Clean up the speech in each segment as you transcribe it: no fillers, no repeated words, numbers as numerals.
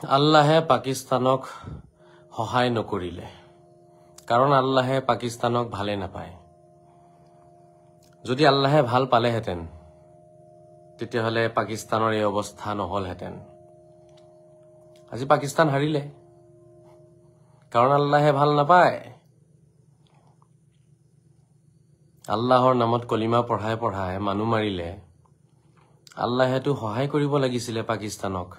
আল্লাহে পাকিস্তানক সহায় নকৰিলে কাৰণ আল্লাহে পাকিস্তানক ভালে নাপায় যদি আল্লাহে ভাল পালেহেঁতেন তেতিয়াহলে পাকিস্তানৰ এই অৱস্থা নহলহেঁতেন আজি পাকিস্তান হাৰিলে কাৰণ আল্লাহে ভাল নাপায় আল্লাহৰ নামত কলিমা পঢ়াই মানুহ মাৰিলে আল্লাহেটো সহায় কৰিব লাগিছিলে পাকিস্তানক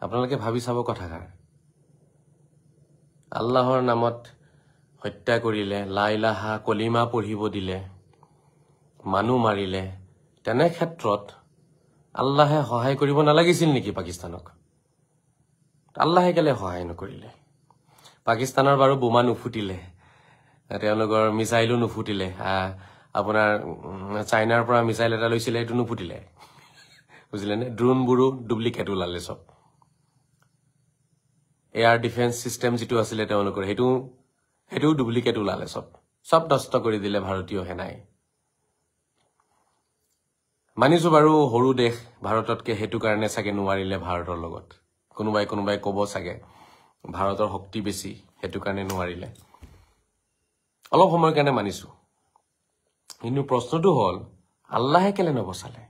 আপোনালোকে ভাবি চাব কথাকাৰ আল্লাহৰ নামত হত্যা কৰিলে লা ইলাহা কলিমা পঢ়িব দিলে মানুহ মাৰিলে তেনে ক্ষেত্ৰত আল্লাহে সহায় কৰিব নালাগিছিল নেকি পাকিস্তানক আল্লাহে কেলে সহায় নকৰিলে পাকিস্তানৰ বাৰু বোমা নুফুটিলে তেওঁলোকৰ মিসাইলো নুফুটিলে আপোনাৰ চাইনাৰ পৰা মিসাইল এটা লৈছিলে এটো নুফুটিলে বুজিলেনে ড্ৰোনবোৰো ডুপ্লিকেট ওলালে সব এয়াৰ ডিফেন্স সিস্টেম যেটো আছিল তেওঁলোকৰ হেতু ডুপ্লিকেট ওলালে সব নষ্ট কৰি দিলে ভাৰতীয় সেনাই মানিছো বাৰু হৰু দেশ ভাৰততকে হেতু কাৰণে চাগে নোৱাৰিলে ভাৰতৰ লগত কোনোবাই কব চাগে ভাৰতৰ শক্তি বেছি হেতু কাৰণে নোৱাৰিলে অলপ সময় কাৰণে মানিছো কিন্তু প্ৰশ্নটো হল আল্লাহে কেলে নবচালে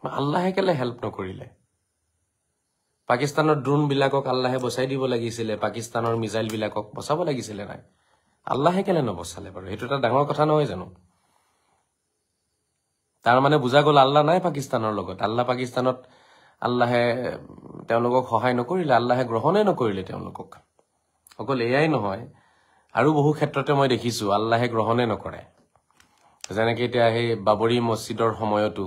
আল্লাহে কেলে হেল্প নকৰিলে পাকিস্তানৰ ড্ৰোন বিলাকক আল্লাহে বচাই দিব লাগিছিলে পাকিস্তানৰ মিসাইল বিলাকক বচাব লাগিছিলে নাই আল্লাহে কেলে নবচালে বাৰু হেতু এটা ডাঙৰ কথা নহয় জানো তাৰ মানে বুজা গল আল্লাহ নাই পাকিস্তানৰ লগত আল্লাহ পাকিস্তানত আল্লাহে তেওঁলোকক সহায় নকৰিলে আল্লাহে গ্ৰহণে নকৰিলে তেওঁলোকক অকল এয়াই নহয় আৰু বহু ক্ষেত্ৰতে মই দেখিছো আল্লাহে গ্ৰহণে নকৰে যেনেকৈ এতিয়া এই বাবৰি মছজিদৰ সময়তো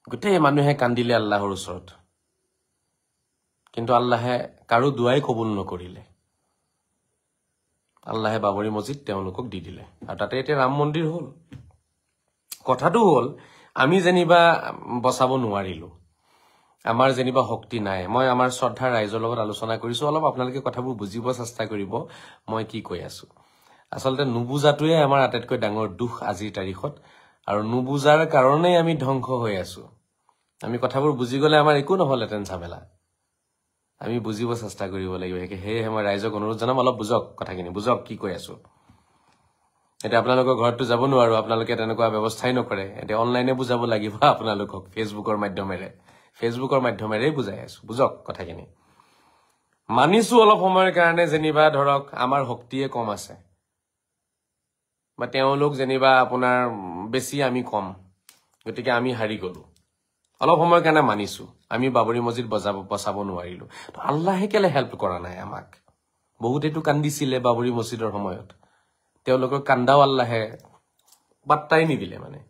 গোটেই মানুহে কান্দিলে আল্লাহৰ ওচৰত কিন্তু আল্লাহে কাৰো দুৱাই কবুল নকৰিলে আল্লাহে বাবৰি মছজিদ তেওঁলোকক দি দিলে আৰু তাতে এতিয়া ৰাম মন্দিৰ হল কথাটো হল আমি যেনিবা বচাব নোৱাৰিলো আমাৰ যেনিবা শক্তি নাই মই আমাৰ শ্ৰদ্ধাৰ ৰাইজৰ লগত আলোচনা কৰিছো অলপ আপোনালোকে কথাবোৰ বুজিব চেষ্টা কৰিব মই কি কৈ আছো আসলতে নুবুজাটোৱে আমাৰ আটাইতকৈ ডাঙৰ দুখ আজিৰ তাৰিখত আৰু নুবুজাৰ কাৰণে আমি ধ্বংস হৈ আছো আমি কথাবোৰ বুজি গলে আমাৰ একো নহলহেঁতেন ঝামেলা আমি বুজিব চেষ্টা কৰিব লাগিব সেয়ে মই ৰাইজক অনুৰোধ জনাম অলপ বুজক কথাখিনি বুজক কি কৈ আছো এটা আপোনালোকৰ ঘৰটো যাব নোৱাৰো আপোনালোকে তেনেকুৱা ব্যৱস্থাই নকৰে এটা অনলাইনে বুজাব লাগিব আপোনালোকক ফেচবুকৰ মাধ্যমেৰে বুজাই আছো বুজক কথাখিনি মানিছো অলপ সময়ৰ কাৰণে যেনিবা ধৰক আমাৰ শক্তিয়ে কম আছে বা তেওঁলোক যেনিবা আপোনাৰ বেছি আমি কম গতিকে আমি হাৰি গলো অলপ সময়ৰ কাৰণে মানিছো আমি বাবৰি মছজিদ বচাব নোৱাৰিলো তো আল্লাহে কেলে হেল্প কৰা নাই আমাক বহুতেটো কান্দিছিলে বাবৰি মছজিদৰ সময়ত তেওঁলোকৰ কান্দাও আল্লাহে বাত্তাই নিদিলে মানে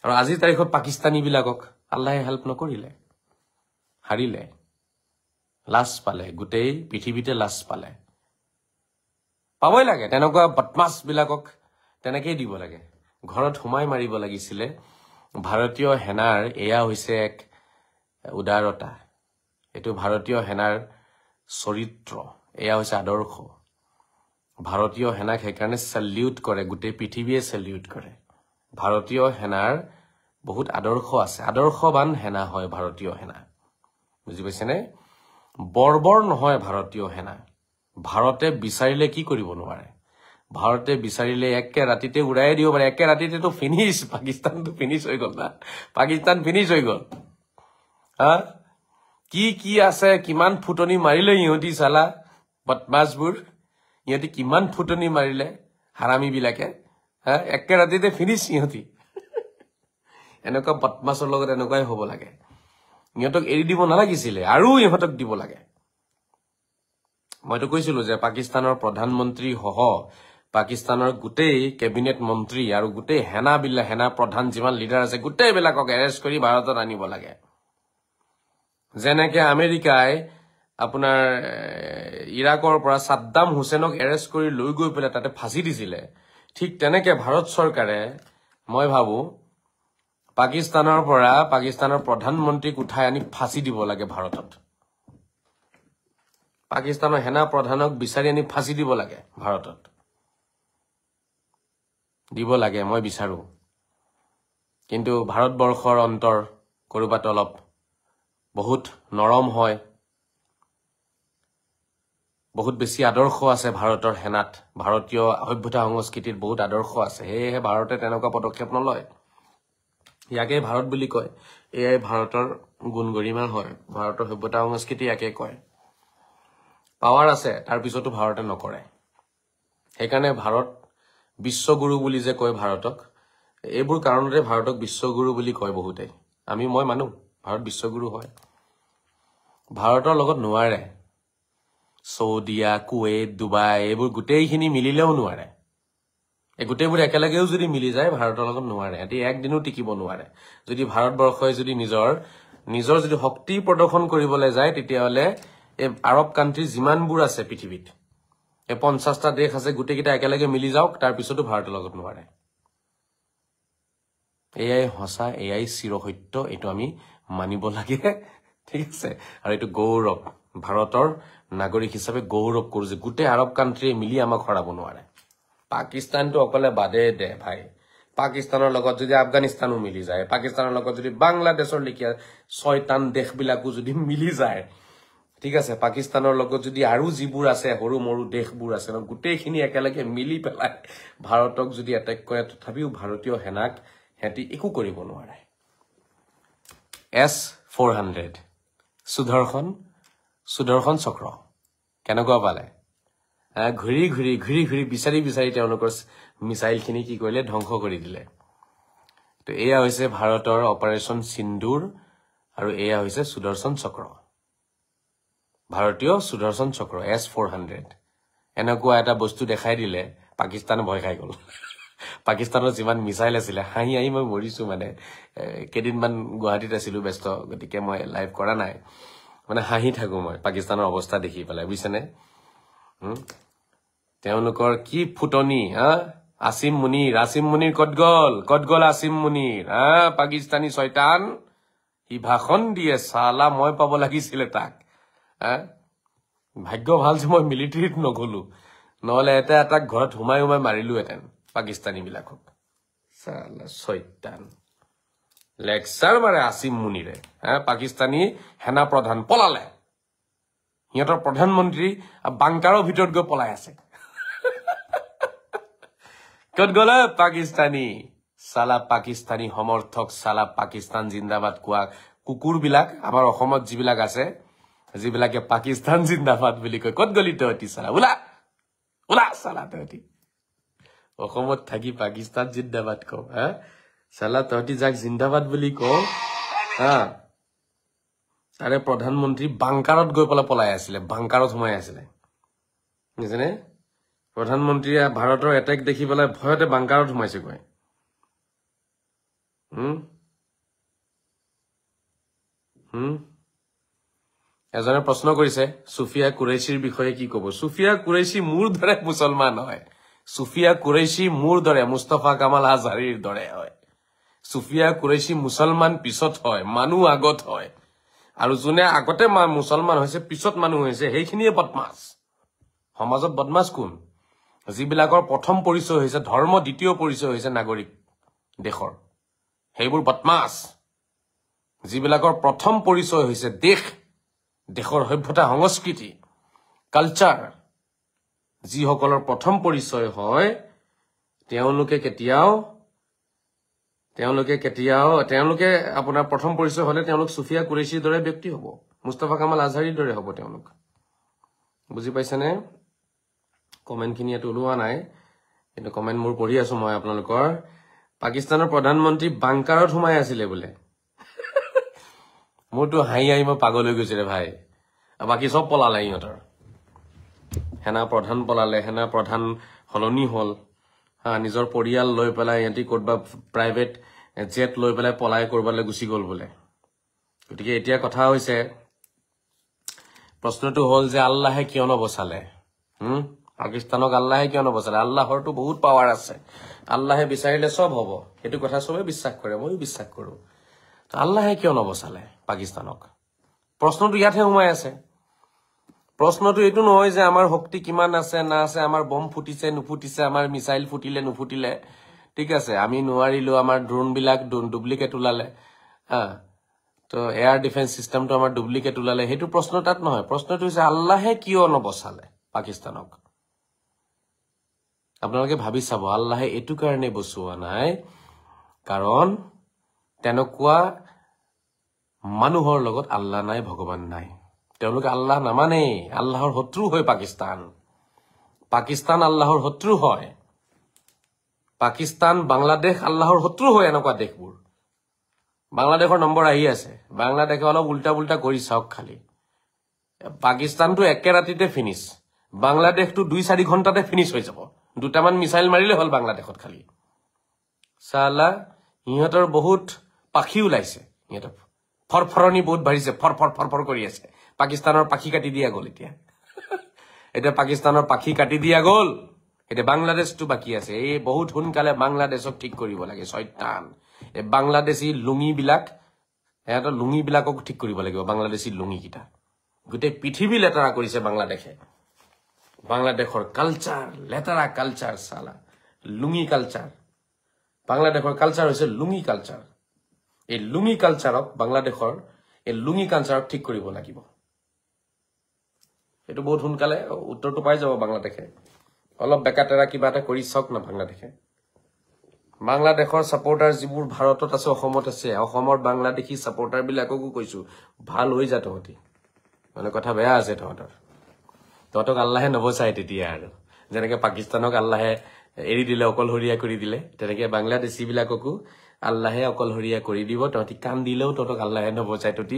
আৰু আজিৰ তাৰিখত পাকিস্তানী বিলাকক আল্লাহে হেল্প নকৰিলে হাৰিলে লাজ পালে গোটেই পৃথিৱীতে লাজ পালে পাবই লাগে তেনেকুৱা বদমাছ বিলাকক তেনেকেই দিব লাগে ঘৰত হুমাই মাৰিব লাগিছিলে ভাৰতীয় সেনাৰ এয়া হৈছে এক উদাৰতা এটো ভাৰতীয় সেনাৰ চৰিত্ৰ এয়া হৈছে আদৰ্শ ভাৰতীয় সেনাক সেইকাৰণে সেলিউট কৰে গোটেই পৃথিৱীয়ে সেলিউট কৰে ভাৰতীয় সেনাৰ বহুত আদৰ্শ আছে আদৰ্শবান সেনা হয় ভাৰতীয় সেনা বুজি পাইছেনে বৰ্বৰ নহয় ভাৰতীয় সেনা ভাৰতে বিচাৰিলে কি কৰিব নোৱাৰে ভাৰতে বিচাৰিলে একে ৰাতিতে উৰাই দিব পাৰে একে ৰাতিতেটো ফিনিশ পাকিস্তানটো ফিনিশ হৈ গল না পাকিস্তান ফিনিশ হৈ গল কি আছে কিমান ফুটনি মাৰিলে ইহঁতি চালা বদমাছবোৰ ইহঁতি কিমান ফুটনি মাৰিলে হাৰামী বিলাকে একে ৰাতিতে ফিনিশ ইহঁতি এনেকুৱা বদমাছৰ লগত এনেকুৱাই হ'ব লাগে ইহঁতক এৰি দিব নালাগিছিলে আৰু ইহঁতক দিব লাগে মইতো কৈছিলো যে পাকিস্তানৰ প্ৰধানমন্ত্ৰী সহ পাকিস্তানৰ গোটেই কেবিনেট মন্ত্ৰী আৰু গোটেই সেনা প্ৰধান যিমান লিডাৰ আছে গোটেই বিলাকক এৰেষ্ট কৰি ভাৰতত আনিব লাগে যেনেকে আমেৰিকাই আপোনাৰ ইৰাকৰ পৰা সাদ্দাম হুছেইনক এৰেষ্ট কৰি লৈ গৈ পেলাই তাতে ফাঁসি দিছিলে ঠিক তেনেকে ভাৰত চৰকাৰে মই ভাবো পাকিস্তানৰ পৰা পাকিস্তানৰ প্ৰধানমন্ত্ৰীক উঠাই আনি ফাঁসি দিব লাগে ভাৰতত পাকিস্তানৰ সেনা প্ৰধানক বিচাৰি আনি ফাঁসি দিব লাগে ভাৰতত দিব লাগে মই বিচাৰো কিন্তু ভাৰতবৰ্ষৰ অন্তৰ কৰবাত অলপ বহুত নৰম হয় বহুত বেছি আদৰ্শ আছে ভাৰতৰ সেনাত ভাৰতীয় সভ্যতা সংস্কৃতিত বহুত আদৰ্শ আছে হেহে ভাৰতে তেনেকুৱা পদক্ষেপ নলয় ইয়াকে ভাৰত বুলি কয় এয়াই ভাৰতৰ গুণগৰিমা হয় ভাৰতৰ সভ্যতা সংস্কৃতি ইয়াকে কয় পাৱাৰ আছে তাৰ পিছতো ভাৰতে নকৰে সেইকাৰণে ভাৰত বিশ্বগুৰু বুলি যে কয় ভাৰতক এইবোৰ কাৰণতে ভাৰতক বিশ্বগুৰু বুলি কয় বহুতে মই মানো ভাৰত বিশ্বগুৰু হয় ভাৰতৰ লগত নোৱাৰে সৌদিয়া কুৱেইট ডুবাই এইবোৰ গোটেইখিনি মিলিলেও নোৱাৰে এই গোটেইবোৰ একেলগেও যদি মিলি যায় ভাৰতৰ লগত নোৱাৰে এটি একদিনো টিকিব নোৱাৰে যদি ভাৰতবৰ্ষই যদি নিজৰ যদি শক্তি প্ৰদৰ্শন কৰিবলৈ যায় তেতিয়াহলে এই আৰব কান্ট্ৰি যিমানবোৰ আছে পৃথিৱীত এই 50টা দেশ আছে গোটেইকেইটা একেলগে মিলি যাওক তাৰ পিছতো ভাৰতৰ লগত নোৱাৰে এয়াই হসা এয়াই চিৰসত্য এটো আমি মানিব লাগে ঠিক আছে আৰু এটো গৌৰৱ ভাৰতৰ নাগৰিক হিচাপে গৌৰৱ কৰো যে গোটেই আৰব কান্ট্ৰি মিলি আমাক হৰাব নোৱাৰে পাকিস্তানটো অকলে বাদে দে ভাই পাকিস্তানৰ লগত যদি আফগানিস্তানো মিলি যায় পাকিস্তানৰ লগত যদি বাংলাদেশৰ লিখিয়া শয়তান দেশবিলাকো যদি মিলি যায় ঠিক আছে পাকিস্তানৰ লগত যদি আৰু যিবোৰ আছে হৰু মৰু দেশবোৰ আছে গোটেইখিনি একেলগে মিলি পেলাই ভাৰতক যদি এটেক কৰে তথাপিও ভাৰতীয় সেনাক হেতি একো কৰিব নোৱাৰে S-400 সুদৰ্শন চক্ৰ কেনেকুৱা পালে ঘুৰি ঘুৰি বিচাৰি তেওঁলোকৰ মিসাইলখিনি কি কৰিলে ধ্বংস কৰি দিলে তো এয়া হৈছে ভাৰতৰ অপাৰেচন সিন্দুৰ আৰু এয়া হৈছে সুদৰ্শন চক্ৰ ভাৰতীয় সুদৰ্শন চক্ৰ S-400 এনেকুৱা এটা বস্তু দেখাই দিলে পাকিস্তান ভয় খাই গল পাকিস্তানৰ যিমান মিসাইল আছিল হাঁহি আহি মই মৰিছো মানে কেদিনমান গুৱাহাটীত আছিলো ব্যস্ত গতিকে মই লাইভ কৰা নাই মানে হাঁহি থাকো মই পাকিস্তানৰ অৱস্থা দেখি পেলাই বুজিছেনে তেওঁলোকৰ কি ফুটনি আসিম মুনিৰ কত গল আসিম মুনিৰ পাকিস্তানী শয়তান ই ভাষণ দিয়ে সালা মই পাব লাগিছিল তাক ভাগ্য ভাল যে মই মিলিটাৰীত নগলো নহলে এটা ঘৰত হুমাই মাৰিলো এতেন পাকিস্তানী বিলাকক সালা শয়তান লেকচাৰ মাৰে আসিম মুনিৰে পাকিস্তানী সেনা প্ৰধান পলালে সিহঁতৰ প্ৰধানমন্ত্ৰী বাংকাৰৰ ভিতৰত গৈ পলাই আছে কত গল পাকিস্তানী সালা পাকিস্তানী সমৰ্থক সালা পাকিস্তান জিন্দাবাদ কোৱা কুকুৰ বিলাক আমাৰ অসমত যিবিলাক আছে যিবিলাকে পাকিস্তান জিন্দাবাদ বুলি কয় কত গলি তহঁতি সালা ওলা সালা তহঁতি অসমত থাকি পাকিস্তান জিন্দাবাদ কও সালা তহঁতি যাক জিন্দাবাদ বুলি কও তাৰে প্ৰধানমন্ত্ৰী বাংকাৰত গৈ পলাই আছিলে বাংকাৰত সোমাই আছিলে বুজিছেনে প্ৰধানমন্ত্ৰীয়ে ভাৰতৰ এটেক দেখি পেলাই ভয়তে বাংকাৰত সোমাইছে গৈ এজনে প্ৰশ্ন কৰিছে সুফিয়া কুৰেশীৰ বিষয়ে কি কব সুফিয়া কুৰেশী মোৰ দৰে মুছলমান হয় সুফিয়া কুৰেশী মোৰ দৰে মুস্তাফা কামাল আজহাৰীৰ দৰে হয় সুফিয়া কুৰেশী মুছলমান পিছত হয় মানুহ আগত হয় আৰু যোনে আগতে মুছলমান হৈছে পিছত মানুহ হৈছে সেইখিনিয়ে বদমাছ সমাজত বদমাছ কোন যিবিলাকৰ প্ৰথম পৰিচয় হৈছে ধৰ্ম দ্বিতীয় পৰিচয় হৈছে নাগৰিক দেশৰ সেইবোৰ বদমাছ যিবিলাকৰ প্ৰথম পৰিচয় হৈছে দেশৰ সভ্যতা সংস্কৃতি কালচাৰ যিসকলৰ প্ৰথম পৰিচয় হয় তেওঁলোকে আপোনাৰ প্ৰথম পৰিচয় হলে তেওঁলোক সুফিয়া কুৰেশীৰ দৰে ব্যক্তি হ'ব মুস্তাফা কামাল আজহাৰীৰ দৰে হ'ব তেওঁলোক বুজি পাইছেনে কমেন্টখিনি এত ওলোৱা নাই কিন্তু কমেন্ট মোৰ পঢ়ি আছো মই আপোনালোকৰ পাকিস্তানৰ প্ৰধানমন্ত্ৰী বাংকাৰত সোমাই আছিলে বোলে মোৰতো হাঁহি মই পাগল হৈ গৈছে ৰে ভাই বাকি সব পলালে ইহঁতৰ সেনা প্ৰধান পলালে সেনা প্ৰধান হলনি হল নিজৰ পৰিয়াল লৈ পেলাই ইহঁতি ক'তবা প্ৰাইভেট জেট লৈ পেলাই পলাই কৰবালৈ গুচি গল বোলে গতিকে এতিয়া কথা হৈছে প্ৰশ্নটো হল যে আল্লাহে কিয় নবচালে পাকিস্তানক আল্লাহে কিয় নবচালে আল্লাহৰটো বহুত পাৱাৰ আছে আল্লাহে বিচাৰিলে সব হ'ব এটো কথা সবে বিশ্বাস কৰে মই বিশ্বাস কৰো তো আল্লাহে কিয় নবচালে পাকিস্তানক প্ৰশ্নটো ইয়াতহে সোমাই আছে প্ৰশ্নটো এটো নহয় যে আমাৰ শক্তি কিমান আছে না আছে আমাৰ বম ফুটিছে নুফুটিছে আমাৰ মিসাইল ফুটিলে নুফুটিলে ঠিক আছে আমি নোৱাৰিলো আমাৰ ড্ৰোন বিলাক ডুপ্লিকেট ওলালে তো এয়াৰ ডিফেন্স সিস্টেমটো আমাৰ ডুপ্লিকেট ওলালে হেতু প্ৰশ্ন তাত নহয় প্ৰশ্নটো হৈছে আল্লাহে কিয় নবচালে পাকিস্তানক আপোনালোকে ভাবি চাব আল্লাহে এটু কাৰণে বসুৱা নাই কাৰণ তেনেকুৱা মানুহৰ লগত আল্লাহ নাই ভগৱান নাই তেওঁলোকে আল্লাহ নামানে আল্লাহৰ শত্ৰু হয় পাকিস্তান আল্লাহৰ শত্ৰু হয় পাকিস্তান বাংলাদেশ আল্লাহৰ শত্ৰু হয় এনেকুৱা দেশবোৰ বাংলাদেশৰ নম্বৰ আহি আছে বাংলাদেশে অলপ উল্টা উল্টা কৰি চাওক খালি পাকিস্তানটো একে ৰাতিতে ফিনিশ বাংলাদেশটো 2-4 ঘণ্টাতে ফিনিশ হৈ যাব দুটামান মিসাইল মাৰিলে হল বাংলাদেশত খালি সালা ইহঁতৰ বহুত পাখি ওলাইছে ইহঁতৰ ফৰফৰণি বহুত বাঢ়িছে ফৰফৰ কৰি আছে পাকিস্তানৰ পাখি কাটি দিয়া গল এটা পাকিস্তানৰ পাখি কাটি দিয়া গল এটা বাংলাদেশটো বাকি আছে এই বহুত হুনকালে বাংলাদেশক ঠিক কৰিব লাগে শয়তান এই বাংলাদেশী লুঙি বিলাক এটা লুঙি বিলাকক ঠিক কৰিব লাগিব বাংলাদেশী লুঙি কিটা গোটে পৃথিৱী লেতেৰা কৰিছে বাংলাদেশৰ কালচাৰ লেতেৰা কালচাৰ সালা লুঙি কালচাৰ বাংলাদেশৰ কালচাৰ হৈছে লুঙি কালচাৰ এই লুঙি কালচাৰক বাংলাদেশৰ এই লুঙি কালচাৰক ঠিক কৰিব লাগিব এটো বহুত হুনকালে উত্তৰটো পাই যাব বাংলাদেশে অলপ বেকাটেৰা কিবা এটা কৰি চাওক না বাংলাদেশৰ সাপোৰ্টাৰ যিবোৰ ভাৰতত আছে অসমত আছে অসমৰ বাংলাদেশী সাপোৰ্টাৰ বিলাককো কৈছো ভাল হৈ যা তহঁতি মানে কথা বেয়া আছে তহঁতক আল্লাহে নবচাই তেতিয়া আৰু যেনেকে পাকিস্তানক আল্লাহে এৰি দিলে অকলহৰীয়া কৰি দিলে তেনেকে বাংলাদেশী বিলাককো আল্লাহে অকলহৰীয়া কৰি দিব তহঁতি কান দিলেও তহঁতক আল্লাহে নবচাই তহঁতি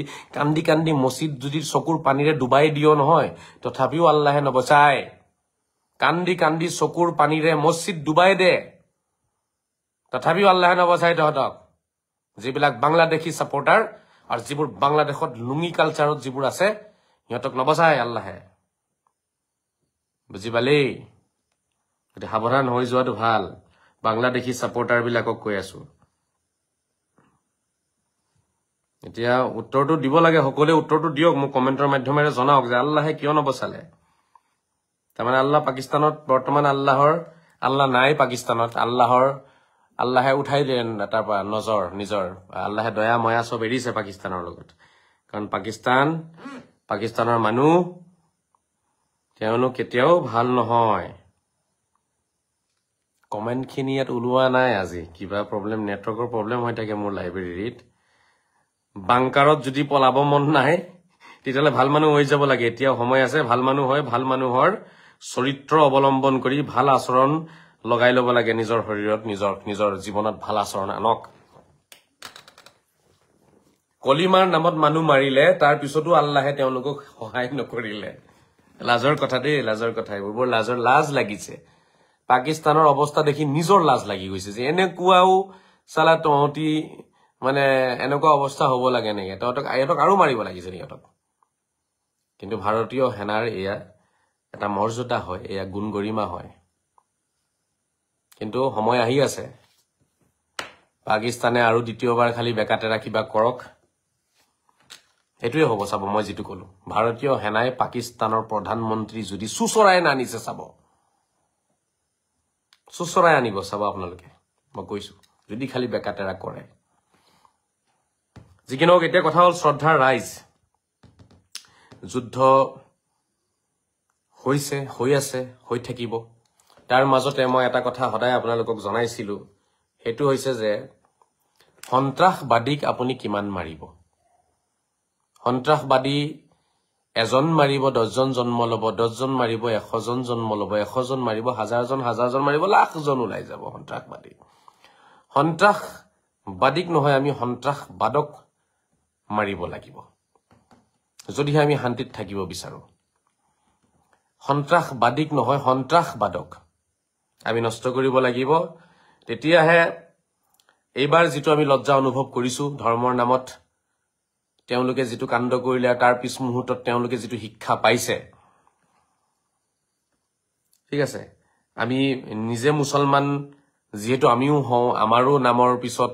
কান্দি মছজিদ যদি চকুৰ পানীৰে ডুবাই দিও নহয় তথাপিও আল্লাহে নবচাই কান্দি চকুৰ পানীৰে মছজিদ ডুবাই দে তথাপিও আল্লাহে নবচাই তহঁতক যিবিলাক বাংলাদেশী সাপোৰ্টাৰ আৰু যিবোৰ বাংলাদেশত লুঙি কালচাৰত যিবোৰ আছে সিহঁতক নবচাই আল্লাহে বুজি পালি এটা সাৱধান হৈ যোৱাটো ভাল বাংলাদেশী সাপোৰ্টাৰ বিলাকক কৈ আছো এতিয়া উত্তৰটো দিব লাগে সকলোৱে উত্তৰটো দিয়ক মোক কমেন্টৰ মাধ্যমেৰে জনাওক যে আল্লাহে কিয় নবচালে তাৰমানে আল্লাহ পাকিস্তানত বৰ্তমান আল্লাহ নাই পাকিস্তানত আল্লাহে উঠাই দিলে তাৰ পৰা নিজৰ আল্লাহে দয়া ময়া সব এৰিছে পাকিস্তানৰ লগত কাৰণ পাকিস্তানৰ মানুহ তেওঁলোক কেতিয়াও ভাল নহয় কমেন্ট খিনি ইয়াত ওলোৱা নাই আজি কিবা প্ৰবলেম নেটৱৰ্কৰ প্ৰবলেম হৈ থাকে মোৰ লাইব্ৰেৰীত বাংকাৰত যদি পলাব মন নাই তেতিয়ালে ভাল মানুহ হৈ যাব লাগে এতিয়া সময় আছে ভাল মানুহ হয় ভাল মানুহৰ চৰিত্ৰ অৱলম্বন কৰি ভাল আচৰণ লগাই ল'ব লাগে নিজৰ শৰীৰত নিজৰ জীৱনত ভাল আচৰণ আনক কলিমাৰ নামত মানুহ মাৰিলে তাৰ পিছতো আল্লাহে তেওঁলোকক সহায় নকৰিলে লাজৰ কথা দেই লাজৰ কথা এইবোৰ লাজ লাগিছে পাকিস্তানৰ অৱস্থা দেখি নিজৰ লাজ লাগি গৈছে যে এনেকুৱাও সালা তহঁতি মানে এনেকুৱা অৱস্থা হ'ব লাগে নেকি তহঁতক আৰু মাৰিব লাগিছে ইহঁতক কিন্তু ভাৰতীয় সেনাৰ এয়া এটা মৰ্যাদা হয় এয়া গুণ গৰিমা হয় কিন্তু সময় আহি আছে পাকিস্তানে আৰু দ্বিতীয়বাৰ খালি বেকাটেৰা কিবা কৰক এটোৱে হ'ব চাব মই যেটো কলো ভাৰতীয় সেনাই পাকিস্তানৰ প্ৰধানমন্ত্ৰী যদি সুচৰাই নানিছে চাব সুচৰাই আনিব চাব আপোনালোকে মই কৈছো যদি খালি বেকাটেৰা কৰে যিকিনক এতিয়া কথা হল শ্ৰদ্ধাৰ ৰাইজ যুদ্ধ হৈ আছে হৈ থাকিব তাৰ মাজতে মই এটা কথা সদায় আপোনালোকক জনাইছিলো হেতু হৈছে যে সন্ত্ৰাসবাদীক আপুনি কিমান মাৰিব সন্ত্ৰাসবাদী এজন মাৰিব 10 জন জন্ম লব 10 জন মাৰিব 100 জন জন্ম লব 100 জন মাৰিব 1000 জন মাৰিব লাখ জন ওলাই যাব সন্ত্ৰাসবাদীক নহয় আমি সন্ত্ৰাসবাদক মাৰিব লাগিব যদি আমি শান্তিত থাকিব বিচাৰো সন্ত্ৰাসবাদীক নহয় সন্ত্ৰাসবাদক আমি নষ্ট কৰিব লাগিব তেতিয়াহে এইবাৰ যেটো আমি লজ্জা অনুভৱ কৰিছো ধৰ্মৰ নামত তেওঁলোকে যেটো কাণ্ড কৰিলে তাৰ পিছ মুহূৰ্তত তেওঁলোকে যেটো শিক্ষা পাইছে ঠিক আছে আমি নিজে মুছলমান যেহেতু আমিও হওঁ আমাৰো নামৰ পিছত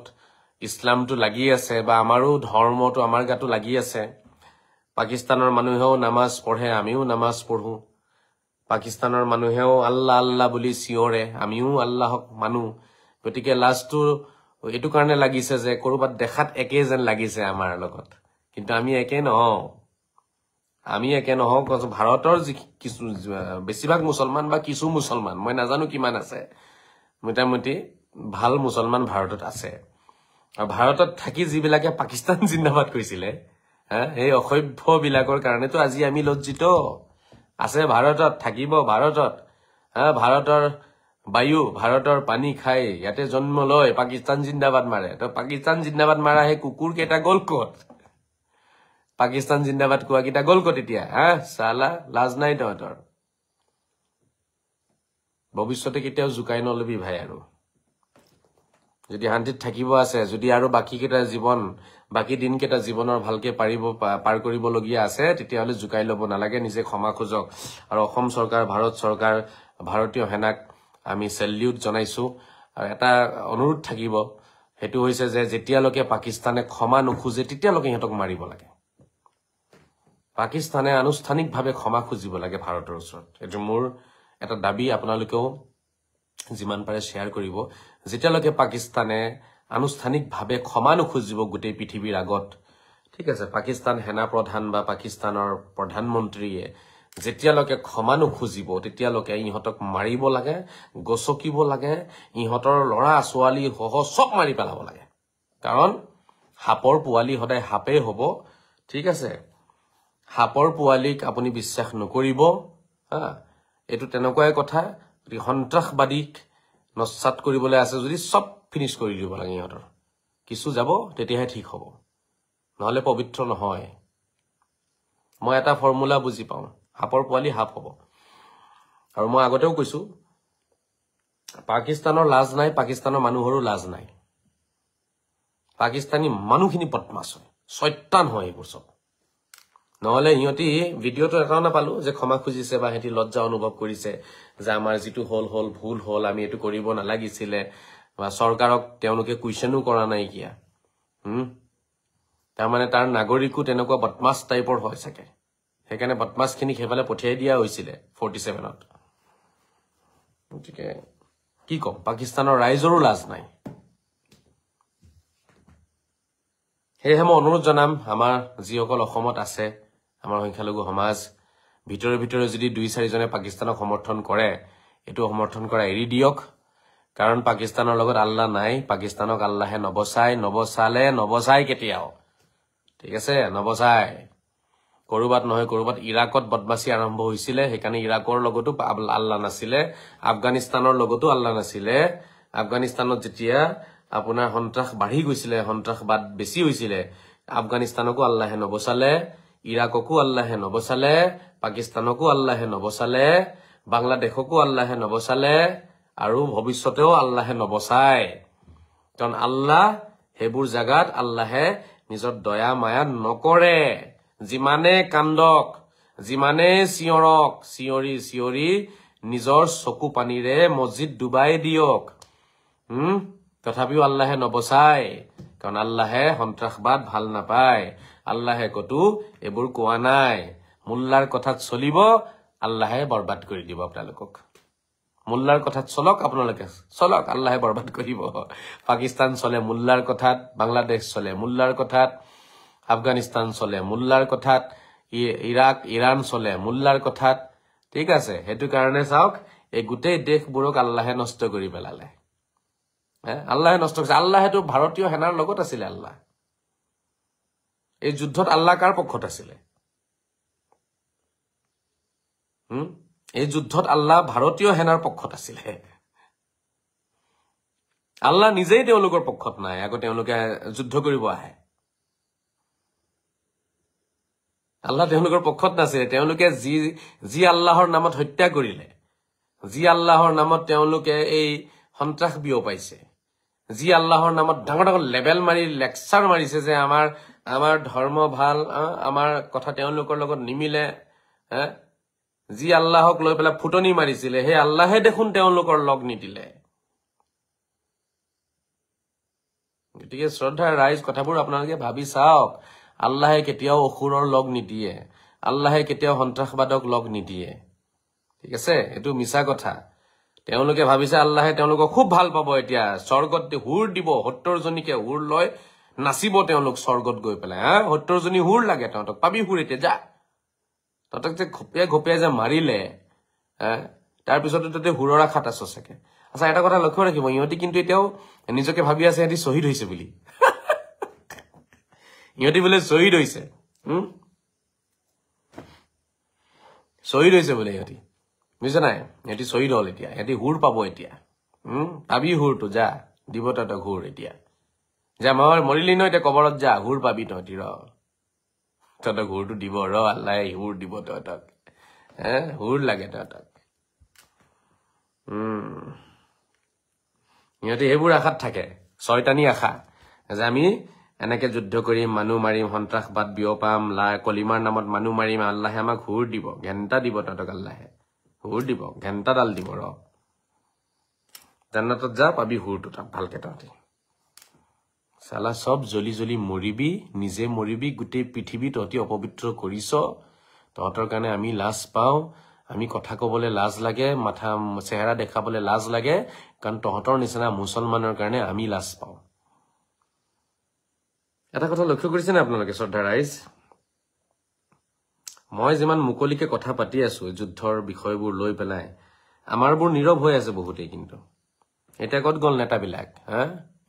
ইছলামটো লাগি আছে বা আমাৰো ধৰ্মটো আমাৰ গাটো লাগি আছে পাকিস্তানৰ মানুহেও নামাজ পঢ়ে আমিও নামাজ পঢ়ো পাকিস্তানৰ মানুহেও আল্লাহ আল্লাহ বুলি চিঞৰে আমিও আল্লাহক মানু গতিকে লাজটো এটো কাৰণে লাগিছে যে কৰবাত দেখাত একে যেন লাগিছে আমাৰ লগত কিন্তু আমি একে নহওঁ আমি একে নহওক ভাৰতৰ কিছু বেছিভাগ মুছলমান বা কিছু মুছলমান মই নাজানো কিমান আছে মোটামুটি ভাল মুছলমান ভাৰতত আছে আৰু ভাৰতত থাকি যিবিলাকে পাকিস্তান জিন্দাবাদ কৈছিলে এই অসভ্য বিলাকৰ কাৰণেতো আজি আমি লজ্জিত আছে ভাৰতত থাকিব ভাৰতত ভাৰতৰ বায়ু ভাৰতৰ পানী খাই ইয়াতে জন্ম লয় পাকিস্তান জিন্দাবাদ মাৰে তো পাকিস্তান জিন্দাবাদ মাৰা হে কুকুৰ কেইটা গ'ল ক'ত পাকিস্তান জিন্দাবাদ কোৱা কেইটা গ'ল ক'ত এতিয়া সালা লাজ নাই তহঁতৰ ভৱিষ্যতে কেতিয়াও জুকাই নলবি ভাই আৰু যদি শান্তিত থাকিব আছে যদি আৰু বাকি কেইটা জীৱন বাকি দিন কেইটা জীৱনৰ ভালকে পাৰ কৰিবলগীয়া আছে তেতিয়াহলে জুকাই লব নালাগে নিজে ক্ষমা খোজক আৰু অসম চৰকাৰ ভাৰত চৰকাৰ ভাৰতীয় সেনাক আমি সেলিউট জনাইছো আৰু এটা অনুৰোধ থাকিব হেতু হৈছে যে যেতিয়ালৈকে পাকিস্তানে ক্ষমা নোখোজে তেতিয়ালৈকে ইহঁতক মাৰিব লাগে পাকিস্তানে আনুষ্ঠানিকভাৱে ক্ষমা খুজিব লাগে ভাৰতৰ ওচৰত এটো মোৰ এটা দাবী আপোনালোকেও যিমান পাৰে শেয়াৰ কৰিব যেতিয়ালৈকে পাকিস্তানে আনুষ্ঠানিকভাৱে ক্ষমা নোখোজিব গোটেই পৃথিৱীৰ আগত ঠিক আছে পাকিস্তান সেনা প্ৰধান বা পাকিস্তানৰ প্ৰধানমন্ত্ৰীয়ে যেতিয়ালৈকে ক্ষমা নোখোজিব তেতিয়ালৈকে ইহঁতক মাৰিব লাগে গছকিব লাগে ইহঁতৰ লৰা ছোৱালী সহ সব মাৰি পেলাব লাগে কাৰণ হাপৰ পোৱালি সদায় হাপে হ'ব ঠিক আছে হাপৰ পোৱালিক আপুনি বিশ্বাস নকৰিব এটো তেনেকুৱাই কথা সন্ত্ৰাসবাদীক নস্বাত কৰিবলৈ আছে যদি সব ফিনিশ কৰি দিব লাগে ইহঁতৰ কিছু যাব তেতিয়াহে ঠিক হ'ব নহলে পবিত্ৰ নহয় মই এটা ফৰ্মুলা বুজি পাওঁ হাপৰ পোৱালি হাপ হ'ব আৰু মই আগতেও কৈছো পাকিস্তানৰ লাজ নাই পাকিস্তানৰ মানুহৰো লাজ নাই পাকিস্তানী মানুহখিনি বদমাছ হয় শয়তান হয় এইবোৰ সব নহলে ইহঁতি ভিডিঅটো এটাও নাপালো যে ক্ষমা খুজিছে বা হেতি লজ্জা অনুভৱ কৰিছে যে আমাৰ যিটো হল ভুল হল আমি এটো কৰিব নালাগিছিলে বা চৰকাৰক তেওঁলোকে কুৱেশ্যনো কৰা নাই কিয়া তাৰ মানে তাৰ নাগৰিকো তেনেকুৱা বদমাছ টাইপৰ হয় থাকে সেইকাৰণে বদমাছখিনি হেফালে পঠিয়াই দিয়া হৈছিল 47ত গতিকে কি কম পাকিস্তানৰ ৰাইজৰো লাজ নাই সেয়েহে মই অনুৰোধ জনাম আমাৰ যিসকল অসমত আছে আমাৰ সংখ্যালঘু সমাজ ভিতৰে যদি 2-4 জনে পাকিস্তানক সমৰ্থন কৰে এটো সমৰ্থন কৰা এৰি দিয়ক কাৰণ পাকিস্তানৰ লগত আল্লাহ নাই পাকিস্তানক আল্লাহে নবচাই কেতিয়াও ঠিক আছে নবচাই কৰবাত নহয় কৰবাত ইৰাকত বদমাসী আৰম্ভ হৈছিল সেইকাৰণে ইৰাকৰ লগতো আল্লাহ নাছিলে আফগানিস্তানৰ লগতো আল্লাহ নাছিলে আফগানিস্তানত যেতিয়া আপোনাৰ সন্ত্ৰাস বাঢ়ি গৈছিল সন্ত্ৰাসবাদ বেছি হৈছিল আফগানিস্তানকো আল্লাহে নবচালে ইৰাককো আল্লাহে নবচালে পাকিস্তানকো আল্লাহে নবচালে বাংলাদেশকো আল্লাহে নবচালে আৰু ভৱিষ্যতেও আল্লাহে নবচায় কাৰণ আল্লাহ হেবোৰ জাগাত আল্লাহে নিজৰ দয়া মায়া নকৰে যিমানে কান্দক যিমানে চিঞৰক চিঞৰি নিজৰ চকু পানীৰে মছজিদ ডুবাই দিয়ক তথাপিও আল্লাহে নবচায় কাৰণ আল্লাহে সন্ত্ৰাসবাদ ভাল নাপায় আল্লাহে কতো এবোৰ কোৱা নাই মুল্লাৰ কথাত চলিব আল্লাহে বৰবাদ কৰি দিব আপোনালোকক মুল্লাৰ কথাত চলক আপোনালোকে চলক আল্লাহে বৰবাদ কৰিব পাকিস্তান চলে মুল্লাৰ কথাত বাংলাদেশ চলে মুল্লাৰ কথাত আফগানিস্তান চলে মুল্লাৰ কথাত ইৰাক ইৰাণ চলে মুল্লাৰ কথাত ঠিক আছে হেতু কাৰণে চাওক এই গোটেই দেশবোৰক আল্লাহে নষ্ট কৰি পেলালে আল্লাহে নষ্ট কৰিছে আল্লাহেতো ভাৰতীয় সেনাৰ লগত আছিল আল্লাহ এই যুদ্ধত আল্লাহ কাৰ পক্ষত আছিল এই যুদ্ধত আল্লাহ ভাৰতীয় সেনাৰ পক্ষত আছিল আল্লাহ নিজেই তেওঁলোকৰ পক্ষত নাই আকৌ তেওঁলোকে যুদ্ধ কৰিব আহে আল্লাহ তেওঁলোকৰ পক্ষত নাছিল তেওঁলোকে যি আল্লাহৰ নামত হত্যা কৰিলে যি আল্লাহৰ নামত তেওঁলোকে এই সন্ত্ৰাস বিয়পাইছে যি আল্লাহৰ নামত ডাঙৰ লেভেল মাৰি লেকচাৰ মাৰিছে যে আমাৰ ধৰ্ম ভাল আমাৰ কথা তেওঁলোকৰ লগত নিমিলে যি আল্লাহক লৈ পেলাই ফুটনি মাৰিছিলে হে আল্লাহে দেখোন তেওঁলোকৰ লগ নিদিলে গতিকে শ্ৰদ্ধাৰ ৰাইজ কথাবোৰ আপোনালোকে ভাবি চাওক আল্লাহে কেতিয়াও অসুৰৰ লগ নিদিয়ে আল্লাহে কেতিয়াও সন্ত্ৰাসবাদক লগ নিদিয়ে ঠিক আছে এটো মিছা কথা তেওঁলোকে ভাবিছে আল্লাহে তেওঁলোকক খুব ভাল পাব এতিয়া স্বৰ্গত হুৰ দিব 70 জনীকে হুৰ লয় নাচিব তেওঁলোক স্বৰ্গত গৈ পেলাই 70 জনী হুৰ লাগে তেওঁলোক পাবি হুৰ এতিয়া যা তহঁতক যে ঘপিয়াই যে মাৰিলে তাৰপিছতো তাতে হুৰৰা খাট আছ চাগে আচ্ছা এটা কথা লক্ষ্য ৰাখিব ইহঁতি কিন্তু এতিয়াও নিজকে ভাবি আছে সিহঁতি শ্বহীদ হৈছে বুলি ইহঁতি বোলে শ্বহীদ হৈছে শ্বহীদ হৈছে বোলে ইহঁতি বুজিছে নাই ইহঁতি শ্বহীদ হল এতিয়া ইহঁতি হুৰ পাব এতিয়া পাবি হুৰটো যা দিব তহঁতক হুৰ এতিয়া যা মই মৰিলি ন এতিয়া কবৰত যা হুৰ পাবি তহঁতি তহঁতক হুৰটো দিব আল্লাহ হুৰ দিব তহঁতক হুৰ লাগে তহঁতক ইহঁতি সেইবোৰ আশাত থাকে ছয়তানী আশা যে আমি এনেকে যুদ্ধ কৰিম মানুহ মাৰিম সন্ত্ৰাসবাদ বিয়পাম কলিমাৰ নামত মানুহ মাৰিম আল্লাহে আমাক হুৰ দিব ঘেণ্টা দিব তহঁতক আল্লাহে হুৰ দিব ঘেণ্টাডাল দিব জান্নাতত যা পাবি হুৰটো তাত ভালকে তহঁতি চালা সব জ্বলি জ্বলি মৰিবি নিজে মৰিবি গোটেই পৃথিৱী তহঁতি অপবিত্ৰ কৰিছ তহঁতৰ কাৰণে আমি লাজ পাওঁ আমি কথা কবলৈ লাজ লাগে মাথা চেহেৰা দেখাবলৈ লাজ লাগে কাৰণ তহঁতৰ নিচিনা মুছলমানৰ কাৰণে আমি লাজ পাওঁ এটা কথা লক্ষ্য কৰিছেনে আপোনালোকে শ্ৰদ্ধা ৰাইজ মই যিমান মুকলিকে কথা পাতি আছো যুদ্ধৰ বিষয়বোৰ লৈ পেলাই আমাৰবোৰ নীৰৱ হৈ আছে বহুতেই কিন্তু এতিয়া ক'ত গ'ল নেতাবিলাক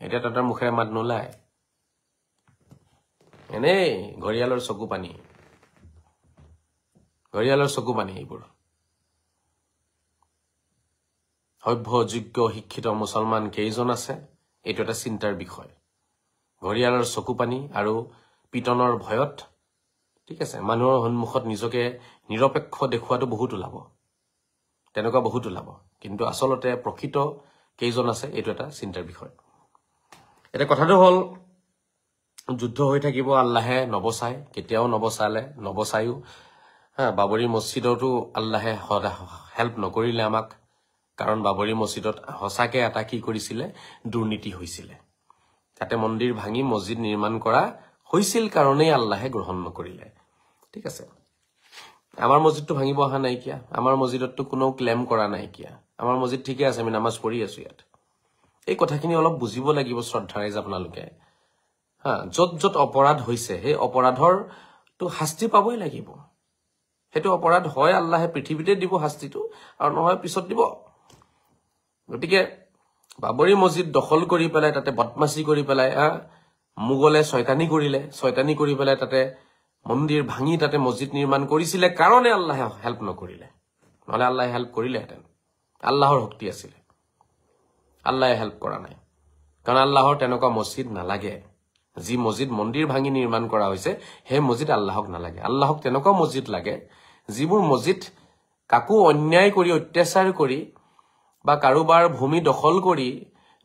এতিয়া তহঁতৰ মুখেৰে মাত নোলায় এনেই ঘৰিয়ালৰ চকু পানী এইবোৰ সভ্য যোগ্য শিক্ষিত মুছলমান কেইজন আছে এইটো এটা চিন্তাৰ বিষয় ঘৰিয়ালৰ চকু পানী আৰু পিটনৰ ভয়ত ঠিক আছে মানুহৰ সন্মুখত নিজকে নিৰপেক্ষ দেখুৱাটো বহুত ওলাব তেনেকুৱা বহুত ওলাব কিন্তু আচলতে প্ৰকৃত কেইজন আছে এইটো এটা চিন্তাৰ বিষয় এটা কথাটো হল যুদ্ধ হৈ থাকিব আল্লাহে নবচায় কেতিয়াও নবচায়ো বাবৰি মছজিদতো আল্লাহে হেল্প নকৰিলে আমাক কাৰণ বাবৰি মছজিদত সঁচাকে এটা কি কৰিছিলে দুৰ্নীতি হৈছিলে তাতে মন্দিৰ ভাঙি মছজিদ নিৰ্মাণ কৰা হৈছিল কাৰণেই আল্লাহে গ্ৰহণ নকৰিলে ঠিক আছে আমাৰ মছজিদটো ভাঙিব অহা নাইকিয়া আমাৰ মছজিদতটো কোনো ক্লেম কৰা নাইকিয়া আমাৰ মছজিদ ঠিকে আছে আমি নামাজ পঢ়ি আছো ইয়াত এই কথাখিনি অলপ বুজিব লাগিব শ্ৰদ্ধাৰে আপোনালোকে যত অপৰাধ হৈছে সেই অপৰাধৰ তো শাস্তি পাবই লাগিব সেইটো অপৰাধ হয় আল্লাহে পৃথিৱীতে দিব শাস্তিটো আৰু নহয় পিছত দিব গতিকে বাবৰি মছজিদ দখল কৰি পেলাই তাতে বদমাছি কৰি পেলাই মুগলে ছয়তানী কৰি পেলাই তাতে মন্দিৰ ভাঙি তাতে মছজিদ নিৰ্মাণ কৰিছিলে কাৰণে আল্লাহে হেল্প নকৰিলে নহলে আল্লাহে হেল্প কৰিলেহেঁতেন আল্লাহৰ শক্তি আছিলে আল্লাহে হেল্প কৰা নাই কাৰণ আল্লাহৰ তেনেকুৱা মছজিদ নালাগে যি মছজিদ মন্দিৰ ভাঙি নিৰ্মাণ কৰা হৈছে সেই মছজিদ আল্লাহক নালাগে আল্লাহক তেনেকুৱা মছজিদ লাগে যিবোৰ মছজিদ কাকো অন্যায় কৰি অত্যাচাৰ কৰি বা কাৰোবাৰ ভূমি দখল কৰি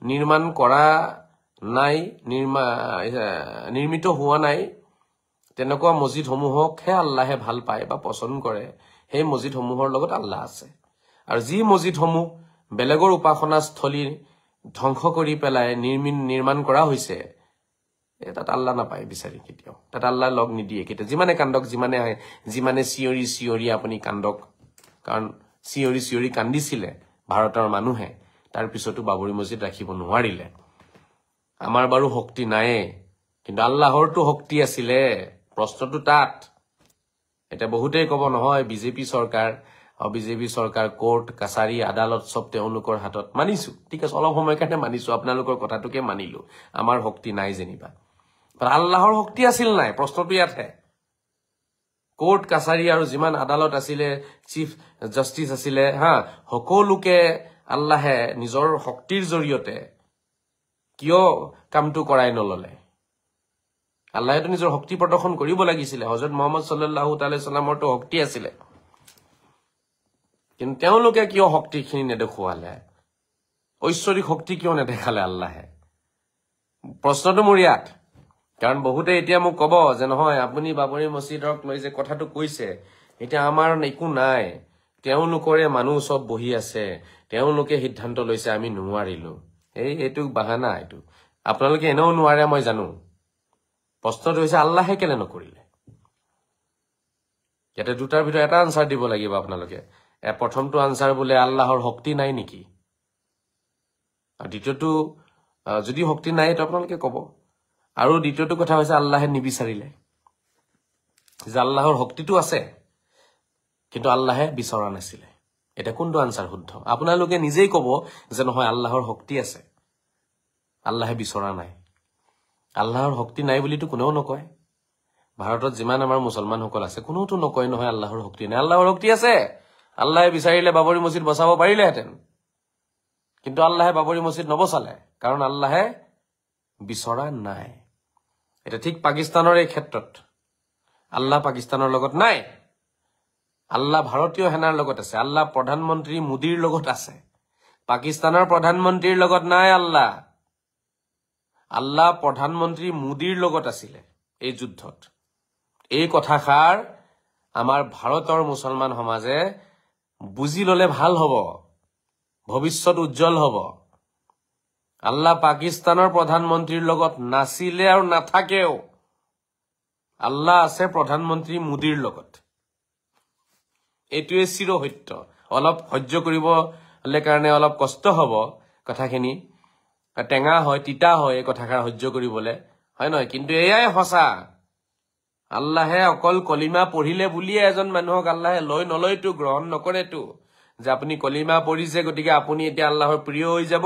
নিৰ্মাণ কৰা নাই নিৰ্মিত হোৱা নাই তেনেকুৱা মছজিদসমূহকহে আল্লাহে ভাল পায় বা পছন্দ কৰে সেই মছজিদসমূহৰ লগত আল্লাহ আছে আৰু যি মছজিদসমূহ বেলেগৰ উপাসনাস্থলী ধ্বংস কৰি পেলাই নিৰ্মাণ কৰা হৈছে তাত আল্লাহ নাপায় বিচাৰি কেতিয়াও তাত আল্লাহ লগ নিদিয়ে কেতিয়া যিমানে কান্দক যিমানে চিঞৰি আপুনি কান্দক কাৰণ চিঞৰি কান্দিছিলে ভাৰতৰ মানুহে তাৰ পিছতো বাবৰি মছজিদ ৰাখিব নোৱাৰিলে আমাৰ বাৰু শক্তি নায়ে কিন্তু আল্লাহৰটো শক্তি আছিলে প্ৰশ্নটো তাত এটা বহুতেই কব নহয় বিজেপি চৰকাৰ কোৰ্ট কাছাৰী আদালত সব তেওঁলোকৰ হাতত মানিছো ঠিক আছে অলপ সময় কাৰণে মানিছো আপোনালোকৰ কথাটোকে মানিলো আমাৰ শক্তি নাই যেনিবা আল্লাহৰ শক্তি আছিল নাই প্ৰশ্নটো ইয়াতহে কোৰ্ট কাছাৰী আৰু যিমান আদালত আছিলে চিফ জাষ্টিস আছিলে সকলোকে আল্লাহে নিজৰ শক্তিৰ জৰিয়তে কিয় কামটো কৰাই নললে আল্লাহেতো নিজৰ শক্তি প্ৰদৰ্শন কৰিব লাগিছিলে হযৰত মুহাম্মদ সাল্লাল্লাহু তাআলা সাল্লামৰটো শক্তি আছিলে কিন্তু তেওঁলোকে কিয় শক্তিখিনি নেদেখুৱালে ঐশ্বৰিক শক্তি কিয় নেদেখালে আল্লাহে প্ৰশ্নটো মোৰ ইয়াত কাৰণ বহুতে এতিয়া মোক কব যে নহয় আপুনি বাবৰি মছজিদক লৈ যে কথাটো কৈছে এতিয়া আমাৰ একো নাই তেওঁলোকৰে মানুহ সব বহি আছে তেওঁলোকে সিদ্ধান্ত লৈছে আমি নোৱাৰিলো এইটো বাহানা এইটো আপোনালোকে এনেও নোৱাৰে মই জানো প্ৰশ্নটো হৈছে আল্লাহে কেলে নকৰিলে ইয়াতে দুটাৰ ভিতৰত এটা আনসাৰ দিব লাগিব আপোনালোকে প্ৰথমটো আনসাৰ বোলে আল্লাহৰ শক্তি নাই নেকি আৰু দ্বিতীয়টো যদি শক্তি নাই তো আপোনালোকে কব আৰু দ্বিতীয়টো কথা হৈছে আল্লাহে নিবিচাৰিলে যে আল্লাহৰ শক্তিটো আছে কিন্তু আল্লাহে বিচৰা নাছিলে এটা কোনটো আনসাৰ শুদ্ধ আপোনালোকে নিজেই কব যে নহয় আল্লাহৰ শক্তি আছে আল্লাহে বিচৰা নাই আল্লাহৰ শক্তি নাই বুলিতো কোনেও নকয় ভাৰতত যিমান আমাৰ মুছলমানসকল আছে কোনোটো নকয় নহয় আল্লাহৰ শক্তি নাই আল্লাহৰ শক্তি আছে আল্লাহে বিচাৰিলে বাবৰি মছজিদ বচাব পাৰিলেহেঁতেন কিন্তু আল্লাহে বাবৰি মছজিদ নবচালে কাৰণ আল্লাহে বিচৰা নাই এটা ঠিক পাকিস্তানৰ এই ক্ষেত্ৰত আল্লাহ পাকিস্তানৰ লগত নাই আল্লাহ ভাৰতীয় সেনাৰ লগত আছে আল্লাহ প্ৰধানমন্ত্ৰী মোদীৰ লগত আছে পাকিস্তানৰ প্ৰধানমন্ত্ৰীৰ লগত নাই আল্লাহ আল্লাহ প্ৰধানমন্ত্ৰী মোদীৰ লগত আছিলে এই যুদ্ধত এই কথাষাৰ আমাৰ ভাৰতৰ মুছলমান সমাজে বুজি ললে ভাল হ'ব ভৱিষ্যত উজ্জ্বল হ'ব আল্লাহ পাকিস্তানৰ প্ৰধানমন্ত্ৰীৰ লগত নাছিলে আৰু নাথাকেও আল্লাহ আছে প্ৰধানমন্ত্ৰী মোদীৰ লগত এটোৱে চিৰ সত্য অলপ সহ্য কৰিবলে কাৰণে অলপ কষ্ট হ'ব কথাখিনি টেঙা হয় তিতা হয় এই কথাষাৰ সহ্য কৰিবলে হয় নহয় কিন্তু এয়াই সঁচা আল্লাহে অকল কলিমা পঢ়িলে বুলিয়ে এজন মানুহক আল্লাহে লয় নলয়তো গ্ৰহণ নকৰেতো যে আপুনি কলিমা পঢ়িছে গতিকে আপুনি এতিয়া আল্লাহৰ প্ৰিয় হৈ যাব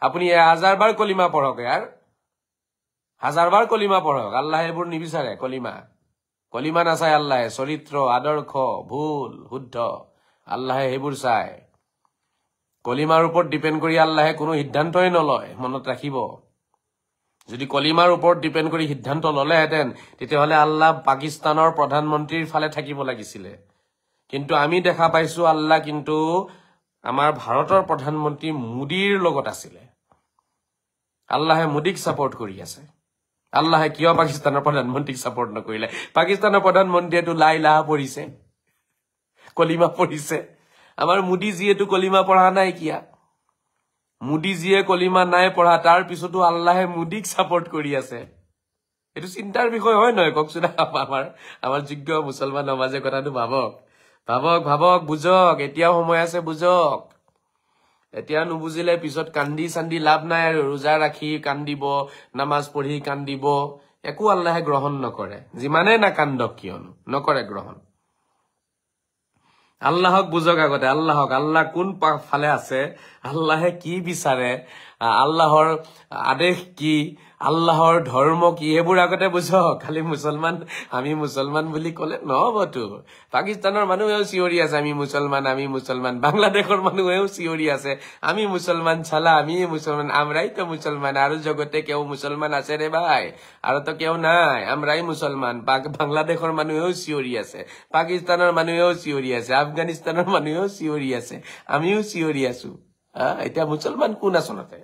আপুনি 1000 বাৰ কলিমা পঢ়ক ইয়াৰ 1000 বাৰ কলিমা পঢ়ক আল্লাহে এইবোৰ নিবিচাৰে কলিমা নাচায় আল্লাহে চৰিত্ৰ আদৰ্শ ভুল শুদ্ধ আল্লাহে সেইবোৰ চায় কলিমাৰ ওপৰত ডিপেন্ড কৰি আল্লাহে কোনো সিদ্ধান্তই নলয় মনত ৰাখিব যদি কলিমাৰ ওপৰত ডিপেন্ড কৰি সিদ্ধান্ত ললেহেঁতেন তেতিয়াহলে আল্লাহ পাকিস্তানৰ প্ৰধানমন্ত্ৰীৰ ফালে থাকিব লাগিছিলে কিন্তু আমি দেখা পাইছো আল্লাহ কিন্তু আমাৰ ভাৰতৰ প্ৰধানমন্ত্ৰী মোদীৰ লগত আছিলে আল্লাহে মোদীক সাপোৰ্ট কৰি আছে আল্লাহে কিয় পাকিস্তানৰ প্ৰধানমন্ত্ৰীক সাপোৰ্ট নকৰিলে পাকিস্তানৰ প্ৰধানমন্ত্ৰীয়েতো লা ইলাহা পঢ়িছে কলিমা পঢ়িছে আমাৰ মোদীজীয়েতো কলিমা পঢ়া নাই কিয়া মোদীজীয়ে কলিমা নাই পঢ়া তাৰ পিছতো আল্লাহে মোদীক সাপোৰ্ট কৰি আছে এটো চিন্তাৰ বিষয় হয় নহয় কওকচোন আমাৰ যোগ্য মুছলমান সমাজে কথাটো ভাবক বুজক এতিয়াও সময় আছে বুজক এতিয়া নুবুজিলে পিছত কান্দি চান্দি লাভ নাই আৰু ৰোজা ৰাখি কান্দিব নামাজ পঢ়ি কান্দিব একো আল্লাহে গ্ৰহণ নকৰে যিমানে না কান্দক কিয়নো নকৰে গ্ৰহণ আল্লাহক বুজক আগতে আল্লাহ কোন ফালে আছে আল্লাহে কি বিচাৰে আল্লাহৰ আদেশ কি আল্লাহৰ ধৰ্ম কি এইবোৰ আগতে বুজক খালি আমি মুছলমান বুলি কলে নহবতো পাকিস্তানৰ মানুহেও চিঞৰি আছে আমি মুছলমান বাংলাদেশৰ মানুহেও চিঞৰি আছে আমি মুছলমান চালা আমি মুছলমান আমৰাই তো মুছলমান আৰু জগতে কেউ মুছলমান আছে ৰে ভাই আৰু তো কেউ নাই আমৰাই মুছলমান বাংলাদেশৰ মানুহেও চিঞৰি আছে পাকিস্তানৰ মানুহেও চিঞৰি আছে আফগানিস্তানৰ মানুহেও চিঞৰি আছে আমিও চিঞৰি আছো এতিয়া মুছলমান কোন আচলতে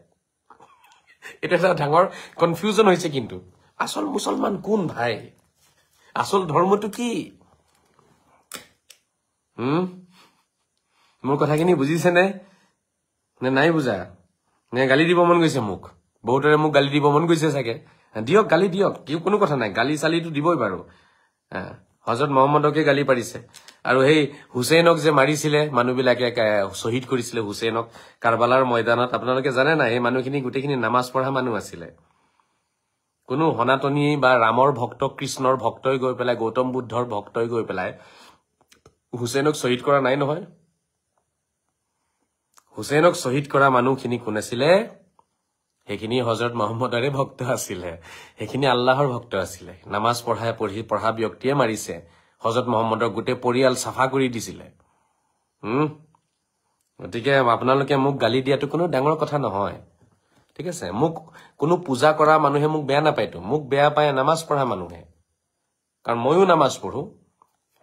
এটা ডাঙৰ কনফিউজন হৈছে কিন্তু আসল মুছলমান কোন ভাই আসল ধৰ্মটো কি মোৰ কথাখিনি বুজিছে নে নাই বুজা নে গালি দিব মন গৈছে মোক বহুতৰে মোক গালি দিব মন গৈছে চাগে দিয়ক গালি দিয়ক কি কোনো কথা নাই গালি চালিটো দিবই বাৰু হযৰত মুহাম্মদকে গালি পাৰিছে আৰু সেই হুসেইনক যে মাৰিছিলে মানুহবিলাকে শহীদ কৰিছিলে হুসেইনক কাৰবালাৰ ময়দানত আপোনালোকে জানে না এই মানুহখিনি গুটেখিনি নামাজ পঢ়া মানুহ আছিলে কোনো হনাতনী বা ৰামৰ ভক্ত কৃষ্ণৰ ভক্তই গৈ পেলাই গৌতম বুদ্ধৰ ভক্তই গৈ পেলাই হুসেইনক শহীদ কৰা নাই নহয় হুসেইনক শহীদ কৰা মানুহখিনি কোন আছিলে সেইখিনি হযৰত মুহাম্মদৰে ভক্ত আছিলে সেইখিনি আল্লাহৰ ভক্ত আছিলে নামাজ পঢ়া ব্যক্তিয়ে মাৰিছে হযৰত মুহাম্মদৰ গুটে পৰিয়াল সাফা কৰি দিছিলে গতিকে আপোনালোকে মোক গালি দিয়াটো কোনো ডাঙৰ কথা নহয় ঠিক আছে মোক কোনো পূজা কৰা মানুহে মোক বেয়া নাপায়তো মোক বেয়া পায় নামাজ পঢ়া মানুহে কাৰণ ময়ো নামাজ পঢ়ো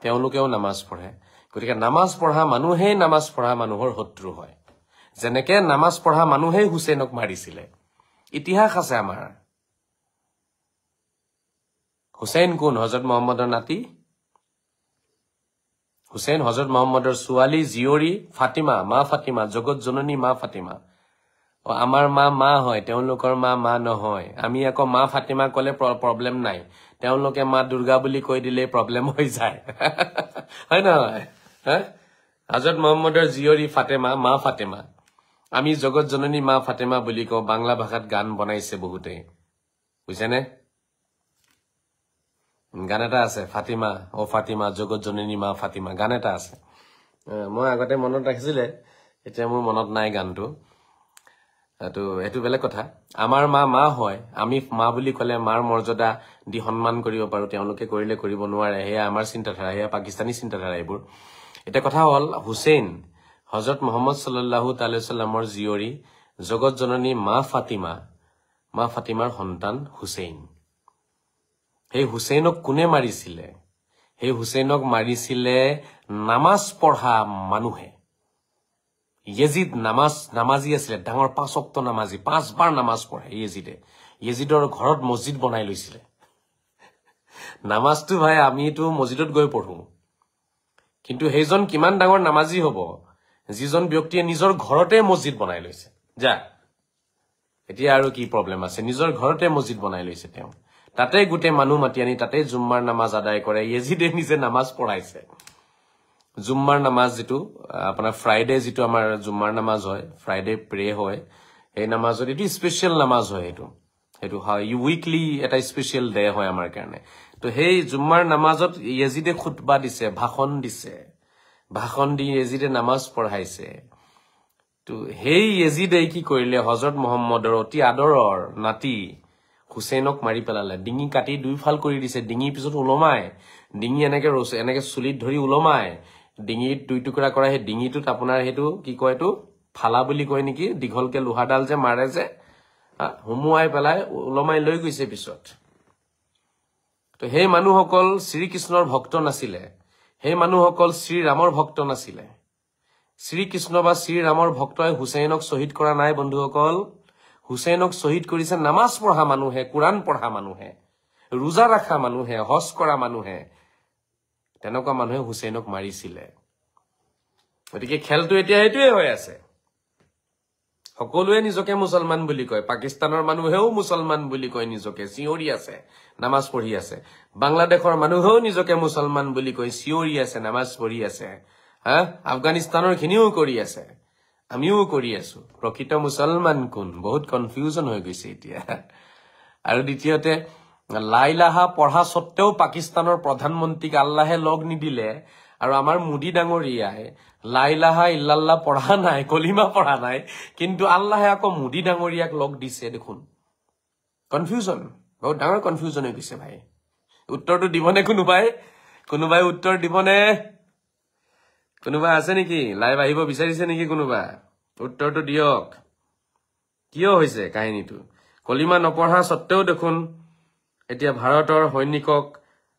তেওঁলোকেও নামাজ পঢ়ে গতিকে নামাজ পঢ়া মানুহেই নামাজ পঢ়া মানুহৰ শত্ৰু হয় যেনেকে নামাজ পঢ়া মানুহেই হুসেইনক মাৰিছিলে ইতিহাস আছে আমাৰ হুসেইন কোন হযৰত মুহাম্মদৰ নাতি হুসেইন হযৰত মুহাম্মদৰ ছোৱালী জীয়ৰী ফাতিমা মা ফাতিমা জগত জননী মা ফাতিমা আমাৰ মা হয় তেওঁলোকৰ মা নহয় আমি আকৌ মা ফাতিমা কলে প্ৰবলেম নাই তেওঁলোকে মা দুৰ্গা বুলি কৈ দিলে প্ৰবলেম হৈ যায় হয় নহয় হযৰত মুহাম্মদৰ জীয়ৰী ফাতিমা মা ফাতিমা আমি জগত জননী মা ফাতিমা বুলি কওঁ বাংলা ভাষাত গান বনাইছে বহুতে বুঝেনে গান এটা আছে ফাতিমা ও ফাতিমা জগত জননী মা ফাতিমা গান এটা আছে মই আগতে মনত ৰাখিছিলে এতিয়া মোৰ মনত নাই গানটো এটো বেলেগ কথা আমাৰ মা হয় আমি মা বুলি ক'লে মাৰ মৰ্যাদা দি সন্মান কৰিব পাৰো তেওঁলোকে কৰিলে কৰিব নোৱাৰে হেয়া আমাৰ চিন্তাধাৰা হেয়া পাকিস্তানী চিন্তাধাৰা এইবোৰ এটা কথা হ'ল হুছেইন হযৰত মুহাম্মদ সাল্লাল্লাহু তাআলা সাল্লামৰ জিয়ৰী জগত জননী মা ফাতিমাৰ সন্তান হুছেইন সেই হুছেইনক কোনে মাৰিছিলে সেই হুছেইনক মাৰিছিলে নামাজ পঢ়া মানুহে येजिद নামাজি আছিলে ডাঙৰ 5 ওয়াক্ত নামাজি 5 বাৰ নামাজ পঢ়ে येजिदৰ ঘৰত মছজিদ বনাই লৈছিলে নামাজটো ভাই আমিটো মছজিদত গৈ পঢ়ো কিন্তু সেইজন কিমান ডাঙৰ নামাজি হ'ব যিজন ব্যক্তিয়ে নিজৰ ঘৰতে মছজিদ বনাই লৈছে যা এতিয়া আৰু কি প্ৰবলেম আছে নিজৰ ঘৰতে মছজিদ বনাই লৈছে তেওঁ তাতে গুটে মানুহ মাতি আনি তাতে জুম্মাৰ নামাজ আদায় কৰে येजिदে নিজে নামাজ পঢ়াইছে জুম্মাৰ নামাজ যেটো আপোনাৰ ফ্ৰাইডে যেটো আমাৰ জুম্মাৰ নামাজ হয় ফ্ৰাইডে প্ৰে হয় এই নামাজত এটি স্পেশাল নামাজ হয় এটো হয় উইকলি এটা স্পেশাল ডে হয় আমাৰ কাৰণে তো সেই জুম্মাৰ নামাজত येजिदে খুতবা দিছে ভাষণ দি येजिदে নামাজ পঢ়াইছে তো সেই येजिदে কি কৰিলে হযৰত মুহাম্মদৰ অতি আদৰৰ নাতি হুছেইনক মাৰি পেলালে ডিঙি কাটি দুইফাল কৰি দিছে ডিঙি পিছত উলমাই ডিঙি এনেকে চুলিত ধৰি উলমাই ডিঙিত দুই টুকুৰা কৰা হে ডিঙিটোত আপোনাৰ হেতু কি কয় এটো ফালা বুলি কয় নেকি দীঘলকে লোহাডাল যে মাৰে যে হুমুৱাই পেলাই উলমাই লৈ গৈছে পিছত তো সেই মানুহসকল শ্ৰীকৃষ্ণৰ ভক্ত নাছিলে সেই মানুহসকল শ্ৰীৰামৰ ভক্ত নাছিলে শ্ৰীকৃষ্ণ বা শ্ৰীৰামৰ ভক্তই হুছেইনক শহীদ কৰা নাই বন্ধুসকল হুছেইনক শহীদ কৰিছে নামাজ পঢ়া মানুহে কুৰাণ পঢ়া মানুহে ৰোজা ৰাখা মানুহে হজ কৰা মানুহে তেনেকুৱা মানুহে হুছেইনক মাৰিছিলে গতিকে খেলটো এতিয়া এইটোৱে হৈ আছে সকলোৱে নিজকে মুছলমান বুলি কয় পাকিস্তানৰ মানুহেও মুছলমান বুলি কয় নিজকে চিঞৰি আছে নামাজ পঢ়ি আছে বাংলাদেশৰ মানুহেও নিজকে মুছলমান বুলি কয় চিঞৰি আছে নামাজ পঢ়ি আছে আফগানিস্তানৰ খিনিও কৰি আছে আমিও কৰি আছো প্ৰকৃত মুছলমান কোন বহুত কনফিউজন হৈ গৈছে এতিয়া আৰু দ্বিতীয়তে লাইলাহা পঢ়া সত্ত্বেও পাকিস্তানৰ প্ৰধানমন্ত্ৰীক আল্লাহে লগ নিদিলে আৰু আমাৰ মোদী ডাঙৰীয়াই লাইলাহা ইল্লাল্লাহ পঢ়া নাই কলিমা পঢ়া নাই কিন্তু আল্লাহে আকৌ মোদী ডাঙৰীয়াক লগ দিছে দেখোন কনফিউজন বহুত ডাঙৰ কনফিউজন হৈ গৈছে ভাই উত্তৰটো দিবনে কোনোবাই উত্তৰ দিবনে কোনোবা আছে নেকি লাইভ আহিব বিচাৰিছে নেকি কোনোবা উত্তৰটো দিয়ক কিয় হৈছে কাহিনীটো কলিমা নপঢ়া সত্ত্বেও দেখোন এতিয়া ভাৰতৰ সৈনিকক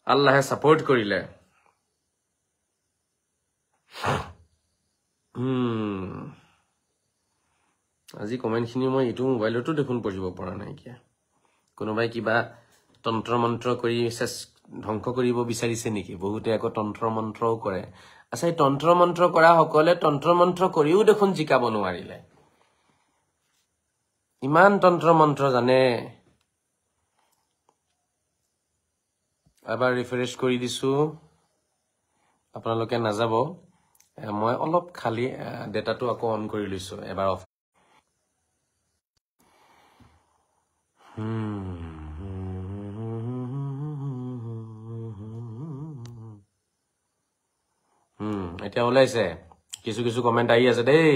আল্লাহে সাপোৰ্ট কৰিলে আজি কমেন্টখিনি মই ইটো মোবাইলতো দেখোন পঢ়িব পৰা নাই কিয়া কোনোবাই কিবা তন্ত্ৰ মন্ত্ৰ কৰি ধ্বংস কৰিব বিচাৰিছে নেকি বহুতে আকৌ তন্ত্ৰ মন্ত্ৰও কৰে আচ্ছা এই তন্ত্ৰ মন্ত্ৰ কৰা সকলে তন্ত্ৰ মন্ত্ৰ কৰিও দেখোন জিকাব নোৱাৰিলে ইমান তন্ত্ৰ মন্ত্ৰ জানে এবাৰ ৰিফ্ৰেশ কৰি দিছো আপোনালোকে নাযাব মই অলপ খালি ডেটাটো আকৌ অন কৰি লৈছো এবাৰ অফ এতিয়া ওলাইছে কিছু কমেন্ট আহি আছে দেই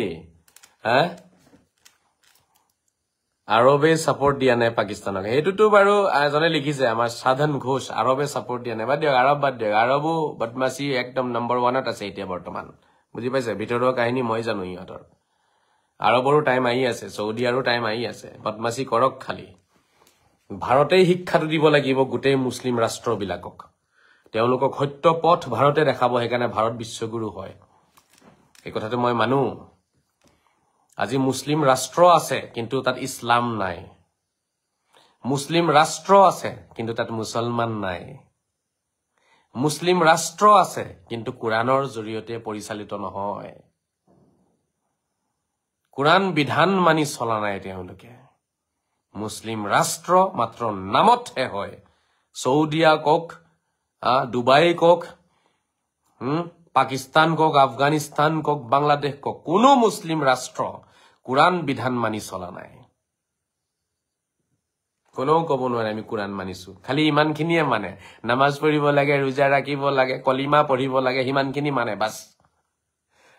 আৰবে সাপোৰ্ট দিয়া নাই পাকিস্তানক হেতুটো বাৰু এজনে লিখিছে আমাৰ সাধন ঘোষ আৰবে সাপোৰ্ট দিয়া নাই বাদ দিয়ক আৰবো বদমাসি একদম নম্বৰ 1ত আছে এতিয়া বৰ্তমান বুজি পাইছে ভিতৰৰ কাহিনী মই জানো ইহঁতৰ আৰবৰো টাইম আহি আছে সৌদি আৰু টাইম আহি আছে বদমাসি কৰক খালি ভাৰতেই শিক্ষাটো দিব লাগিব গোটেই মুছলিম ৰাষ্ট্ৰবিলাকক তেওঁলোকক সত্য পথ ভাৰতে দেখাব হেকাৰণে ভাৰত বিশ্বগুৰু হয় এই কথাটো মই মানো আজি মুছলিম ৰাষ্ট্ৰ আছে কিন্তু তাত ইছলাম নাই মুছলিম ৰাষ্ট্ৰ আছে কিন্তু তাত মুছলমান নাই মুছলিম ৰাষ্ট্ৰ আছে কিন্তু কুৰাণৰ জৰিয়তে পৰিচালিত নহয় কুৰাণ বিধান মানি চলা নাই তেওঁলোকে মুছলিম ৰাষ্ট্ৰ মাত্ৰ নামতহে হয় সৌদিয়া কক ডুবাই কক পাকিস্তান কক আফগানিস্তান কক বাংলাদেশ কক কোনো মুছলিম ৰাষ্ট্ৰ কুৰাণ বিধান মানি চলা নাই কোনো ক'ব নোৱাৰে আমি কুৰাণ মানিছো খালি ইমানখিনিয়ে মানে নামাজ পঢ়িব লাগে ৰোজা ৰাখিব লাগে কলিমা পঢ়িব লাগে হিমানখিনি মানে বাস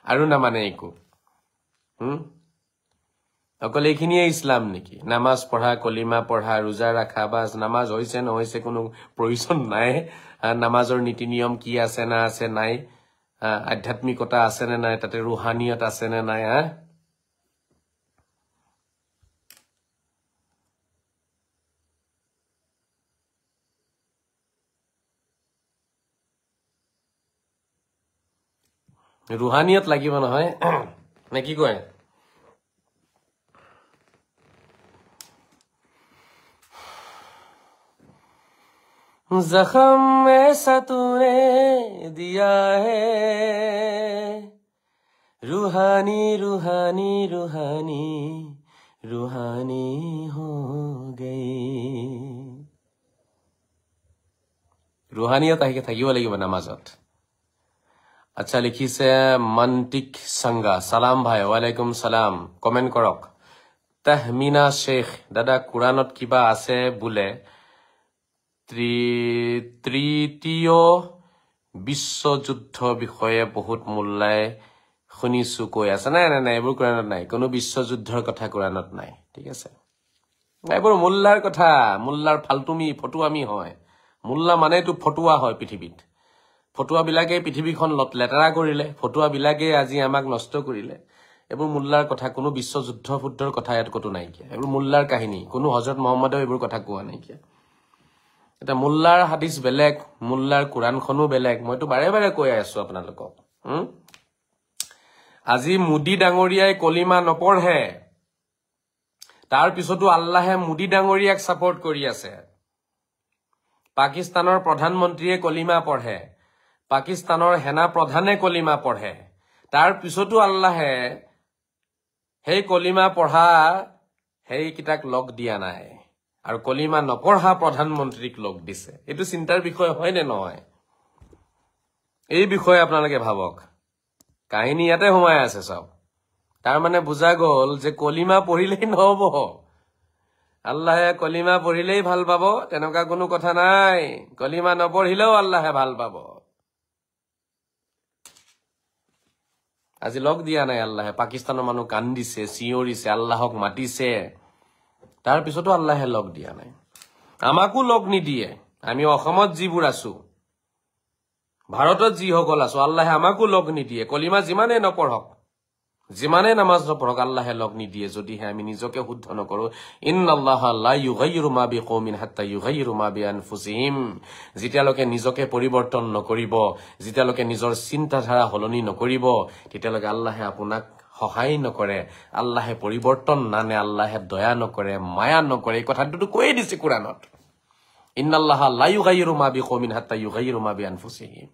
আৰু নামানে একো অকল এইখিনিয়ে ইছলাম নেকি নামাজ পঢ়া কলিমা পঢ়া ৰোজা ৰাখা বাস নামাজ হৈছে নহৈছে কোনো প্ৰয়োজন নাই নামাজৰ নীতি নিয়ম কি আছে না আছে নাই আধ্যাত্মিকতা আছে নে নাই তাতে ৰুহানিয়ত আছে নে নাই ৰুহানিয়ত লাগিব নহয় নে কি কয় जख्म ऐसा तूने दिया है रूहानी रूहानी रूहानी रूहानी हो गई रूहानियत आহি থাকিব লাগিব নামাজত আচ্ছা লিখিছে মন্তিক সংগা সালাম ভাই ওয়ালাইকুম সালাম কমেন্ট কৰক তাহমিনা শেখ দাদা কুৰানত কিবা আছে বুলে তৃতীয় বিশ্বযুদ্ধ বিষয়ে বহুত মোল্লাই শুনিছো কৈ আছে নাই নাই নাই এইবোৰ কুৰানত নাই কোনো বিশ্বযুদ্ধৰ কথা কুৰানত নাই ঠিক আছে এইবোৰ মোল্লাৰ কথা মোল্লাৰ ফালতুমি ফটুৱামি হয় মোল্লা মানে তো ফটুৱা হয় পৃথিৱীত ফটুৱা বিলাকে পৃথিৱীখন লেতেৰা কৰিলে ফটুৱা বিলাকে আজি আমাক নষ্ট কৰিলে এইবোৰ মোল্লাৰ কথা কোনো বিশ্বযুদ্ধ ফুদ্ধৰ কথা ইয়াত কতো নাই কি এইবোৰ মোল্লাৰ কাহিনী কোনো হযৰত মুহাম্মদে এইবোৰ কথা কোৱা নাই কি এটা মোল্লাৰ হাদিস বেলেগ মোল্লাৰ কুৰানখনো বেলেগ মইতো বাৰে বাৰে কৈ আছো আপোনালোকক আজি মুদি ডাঙৰীয়াই কলিমা নপঢ়ে তাৰ পিছতো আল্লাহে মুদি ডাঙৰীয়াক সাপোৰ্ট কৰি আছে পাকিস্তানৰ প্ৰধানমন্ত্ৰীয়ে কলিমা পঢ়ে পাকিস্তানৰ সেনা প্ৰধানে কলিমা পঢ়ে তাৰ পিছতো আল্লাহে হেই কলিমা পঢ়া হেই কিতাক লগ দিয়া নাই আৰু কলিমা নপঢ়া প্ৰধানমন্ত্ৰীক লগ দিছে এটো চিন্তাৰ বিষয় হয় নে নহয় এই বিষয়ে আপোনালোকে ভাবক কাহিনী ইয়াতে হোমাই আছে সব তাৰ মানে বুজা গল যে কলিমা পঢ়িলেই নহব আল্লাহে কলিমা পঢ়িলেই ভাল পাব তেনেকা কোনো কথা নাই কলিমা নপঢ়িলেও আল্লাহে ভাল পাব আজি লগ দিয়া নাই আল্লাহে পাকিস্তানৰ মানুহ কান্দিছে চিঞৰিছে আল্লাহক মাতিছে তাৰ পিছতো আল্লাহে লগ দিয়া নাই আমাকো লগ নিদিয়ে আমি অসমত যিবোৰ আছো ভাৰতত যি সকল আছো আল্লাহে আমাকো লগ নিদিয়ে কলিমা যিমানে নপঢ়ক যিমানে নামাজ নপঢ়ক আল্লাহে লগ নিদিয়ে যদিহে আমি নিজকে শুদ্ধ নকৰো ইন্নাল্লাহা লা ইউগাইয়িৰু মা বিকৌমিন হাত্তা ইউগাইয়িৰু মা বিআনফুসিহিম যেতিয়ালৈকে নিজকে পৰিৱৰ্তন নকৰিব যেতিয়ালৈকে নিজৰ চিন্তাধাৰা হলনি নকৰিব তেতিয়ালৈকে আল্লাহে আপোনাক সহায় নকৰে আল্লাহে পৰিৱৰ্তন নানে আল্লাহে দয়া নকৰে মায়া নকৰে এই কথাটো কৈ দিছে কুৰানত ইন্নাল্লাহা লা ইউগাইয়িৰু মা বিকৌমিন হাত্তা ইউগাইয়িৰু মা বিআনফুসিহিম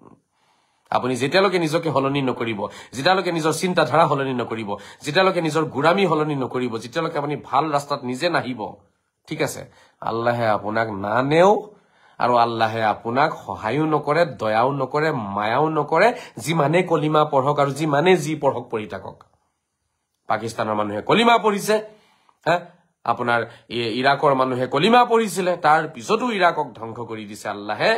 আপুনি যেতিয়ালৈকে নিজকে হলনি নকৰিব যেতিয়ালৈকে নিজৰ চিন্তাধাৰা হলনি নকৰিব যেতিয়ালৈকে নিজৰ গুৰামি হলনি নকৰিব যেতিয়ালৈকে আপুনি ভাল ৰাস্তাত নিজে নাহিব ঠিক আছে আল্লাহে আপোনাক নানেও আৰু আল্লাহে আপোনাক সহায়ও নকৰে দয়াও নকৰে মায়াও নকৰে যিমানে কলিমা পঢ়ক আৰু যিমানে যি পঢ়ক পঢ়ি থাকক পাকিস্তানৰ মানুহে কলিমা পঢ়িছে আপোনাৰ ইৰাকৰ মানুহে কলিমা পঢ়িছিলে তাৰ পিছতো ইৰাকক ধ্বংস কৰি দিছে আল্লাহে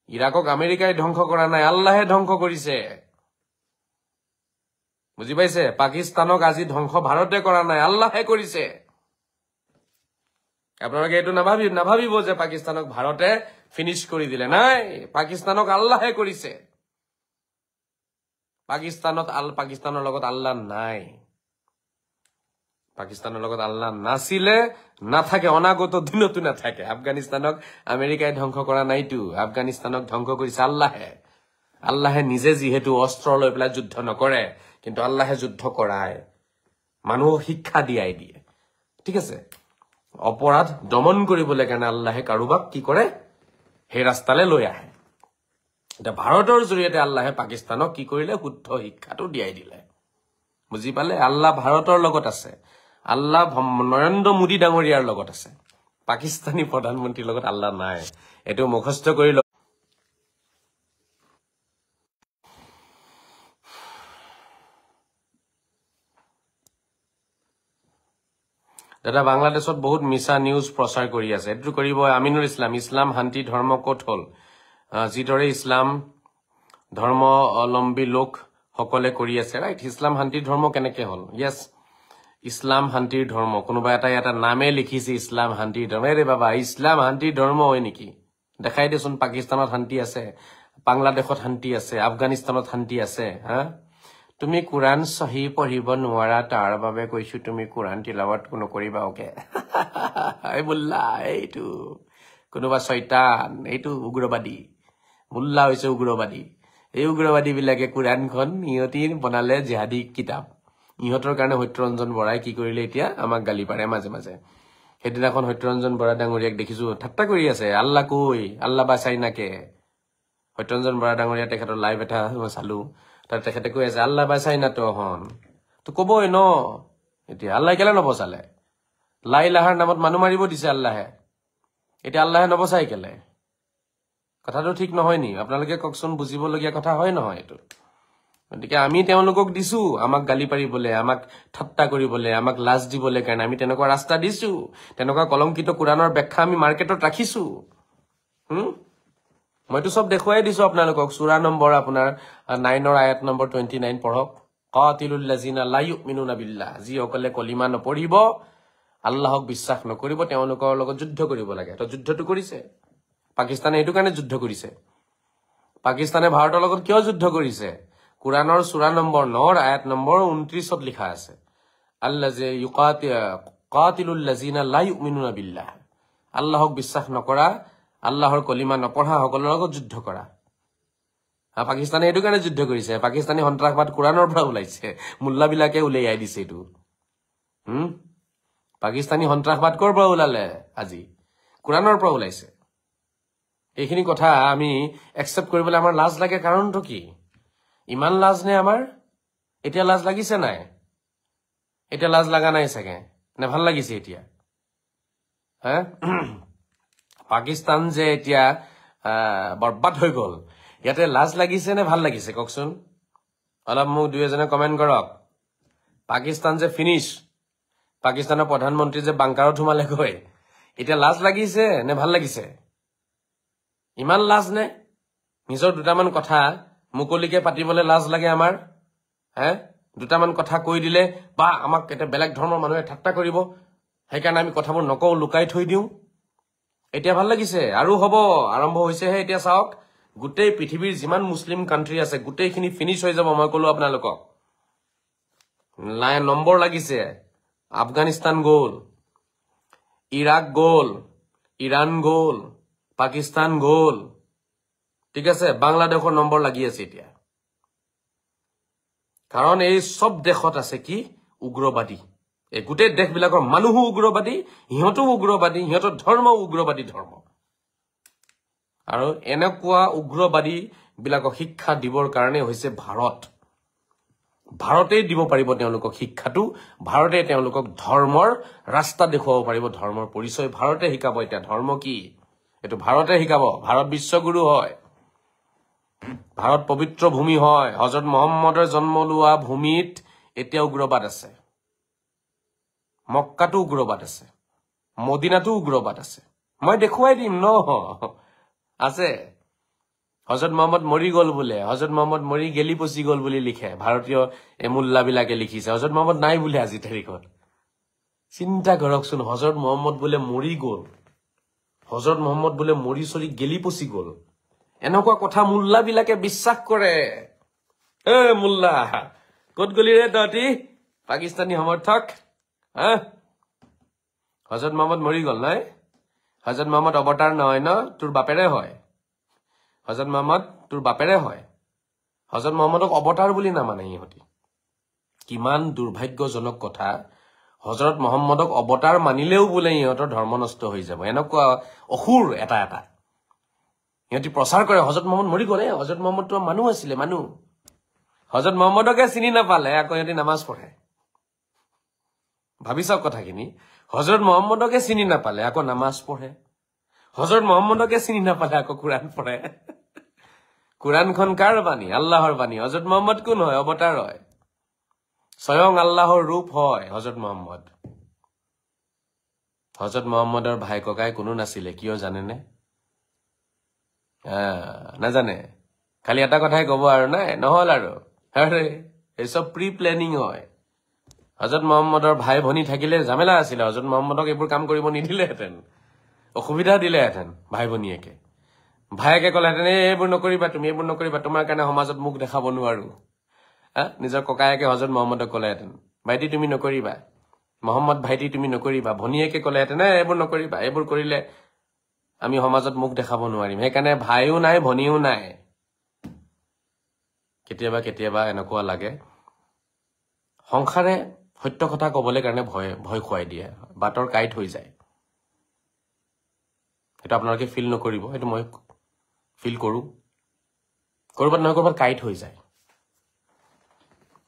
ইৰাকক আমেৰিকাই ধ্বংস কৰা নাই আল্লাহে ধ্বংস কৰিছে বুজি পাইছে পাকিস্তানক আজি ধ্বংস ভাৰতে কৰা নাই আল্লাহে কৰিছে আপোনালোকে এটো নাভাবিব যে পাকিস্তানক ভাৰতে ফিনিশ কৰি দিলে নাই পাকিস্তানক আল্লাহে কৰিছে পাকিস্তানৰ লগত আল্লাহ নাই পাকিস্তানৰ লগত আল্লাহ নাছিলে নাথাকে অনাগত দিনতো নাথাকে আফগানিস্তানক আমেৰিকাই ধ্বংস কৰা নাইতো আফগানিস্তানক ধ্বংস কৰিছে আল্লাহে নিজে যিহেতু অস্ত্ৰ লৈ পেলাই যুদ্ধ নকৰে কিন্তু আল্লাহে যুদ্ধ কৰায় মানুহক শিক্ষা দিয়াই দিয়ে ঠিক আছে অপৰাধ দমন কৰিবলৈ কাৰণে আল্লাহে কাৰোবাক কি কৰে হে ৰাস্তালে লৈ আহে এটা ভাৰতৰ জৰিয়তে আল্লাহে পাকিস্তানক কি কৰিলে শুদ্ধ শিক্ষাটো দিয়াই দিলে বুজি পালে আল্লাহ ভাৰতৰ লগত আছে আল্লাহ নৰেন্দ্ৰ মোদী ডাঙৰীয়াৰ লগত আছে পাকিস্তানী প্ৰধানমন্ত্ৰীৰ লগত আল্লাহ নাই এটো মুখস্থ কৰি দাদা বাংলাদেশত বহুত মিছা নিউজ প্ৰচাৰ কৰি আছে এটো কৰিব আমিনুল ইছলাম শান্তি ধৰ্ম ক'ত হল যিদৰে ইছলাম ধৰ্ম অৱলম্বী লোক সকলে কৰি আছে ৰাইট ইছলাম শান্তিৰ ধৰ্ম কেনেকে হ'ল ইয়েছ ইছলাম শান্তিৰ ধৰ্ম কোনোবা এটা নামে লিখিছে ইছলাম শান্তিৰ ধৰ্ম ৰে বাবা ইছলাম শান্তিৰ ধৰ্ম হয় নেকি দেখাই দেচোন পাকিস্তানত শান্তি আছে বাংলাদেশত শান্তি আছে আফগানিস্তানত শান্তি আছে হা তুমি কুৰাণ সহি পঢ়িব নোৱাৰা তাৰ বাবে কৈছো তুমি কুৰাণ তিলাৱত কোনো কৰিবা ওকে এই মুল্লা এইটো কোনোবা শয়তান এইটো উগ্ৰবাদী মুল্লা হৈছে উগ্ৰবাদী এই উগ্ৰবাদী বিলাকে কুৰাণখন ইহঁতি বনালে জিহাদী কিতাপ ইহঁতৰ কাৰণে সত্যৰঞ্জন বৰাই কি কৰিলে এতিয়া আমাক গালি পাৰে মাজে মাজে সেইদিনাখন সত্যৰঞ্জন বৰা ডাঙৰীয়াক দেখিছো ঠাট্টা কৰি আছে আল্লাহ কই আল্লাহ বাচাই নাকে সত্যৰঞ্জন বৰা ডাঙৰীয়া তেখেতৰ লাইভ এটা চালো তাত তেখেতে কৈ আছে আল্লাহ বাচাই না তহন তো কবই ন এতিয়া আল্লাহ কেলে নবচালে লা ইলাহাৰ নামত মানুহ মাৰিব দিছে আল্লাহে এতিয়া আল্লাহে নবচাই কেলে কথাটো ঠিক নহয় নি আপোনালোকে ককচোন বুজিবলগীয়া কথা হয় নহয় এইটো গতিকে আমি তেওঁলোকক দিছো আমাক গালি পাৰিবলে আমাক ঠাট্টা কৰিবলে আমাক লাজ দিবলে কাৰণে আমি তেনেকুৱা ৰাস্তা দিছো তেনেকুৱা কলংকিত কুৰাণৰ ব্যাখ্যা আমি মাৰ্কেটত ৰাখিছো মইতো সব দেখুৱাই দিছো আপোনালোকক সূৰা নম্বৰ আপোনাৰ 9 আয়াত নম্বৰ 29 পঢ়ক কাতিলুল লাযিনা লা ইউমিনুনা বিল্লাহ যিসকলে কলিমা নপঢ়িব আল্লাহক বিশ্বাস নকৰিব তেওঁলোকৰ লগত যুদ্ধ কৰিব লাগে তো যুদ্ধটো কৰিছে পাকিস্তানে এটো কাৰণে যুদ্ধ কৰিছে পাকিস্তানে ভাৰতৰ লগত কিয় যুদ্ধ কৰিছে কুৰাণৰ সূৰা নম্বৰ 9 আয়াত নম্বৰ 29 ত লিখা আছে আল্লাযী কাতিলুল লাযিনা লা ইউমিনুনা বিল্লাহ আল্লাহক বিশ্বাস নকৰা আল্লাহৰ কলিমা নপঢ়া সকলৰ লগত যুদ্ধ কৰা পাকিস্তানে এটো কাৰণে যুদ্ধ কৰিছে পাকিস্তানী সন্ত্ৰাসবাদ কুৰাণৰ পৰা ওলাইছে মুল্লাবিলাকে উলিয়াই দিছে এটো পাকিস্তানী সন্ত্ৰাসবাদ কৰ পৰা ওলালে আজি কুৰাণৰ পৰা ওলাইছে এইখিনি কথা আমি একচেপ্ট কৰিবলৈ আমাৰ লাজ লাগে কাৰণটো কি ইমান লাজ নে আমাৰ এতিয়া লাজ লাগিছে নাই এতিয়া লাজ লাগা নাই চাগে নে ভাল লাগিছে এতিয়া হা পাকিস্তান যে এতিয়া বৰবাদ হৈ গল ইয়াতে লাজ লাগিছে নে ভাল লাগিছে ককচোন অলপ মোক দুইজনে কমেন্ট কৰক পাকিস্তান যে ফিনিশ পাকিস্তানৰ প্ৰধানমন্ত্ৰী যে বাংকাৰত সোমালে গৈ এতিয়া লাজ লাগিছে নে ভাল লাগিছে ইমান লাজ নে নিজৰ দুটামান কথা মুকলিকে পাতিবলে লাজ লাগে আমাৰ হে দুটামান কথা কৈ দিলে বা আমাক এটা বেলেগ ধৰ্মৰ মানুহে ঠাট্টা কৰিব সেইকাৰণে আমি কথাবোৰ নকও লুকাই থৈ দিও এতিয়া ভাল লাগিছে আৰু হ'ব আৰম্ভ হৈছেহে এতিয়া চাওক গোটেই পৃথিৱীৰ যিমান মুছলিম কান্ট্ৰি আছে গোটেইখিনি ফিনিশ হৈ যাব মই কলো আপোনালোকক নম্বৰ লাগিছে আফগানিস্তান গ'ল ইৰাক গ'ল ইৰাণ গ'ল পাকিস্তান গ'ল ঠিক আছে বাংলাদেশৰ নম্বৰ লাগি আছে এতিয়া কাৰণ এই সব দেশত আছে কি উগ্ৰবাদী এই গোটেই দেশবিলাকৰ মানুহো উগ্ৰবাদী হিহঁতো উগ্ৰবাদী হিহঁতৰ ধৰ্ম উগ্ৰবাদী ধৰ্ম আৰু এনেকুৱা উগ্ৰবাদী বিলাকক শিক্ষা দিবৰ কাৰণে হৈছে ভাৰতেই দিব পাৰিব তেওঁলোকক শিক্ষাটো ভাৰতে তেওঁলোকক ধৰ্মৰ ৰাস্তা দেখুৱাব পাৰিব ধৰ্মৰ পৰিচয় ভাৰতে শিকাব এতিয়া ধৰ্ম কি এটো ভাৰতে শিকাব ভাৰত বিশ্বগুৰু হয় ভাৰত পবিত্ৰ ভূমি হয় হযৰত মুহাম্মদৰ জন্ম লোৱা ভূমিত এতিয়া উগ্ৰবাদ আছে মক্কাটো উগ্ৰবাদ আছে মদিনাটো উগ্ৰবাদ আছে মই দেখুৱাই দিম ন আছে হযৰত মুহাম্মদ মৰি গল বোলে হযৰত মুহাম্মদ মৰি গেলি পচি গল বুলি লিখে ভাৰতীয় এমুল্লা বিলাকে লিখিছে হযৰত মুহাম্মদ নাই বোলে আজি তাৰিখত চিন্তা কৰকচোন হযৰত মুহাম্মদ বোলে মৰি গল হযৰত মুহাম্মদ বোলে মৰি চৰি গেলি পচি গল এনেকুৱা কথা মুল্লা বিলাকে বিশ্বাস কৰে মুল্লা কত গলি ৰে তহঁতি পাকিস্তানী সমৰ্থক হযৰত মুহাম্মদ মৰি গল নাই হযৰত মুহাম্মদ অৱতাৰ নহয় ন তোৰ বাপেৰে হয় হযৰত মুহাম্মদ তোৰ বাপেৰে হয় হযৰত মুহাম্মদক অৱতাৰ বুলি নামানে ইহঁতি কিমান দুৰ্ভাগ্যজনক কথা হযৰত মুহাম্মদক অৱতাৰ মানিলেও বোলে ইহঁতৰ ধৰ্ম নষ্ট হৈ যাব এনেকুৱা অসুৰ এটা ইহঁতি প্ৰচাৰ কৰে হযৰত মুহাম্মদ মৰি গলে হযৰত মুহাম্মদটো মানুহ আছিলে মানুহ হযৰত মুহাম্মদকে চিনি নাপালে আকৌ ইহঁতি নামাজ পঢ়ে ভাবি চাওক কথাখিনি হযৰত মুহাম্মদকে চিনি নাপালে আকৌ নামাজ পঢ়ে হযৰত মুহাম্মদকে চিনি নাপালে আকৌ কুৰাণ পঢ়ে কুৰাণখন কাৰ বাণী আল্লাহৰ বাণী হযৰত মুহাম্মদ কোন হয় অৱতাৰ হয় স্বয়ং আল্লাহৰ ৰূপ হয় হযৰত মুহাম্মদ হযৰত মুহাম্মদৰ ভাই ককাই কোনো নাছিলে কিয় জানেনে নাজানে খালি এটা কথাই কব আৰু নাই নহল আৰু আৰে এইসব প্ৰি প্লেনিং হয় হযৰত মুহাম্মদৰ ভাই ভনী থাকিলে ঝামেলা আছিল হযৰত মুহাম্মদক এইবোৰ কাম কৰিব নিদিলেহেঁতেন অসুবিধা দিলেহেঁতেন ভাই ভনীয়েকে ভাইকে ক'লেহেঁতেন এইবোৰ নকৰিবা তুমি এইবোৰ নকৰিবা তোমাৰ কাৰণে সমাজত মুখ দেখাব নোৱাৰো নিজৰ ককায়েকে হযৰত মুহাম্মদক ক'লেহেঁতেন ভাইটি তুমি নকৰিবা মোহাম্মদ ভাইটি তুমি নকৰিবা ভনীয়েকে ক'লেহেঁতেন এইবোৰ নকৰিবা এইবোৰ কৰিলে আমি সমাজত মুখ দেখাব নোৱাৰিম সেইকাৰণে ভাইও নাই ভনীও নাই কেতিয়াবা কেতিয়াবা এনেকুৱা লাগে সংসাৰে সত্য কথা ক'বলৈ কাৰণে ভয় খুৱাই দিয়ে বাটৰ কাইট হৈ যায় এটা আপোনালোকে ফিল নকৰিব এটো মই ফিল কৰো কৰবাত নহয় কৰবাত কাইট হৈ যায়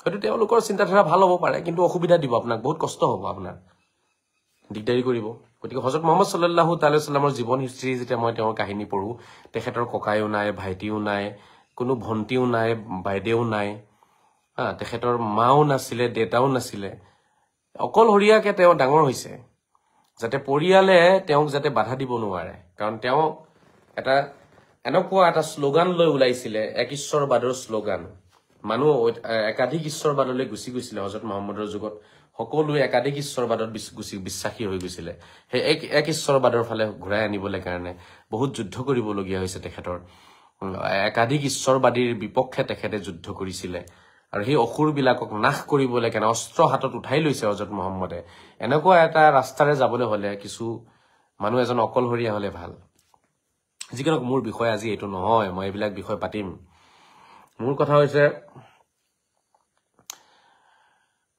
হয়তো তেওঁলোকৰ চিন্তাধাৰা ভাল হ'ব পাৰে কিন্তু অসুবিধা দিব আপোনাক বহুত কষ্ট হ'ব আপোনাৰ দিগদাৰি কৰিব গতিকে হযৰত মুহাম্মদ সাল্লাল্লাহু তাআলা সাল্লামৰ জীৱন হিষ্ট্ৰী যেতিয়া মই তেওঁৰ কাহিনী পঢ়ো তেখেতৰ ককায়ও নাই ভাইটিও নাই কোনো ভণ্টিও নাই বাইদেও নাই তেখেতৰ মাও নাছিলে দেউতাও নাছিলে অকলহৰীয়াকে তেওঁ ডাঙৰ হৈছে যাতে পৰিয়ালে তেওঁক যাতে বাধা দিব নোৱাৰে কাৰণ তেওঁ এটা এনেকুৱা এটা শ্লোগান লৈ ওলাইছিলে এক ঈশ্বৰবাদৰ শ্লোগান মানুহ একাধিক ঈশ্বৰবাদলৈ গুচি গৈছিলে হযৰত মুহাম্মদৰ যুগত সকলোৱে একাধিক ঈশ্বৰবাদত বিশ্বাসী হৈ গৈছিলে সেই এক ঈশ্বৰবাদৰ ফালে ঘূৰাই আনিবলৈ কাৰণে বহুত যুদ্ধ কৰিবলগীয়া হৈছে তেখেতৰ একাধিক ঈশ্বৰবাদীৰ বিপক্ষে তেখেতে যুদ্ধ কৰিছিলে আৰু সেই অসুৰবিলাকক নাশ কৰিবলৈ কাৰণে অস্ত্ৰ হাতত উঠাই লৈছে হযৰত মুহাম্মদে এনেকুৱা এটা ৰাস্তাৰে যাবলৈ হলে কিছু মানুহ এজন অকলহৰীয়া হলে ভাল যিকোনো মোৰ বিষয় আজি এইটো নহয় মই এইবিলাক বিষয় পাতিম মোৰ কথা হৈছে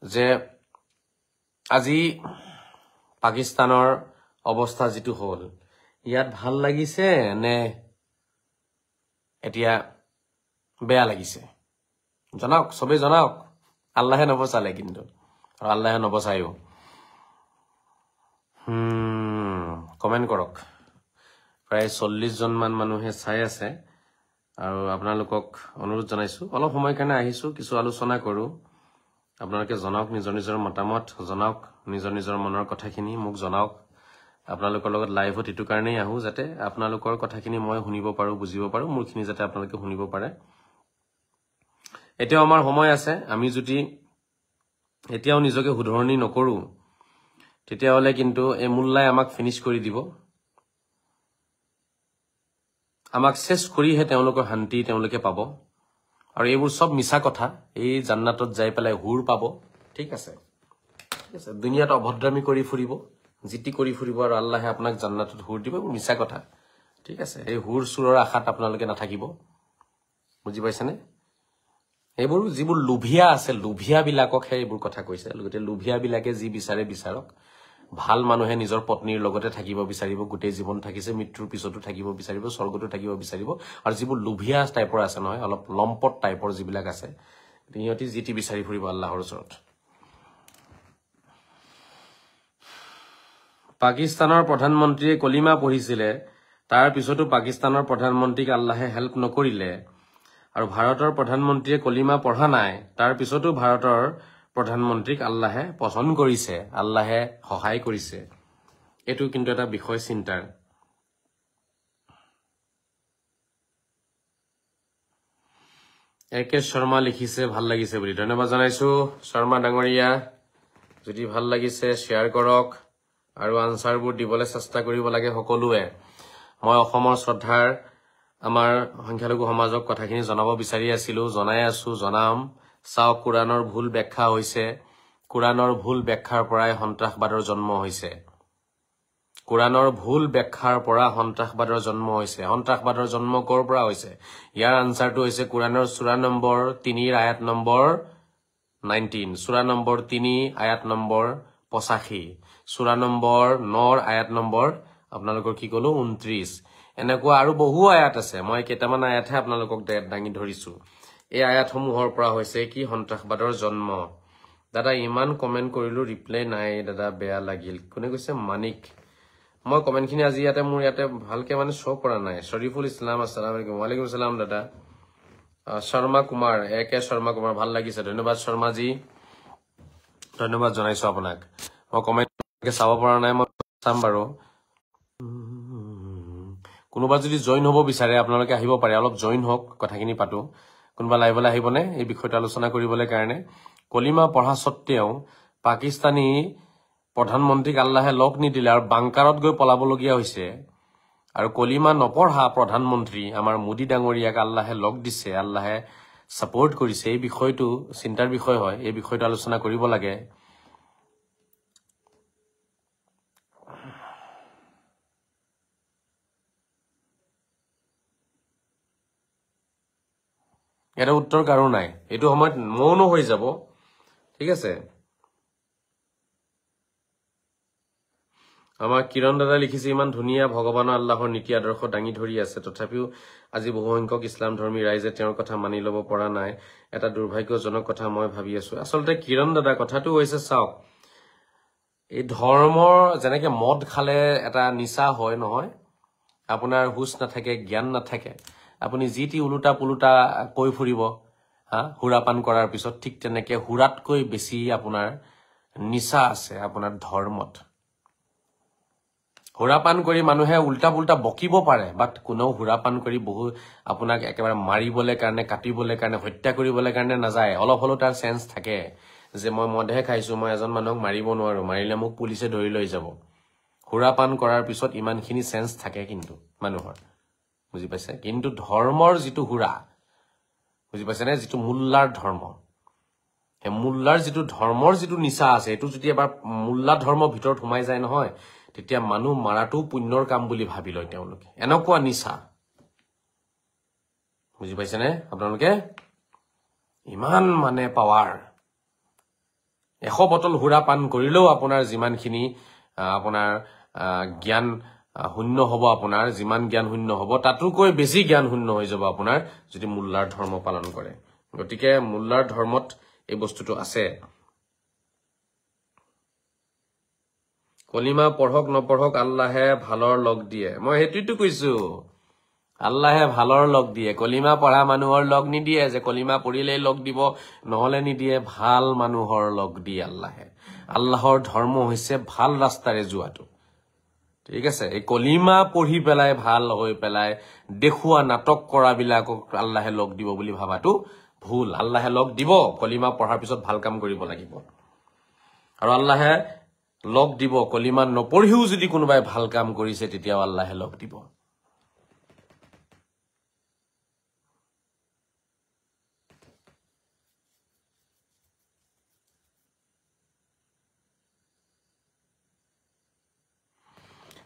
যে আজি পাকিস্তানৰ অৱস্থা যেটো হল ইয়াত ভাল লাগিছে নে এতিয়া বেয়া লাগিছে জনাওক সবে জনাওক আল্লাহে নবচালে কিন্তু আৰু আল্লাহে নবচায়ো কমেন্ট কৰক প্ৰায় 40 জন মান মানুহে চাই আছে আৰু আপোনালোকক অনুৰোধ জনাইছো অলপ সময় কাৰণে আহিছো কিছু আলোচনা কৰো আপোনালোকে জনাওক নিজৰ নিজৰ মতামত জনাওক নিজৰ নিজৰ মনৰ কথাখিনি মোক জনাওক আপোনালোকৰ লগত লাইভত এটো কাৰণেই আহো যাতে আপোনালোকৰ কথাখিনি মই শুনিব পাৰো বুজিব পাৰো মোৰখিনি যাতে আপোনালোকে শুনিব পাৰে এতিয়াও আমাৰ সময় আছে আমি যদি এতিয়াও নিজকে শুধৰণি নকৰো তেতিয়া হলে কিন্তু এই মুল্লাই আমাক ফিনিশ কৰি দিব আমাক শেষ কৰিহে তেওঁলোকৰ শান্তি তেওঁলোকে পাব আৰু এইবোৰ সব মিছা কথা এই জান্নাতত যাই পেলাই হুৰ পাব ঠিক আছে দুনিয়াত অভদ্ৰামি কৰি ফুৰিব জিতি কৰি ফুৰিব আৰু আল্লাহে আপোনাক জান্নাতত হুৰ দিব মিছা কথা ঠিক আছে এই হুৰ সুৰৰ আশাত আপোনালোকে নাথাকিব বুজি পাইছেনে এইবোৰ যিবোৰ লুভিয়া আছে লুভিয়া বিলাকক এইবোৰ কথা কৈছে লগতে লুভিয়া বিলাকে যি বিচাৰে বিচাৰক ভাল মানুহে নিজৰ পত্নীৰ লগতে থাকিব বিচাৰিব গোটেই জীৱন থাকিছে মৃত্যুৰ পিছতো থাকিব বিচাৰিব স্বৰ্গতো থাকিব বিচাৰিব আৰু যিবোৰ লুভিয়া টাইপৰ আছে নহয় অলপ লম্পট টাইপৰ যিবিলাক আছে ইহঁতি জিতি বিচাৰি ফুৰিব আল্লাহৰ ওচৰত পাকিস্তানৰ প্ৰধানমন্ত্ৰীয়ে কলিমা পঢ়িছিলে তাৰ পিছতো পাকিস্তানৰ প্ৰধানমন্ত্ৰীক আল্লাহে হেল্প নকৰিলে আৰু ভাৰতৰ প্ৰধানমন্ত্ৰীয়ে কলিমা পঢ়া নাই তাৰ পিছতো ভাৰতৰ প্ৰধানমন্ত্ৰীক আল্লাহে পছন্দ কৰিছে আল্লাহে সহায় কৰিছে এটো কিন্তু এটা বিষয় চিন্তাৰ একে শৰ্মা লিখিছে ভাল লাগিছে বুলি ধন্যবাদ জনাইছো শৰ্মা ডাঙৰীয়া যদি ভাল লাগিছে শেয়াৰ কৰক আৰু আনসাৰবোৰ দিবলৈ চেষ্টা কৰিব লাগে সকলোৱে মই অসমৰ শ্ৰদ্ধাৰ আমাৰ সংখ্যালঘু সমাজক কথাখিনি জনাব বিচাৰি আছিলো জনাই আছো জনাম চাওক কুৰাণৰ ভুল ব্যাখ্যা হৈছে কুৰাণৰ ভুল ব্যাখ্যাৰ পৰাই সন্ত্ৰাসবাদৰ জন্ম হৈছে কুৰাণৰ ভুল ব্যাখ্যাৰ পৰা সন্ত্ৰাসবাদৰ জন্ম হৈছে সন্ত্ৰাসবাদৰ জন্ম কৰ পৰা হৈছে ইয়াৰ আনসাৰটো হৈছে কুৰাণৰ সূৰা নম্বৰ 3 আয়াত নম্বৰ 19 সূৰা নম্বৰ 3 আয়াত নম্বৰ 85 সূৰা নম্বৰ 9 আয়াত নম্বৰ আপোনালোকৰ কি কলো 29 এনেকুৱা আৰু বহু আয়াত আছে মই কেইটামান আয়াতহে আপোনালোকক দাঙি ধৰিছো এই আয়াতসমূহৰ পৰা হৈছে কি সন্ত্ৰাসবাদৰ জন্ম দাদা ইমান কমেন্ট কৰিলো ৰিপ্লাই নাই দাদা বেয়া লাগিল কোনে কৈছে মানিক মই কমেন্টখিনি আজি ইয়াতে মোৰ ইয়াতে ভালকে মানে শো কৰা নাই শৰীফুল ইছলাম আসসালামু আলাইকুম ওয়ালাইকুম আসসালাম দাদা শৰ্মা কুমাৰ একে শৰ্মা কুমাৰ ভাল লাগিছে ধন্যবাদ শৰ্মা জি ধন্যবাদ জনাইছো আপোনাক মই কমেন্টকে চাব পৰা নাই মই চাম বাৰু কোনোবা যদি জয়েন হ'ব বিচাৰে আপোনালোকে আহিব পাৰে অলপ জয়েন হওক কথাখিনি পাতো কোনোবা লাইভলৈ আহিবনে এই বিষয়টো আলোচনা কৰিবলৈ কাৰণে কলিমা পঢ়া সত্ত্বেও পাকিস্তানী প্ৰধানমন্ত্ৰীক আল্লাহে লগ নিদিলে আৰু বাংকাৰত গৈ পলাবলগীয়া হৈছে আৰু কলিমা নপঢ়া প্ৰধানমন্ত্ৰী আমাৰ মোদী ডাঙৰীয়াক আল্লাহে লগ দিছে আল্লাহে সাপোৰ্ট কৰিছে এই বিষয়টো চিন্তাৰ বিষয় হয় এই বিষয়টো আলোচনা কৰিব লাগে এটা উত্তৰ কাৰো নাই এইটো সময়ত মৌন হৈ যাব ঠিক আছে আমাৰ কিৰণ দাদা লিখিছে ইমান ধুনীয়া ভগৱানৰ আল্লাহৰ নীতি আদৰ্শ দাঙি ধৰি আছে তথাপিও আজি বহু সংখ্যক ইছলাম ধৰ্মী ৰাইজে তেওঁৰ কথা মানি ল'ব পৰা নাই এটা দুৰ্ভাগ্যজনক কথা মই ভাবি আছো আচলতে কিৰণ দাদা কথাটো হৈছে চাওক এই ধৰ্মৰ যেনেকে মদ খালে এটা নিচা হয় নহয় আপোনাৰ হুছ নাথাকে জ্ঞান নাথাকে আপুনি জিটি উলুটা পুলুটা কৈ ফুৰিব হুৰাপান কৰাৰ পিছত ঠিক তেনেকে হুৰাতকৈ বেছি আপোনাৰ নিচা আছে আপোনাৰ ধৰ্মত হুৰাপান কৰি মানুহে উল্টা পুল্টা বকিব পাৰে বাট কোনো হুৰাপান কৰি বহু আপোনাক একেবাৰে মাৰিবলৈ কাৰণে কাটিবলৈ কাৰণে হত্যা কৰিবলৈ কাৰণে নাযায় অলপ হলো তাৰ সেন্স থাকে যে মই মদহে খাইছো মই এজন মানুহক মাৰিব নোৱাৰো মাৰিলে মোক পুলিচে ধৰি লৈ যাব হুৰাপান কৰাৰ পিছত ইমানখিনি সেন্স থাকে কিন্তু মানুহৰ বুজি পাইছে কিন্তু ধৰ্মৰ যিটো হুৰা বুজি পাইছে নে যিটো মুল্লাৰ ধৰ্ম হে মুল্লাৰ যিটো ধৰ্মৰ যিটো নিচা আছে এটো যদি এবাৰ মুল্লা ধৰ্মৰ ভিতৰত সোমাই যায় নহয় তেতিয়া মানুহ মাৰাটো পুণ্যৰ কাম বুলি ভাবি লয় তেওঁলোকে এনেকুৱা নিচা বুজি পাইছে নে আপোনালোকে ইমান মানে পাৱাৰ 100 বটল হুৰা পান কৰিলেও আপোনাৰ যিমানখিনি আপোনাৰ জ্ঞান শূন্য হ'ব আপোনাৰ যিমান জ্ঞান শূন্য হ'ব তাতকৈ বেছি জ্ঞান শূন্য হৈ যাব আপোনাৰ যদি মুল্লাৰ ধৰ্ম পালন কৰে গতিকে মুল্লাৰ ধৰ্মত এই বস্তুটো আছে কলিমা পঢ়ক নপঢ়ক আল্লাহে ভালৰ লগ দিয়ে মই হেতুইটো কৈছো আল্লাহে ভালৰ লগ দিয়ে কলিমা পঢ়া মানুহৰ লগ নিদিয়ে যে কলিমা পঢ়িলেই লগ দিব নহলে নিদিয়ে ভাল মানুহৰ লগ দিয়ে আল্লাহে আল্লাহৰ ধৰ্ম হৈছে ভাল ৰাস্তাৰে যোৱাটো ঠিক আছে এই কলিমা পঢ়ি পেলাই ভাল হৈ পেলাই দেখুৱা নাটক কৰা বিলাকক আল্লাহে লগ দিব বুলি ভাবাটো ভুল আল্লাহে লগ দিব কলিমা পঢ়াৰ পিছত ভাল কাম কৰিব লাগিব আৰু আল্লাহে লগ দিব কলিমা নপঢ়িও যদি কোনোবাই ভাল কাম কৰিছে তেতিয়াও আল্লাহে লগ দিব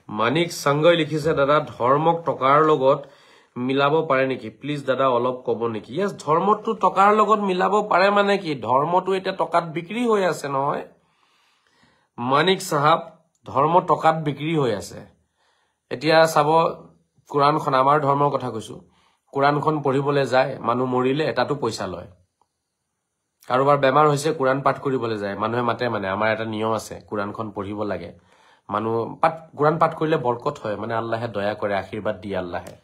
মানিক সংগই লিখিছে দাদা ধৰ্মক টকাৰ লগত মিলাব পাৰে নেকি প্লিজ দাদা অলপ ক'ব নেকি ইয়েস ধৰ্মটো টকাৰ লগত মিলাব পাৰে মানে কি ধৰ্মটো এটা টকাত বিক্ৰী হৈ আছে নহয় মানিক সাহাব ধৰ্ম টকাত বিক্ৰী হৈ আছে এতিয়া চাব কুৰানখন আমাৰ ধৰ্মৰ কথা কৈছো কুৰানখন পঢ়িবলৈ যায় মানুহ মৰিলে এটাটো পইচা লয় কাৰোবাৰ বেমাৰ হৈছে কুৰান পাঠ কৰিবলৈ যায় মানুহে মাতে মানে আমাৰ এটা নিয়ম আছে কুৰানখন পঢ়িব লাগে মানুহ কুৰান পাঠ কৰিলে বৰকত হয় মানে আল্লাহে দয়া কৰে আশীৰ্বাদ দিয়ে আল্লাহে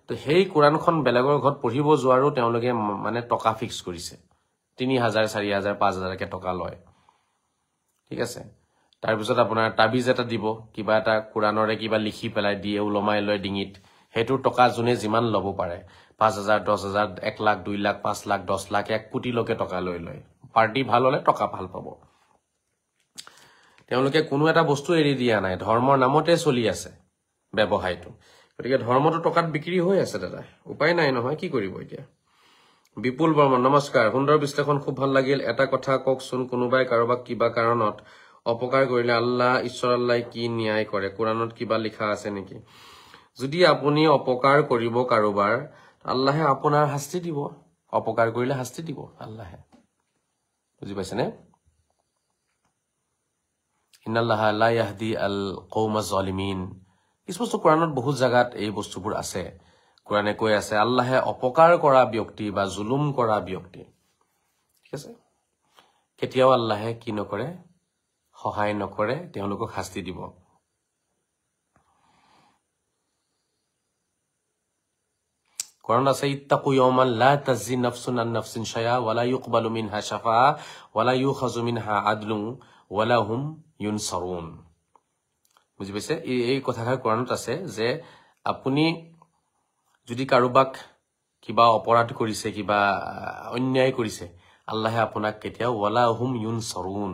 তো সেই কুৰানখন বেলেগৰ ঘৰত পঢ়িব যোৱাৰো তেওঁলোকে মানে টকা ফিক্স কৰিছে 3000 4000 5000 কে টকা লয় ঠিক আছে তাৰ পিছত আপোনাৰ তাবিজ এটা দিব কিবা এটা কুৰানৰে কিবা লিখি পেলাই দিয়ে উলমাই লয় ডিঙিত হেতু টকা জুনে যিমান লব পাৰে 5000 10000 1 লাখ 2 লাখ 5 লাখ 10 লাখ 1 কোটি লকে টকা লৈ লয় পাৰ্টি ভাল হলে টকা ভাল পাব তেওঁলোকে কোনো এটা বস্তু এৰি দিয়া নাই ধৰ্মৰ নামতে চলি আছে ব্যৱহাৰটো গতিকে ধৰ্মটো টকাত বিক্ৰী হৈ আছে দাদা উপায় নাই নহয় কি কৰিব এতিয়া বিপুল বৰ্মন নমস্কাৰ সুন্দৰ বিশ্লেষণ খুব ভাল লাগিল এটা কথা কওকচোন কোনোবাই কাৰোবাক কিবা কাৰণত অপকাৰ কৰিলে আল্লাহ ঈশ্বৰ আল্লাহ কি ন্যায় কৰে কুৰানত কিবা লিখা আছে নেকি যদি আপুনি অপকাৰ কৰিব কাৰোবাৰ আল্লাহে আপোনাৰ শাস্তি দিব অপকাৰ কৰিলে শাস্তি দিব আল্লাহে বুজি পাইছেনে ইন্নাল্লাহা লা ইয়াহদি আল কওমাজ জালিমিন কিছু কুৰানত বহুত জায়গাত এই বস্তুবোৰ আছে কুৰানে কৈ আছে আল্লাহে অপকাৰ কৰা ব্যক্তি বা জুলুম কৰা ব্যক্তি ঠিক আছে কেতিয়াও আল্লাহে কি নকৰে সহায় নকৰে তেওঁলোকক শাস্তি দিব কুৰান আছে ইত্তাকু ইয়াওমান লা তাজি নাফসুন আন নাফসিন শায়া ওয়ালা ইউকবালু মিনহা শাফাআ ওয়ালা ইউখাযু মিনহা আদলুন ওয়ালা হুম ইউনসারুন বুজি পাইছে এই কথাষাৰ কুৰানত আছে যে আপুনি যদি কাৰোবাক কিবা অপৰাধ কৰিছে কিবা অন্যায় কৰিছে আল্লাহে আপোনাক কেতিয়াও ওয়ালা হুম ইউনছৰুন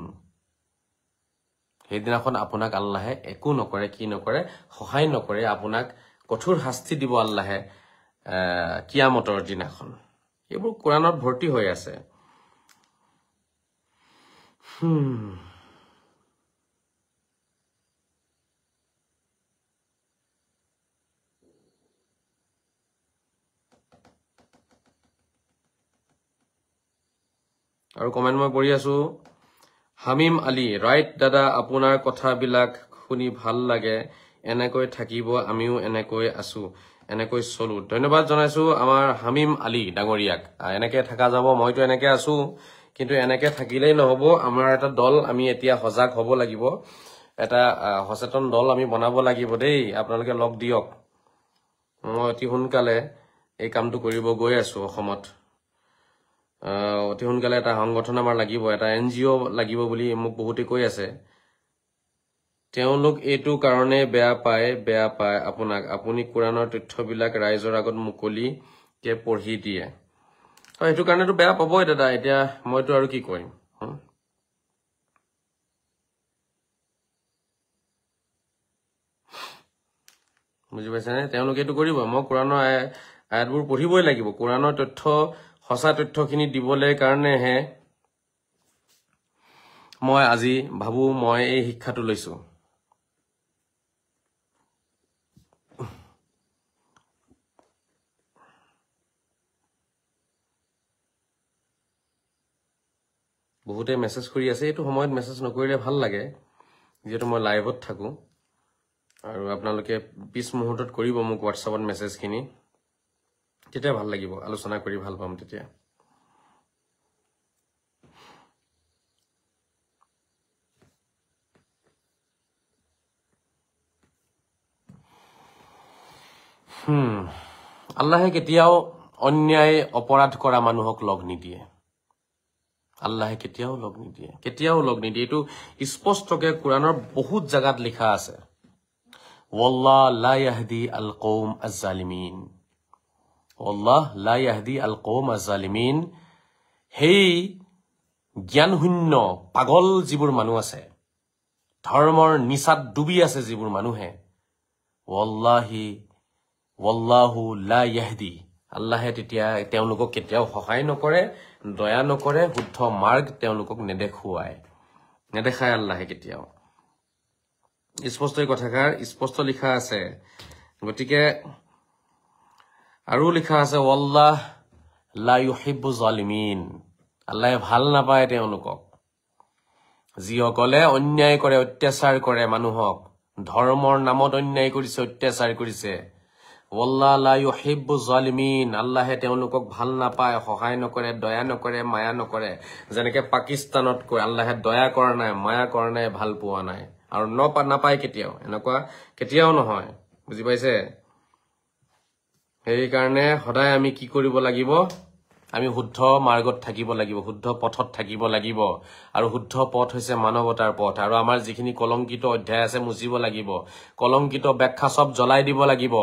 সেইদিনাখন আপোনাক আল্লাহে একো নকৰে কি নকৰে সহায় নকৰে আপোনাক কঠোৰ শাস্তি দিব আল্লাহে কিয়ামতৰ দিনাখন এইবোৰ কোৰানত ভৰ্তি হৈ আছে আৰু কমেন্ট মই পঢ়ি আছো হামিম আলী ৰাইট দাদা আপোনাৰ কথাবিলাক শুনি ভাল লাগে এনেকৈ থাকিব আমিও এনেকৈ আছো এনেকৈ চলো ধন্যবাদ জনাইছো আমাৰ হামিম আলী ডাঙৰীয়াক এনেকৈ থাকা যাব মইতো এনেকৈ আছো কিন্তু এনেকৈ থাকিলেই নহব আমাৰ এটা দল আমি এতিয়া সজাগ হ'ব লাগিব এটা সচেতন দল আমি বনাব লাগিব দেই আপোনালোকে লগ দিয়ক মই অতি সোনকালে এই কামটো কৰিব গৈ আছো অসমত অতি সোনকালে এটা সংগঠন আমাৰ লাগিব এটা এনজিও লাগিব বুলি মোক বহুতে কৈ আছে তেওঁলোক এইটো কাৰণে বেয়া পায় আপোনাক আপুনি কোৰানৰ তথ্যবিলাক ৰাইজৰ আগত মুকলিকে পঢ়ি দিয়ে এইটো কাৰণেতো বেয়া পাবই দাদা এতিয়া মইতো আৰু কি কৰিম বুজি পাইছেনে তেওঁলোকে এইটো কৰিব মই কোৰানৰ আয়াতবোৰ পঢ়িবই লাগিব কোৰানৰ তথ্য সঁচা তথ্যখিনি দিবলৈ কাৰণেহে মই আজি ভাবো মই এই শিক্ষাটো লৈছো বহুতে মেছেজ কৰি আছে এইটো সময়ত মেছেজ নকৰিলে ভাল লাগে যেহেতু মই লাইভত থাকো আৰু আপোনালোকে পিছ মুহূৰ্তত কৰিব মোক হোৱাটছআপত মেছেজখিনি তেতিয়া ভাল লাগিব আলোচনা কৰি ভাল পাম তেতিয়া আল্লাহে কেতিয়াও অন্যায় অপৰাধ কৰা মানুহক লগ নিদিয়ে আল্লাহে কেতিয়াও লগ নিদিয়ে এইটো স্পষ্টকৈ কোৰানৰ বহুত জাগাত লিখা আছে ওয়াল্লাহ লা ইয়াহদি আল কওম আজ-জালিমিন ওয়াল্লাহ লা ইয়াহদি আল কওম আজ-জালিমিন হেই জ্ঞানশূন্য পাগল যিবোৰ মানুহ আছে ধৰ্মৰ নিচাত ডুবি আছে যিবোৰ মানুহে ওয়াল্লাহু লা ইয়াহদি আল্লাহে তেতিয়া তেওঁলোকক কেতিয়াও সহায় নকৰে দয়া নকৰে শুদ্ধ মাৰ্গ তেওঁলোকক নেদেখায় আল্লাহে কেতিয়াও স্পষ্ট কথাষাৰ স্পষ্ট লিখা আছে গতিকে আৰু লিখা আছে ওয়াল্লাহ লা ইউহিব্বু জালিমিন আল্লাহে ভাল নাপায় তেওঁলোকক যিসকলে অন্যায় কৰে অত্যাচাৰ কৰে মানুহক ধৰ্মৰ নামত অন্যায় কৰিছে অত্যাচাৰ কৰিছে ওয়াল্লাহ লা ইউহিব্বু জালিমিন আল্লাহে তেওঁলোকক ভাল নাপায় সহায় নকৰে দয়া নকৰে মায়া নকৰে যেনেকৈ পাকিস্তানত কৈ আল্লাহে দয়া কৰা নাই মায়া কৰা নাই ভাল পোৱা নাই আৰু নাপায় কেতিয়াও এনেকুৱা কেতিয়াও নহয় বুজি পাইছে সেই কাৰণে সদায় আমি কি কৰিব লাগিব আমি শুদ্ধ মাৰ্গত থাকিব লাগিব শুদ্ধ পথত থাকিব লাগিব আৰু শুদ্ধ পথ হৈছে মানৱতাৰ পথ আৰু আমাৰ যিখিনি কলংকিত অধ্যায় আছে মুছিব লাগিব কলংকিত ব্যাখ্যা সব জ্বলাই দিব লাগিব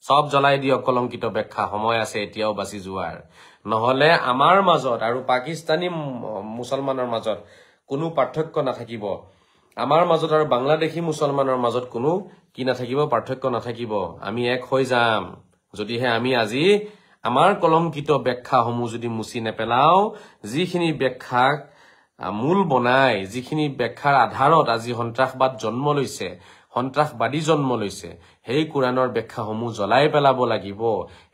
সব জ্বলাই দিয়ক কলংকিত ব্যাখ্যা সময় আছে এতিয়াও বাছি যোৱাৰ নহলে আমাৰ মাজত আৰু পাকিস্তানী মুছলমানৰ মাজত কোনো পাৰ্থক্য নাথাকিব আমাৰ মাজত আৰু বাংলাদেশী মুছলমানৰ মাজত কোনো কি নাথাকিব পাৰ্থক্য নাথাকিব আমি এক হৈ যাম যদিহে আমি আজি আমাৰ কলংকিত ব্যাখ্যাসমূহ যদি মুছি নেপেলাও যিখিনি ব্যাখ্যাক মূল বনাই যিখিনি ব্যাখ্যাৰ আধাৰত আজি সন্ত্ৰাসবাদী জন্ম লৈছে সেই কোৰানৰ ব্যাখ্যাসমূহ জ্বলাই পেলাব লাগিব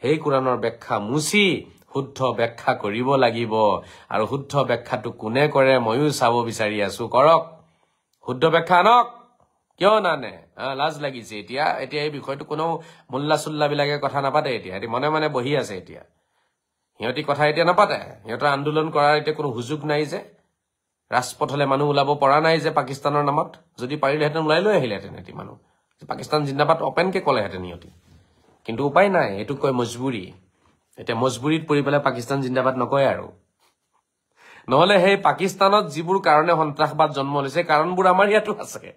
সেই কোৰানৰ ব্যাখ্যা মুছি শুদ্ধ ব্যাখ্যা কৰিব লাগিব আৰু শুদ্ধ ব্যাখ্যাটো কোনে কৰে ময়ো চাব বিচাৰি আছো কৰক শুদ্ধ ব্যাখ্যা আনক কিয় নানে লাজ লাগিছে এতিয়া এই বিষয়টো কোনো মুল্লা চুল্লা বিলাকে কথা নাপাতে এতিয়া মনে বহি আছে এতিয়া সিহঁতি কথা এতিয়া নাপাতে সিহঁতৰ আন্দোলন কৰাৰ এতিয়া কোনো সুযোগ নাই যে ৰাজপথলৈ মানুহ ওলাব পৰা নাই যে পাকিস্তানৰ নামত যদি পাৰিলেহেঁতেন ওলাই লৈ আহিলেহেঁতেন এটি মানুহ পাকিস্তান জিন্দাবাদ অপেনকে ক'লেহেঁতেন সিহঁতি কিন্তু উপায় নাই এইটো কয় মজবুৰি এতিয়া মজবুৰিত পৰি পেলাই পাকিস্তান জিন্দাবাদ নকয় আৰু নহলে সেই পাকিস্তানত যিবোৰ কাৰণে সন্ত্ৰাসবাদ জন্ম লৈছে কাৰণবোৰ আমাৰ ইয়াতো আছে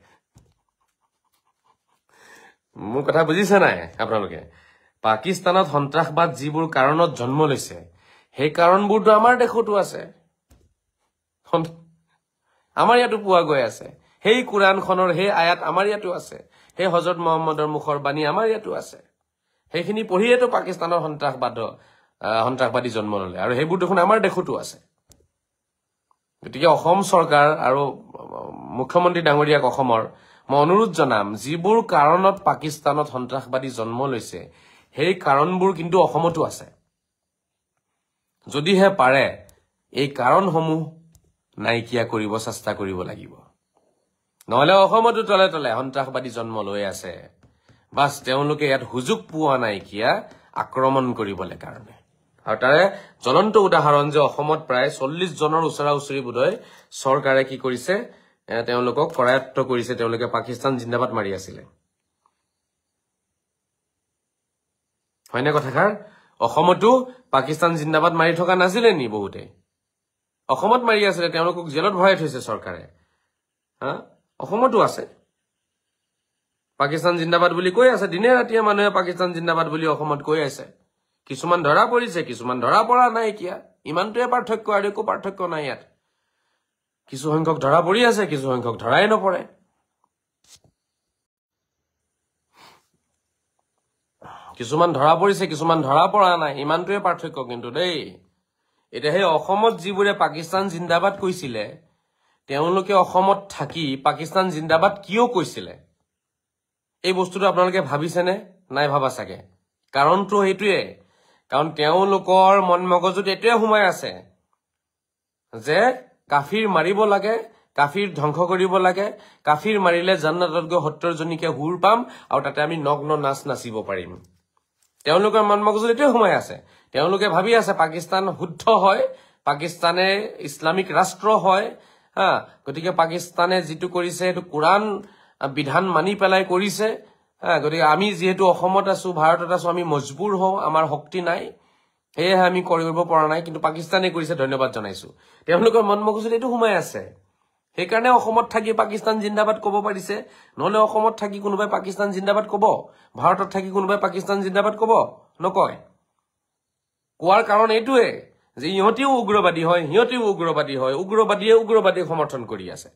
মোৰ কথা বুজিছে নাই আপোনালোকে পাকিস্তানত সন্ত্ৰাসবাদ যিবোৰ কাৰণত জন্ম লৈছে সেই কাৰণবোৰতো আমাৰ দেশতো আছে আমাৰ ইয়াতো পোৱা গৈ আছে সেই কুৰাণখনৰ সেই আয়াত আমাৰ ইয়াতো আছে সেই হযৰত মুহাম্মদৰ মুখৰ বাণী আমাৰ ইয়াতো আছে সেইখিনি পঢ়িয়েতো পাকিস্তানৰ সন্ত্ৰাসবাদী জন্ম ললে আৰু সেইবোৰ দেখোন আমাৰ দেশতো আছে গতিকে অসম চৰকাৰ আৰু মুখ্যমন্ত্ৰী ডাঙৰীয়াক অসমৰ মই অনুৰোধ জনাম যিবোৰ কাৰণত পাকিস্তানত সন্ত্ৰাসবাদী জন্ম লৈছে সেই কাৰণবোৰ কিন্তু অসমতো আছে যদিহে পাৰে এই কাৰণসমূহ নাইকিয়া কৰিব চেষ্টা কৰিব লাগিব নহলে অসমতো তলে তলে সন্ত্ৰাসবাদী জন্ম লৈ আছে বাস তেওঁলোকে ইয়াত হুজুক পোৱা নাইকিয়া আক্ৰমণ কৰিবলৈ কাৰণে আৰু তাৰে জ্বলন্ত উদাহৰণ যে অসমত প্ৰায় 40 জনৰ ওচৰা ওচৰি বোধই চৰকাৰে কি কৰিছে তেওঁলোকক কৰায়ত্ব কৰিছে তেওঁলোকে পাকিস্তান জিন্দাবাদ মাৰি আছিল হয়নে কথাষাৰ অসমতো পাকিস্তান জিন্দাবাদ মাৰি থকা নাছিলে নি বহুতে অসমত মাৰি আছিল তেওঁলোকক জেলত ভৰাই থৈছে চৰকাৰে অসমতো আছে পাকিস্তান জিন্দাবাদ বুলি কৈ আছে দিনে ৰাতিয়ে মানুহে পাকিস্তান জিন্দাবাদ বুলি অসমত কৈ আছে কিছুমান ধৰা পৰিছে কিছুমান ধৰা পৰা নাই কিয়া ইমানটোৱে পাৰ্থক্য আৰু একো পাৰ্থক্য নাই ইয়াত কিছু সংখ্যক ধৰা পৰি আছে কিছু সংখ্যক ধৰাই নপৰে কিছুমান ধৰা পৰিছে কিছুমান ধৰা পৰা নাই ইমানটোৱে পাৰ্থক্য কিন্তু দেই এটা হে অসমত যিবোৰে পাকিস্তান জিন্দাবাদ কৈছিলে তেওঁলোকে অসমত থাকি পাকিস্তান জিন্দাবাদ কিয় কৈছিলে এই বস্তুটো আপোনালোকে ভাবিছেনে নাই ভাবা চাগে কাৰণটো হেতুৱে কাৰণ তেওঁলোকৰ মন মগজুত এটোৱে সোমাই আছে যে কাফিৰ মাৰিব লাগে কাফিৰ ধ্বংস কৰিব লাগে কাফিৰ মাৰিলে জান্নাতত গৈ 70 জনীকে হুৰ পাম আৰু তাতে আমি নগ্ন নাচ নাচিব পাৰিম তেওঁলোকৰ মন মগজুত এটোৱে সোমাই আছে তেওঁলোকে ভাবি আছে পাকিস্তান শুদ্ধ হয় পাকিস্তানে ইসলামিক ৰাষ্ট্ৰ হয় গতিকে পাকিস্তানে যেটো কৰিছে এটো কুৰাণ বিধান মানি পেলাই কৰিছে গতিকে আমি যেহেতু অসমত আছো ভাৰতত আছো আমি মজবুৰ হও আমাৰ শক্তি নাই হেয়ে আমি কৰিব পৰা নাই কিন্তু পাকিস্তানে কৰিছে ধন্যবাদ জনাইছো তেওঁলোকৰ মন মগজুত এটো সোমাই আছে সেই কাৰণে অসমত থাকি পাকিস্তান জিন্দাবাদ কব পাৰিছে নহলে অসমত থাকি কোনোবাই পাকিস্তান জিন্দাবাদ কব ভাৰতত থাকি কোনোবাই পাকিস্তান জিন্দাবাদ কব নকয় কোৱাৰ কাৰণ এটোৱে যে ইহতিও উগ্ৰবাদী হয় উগ্ৰবাদীয়ে উগ্ৰবাদীক সমৰ্থন কৰি আছে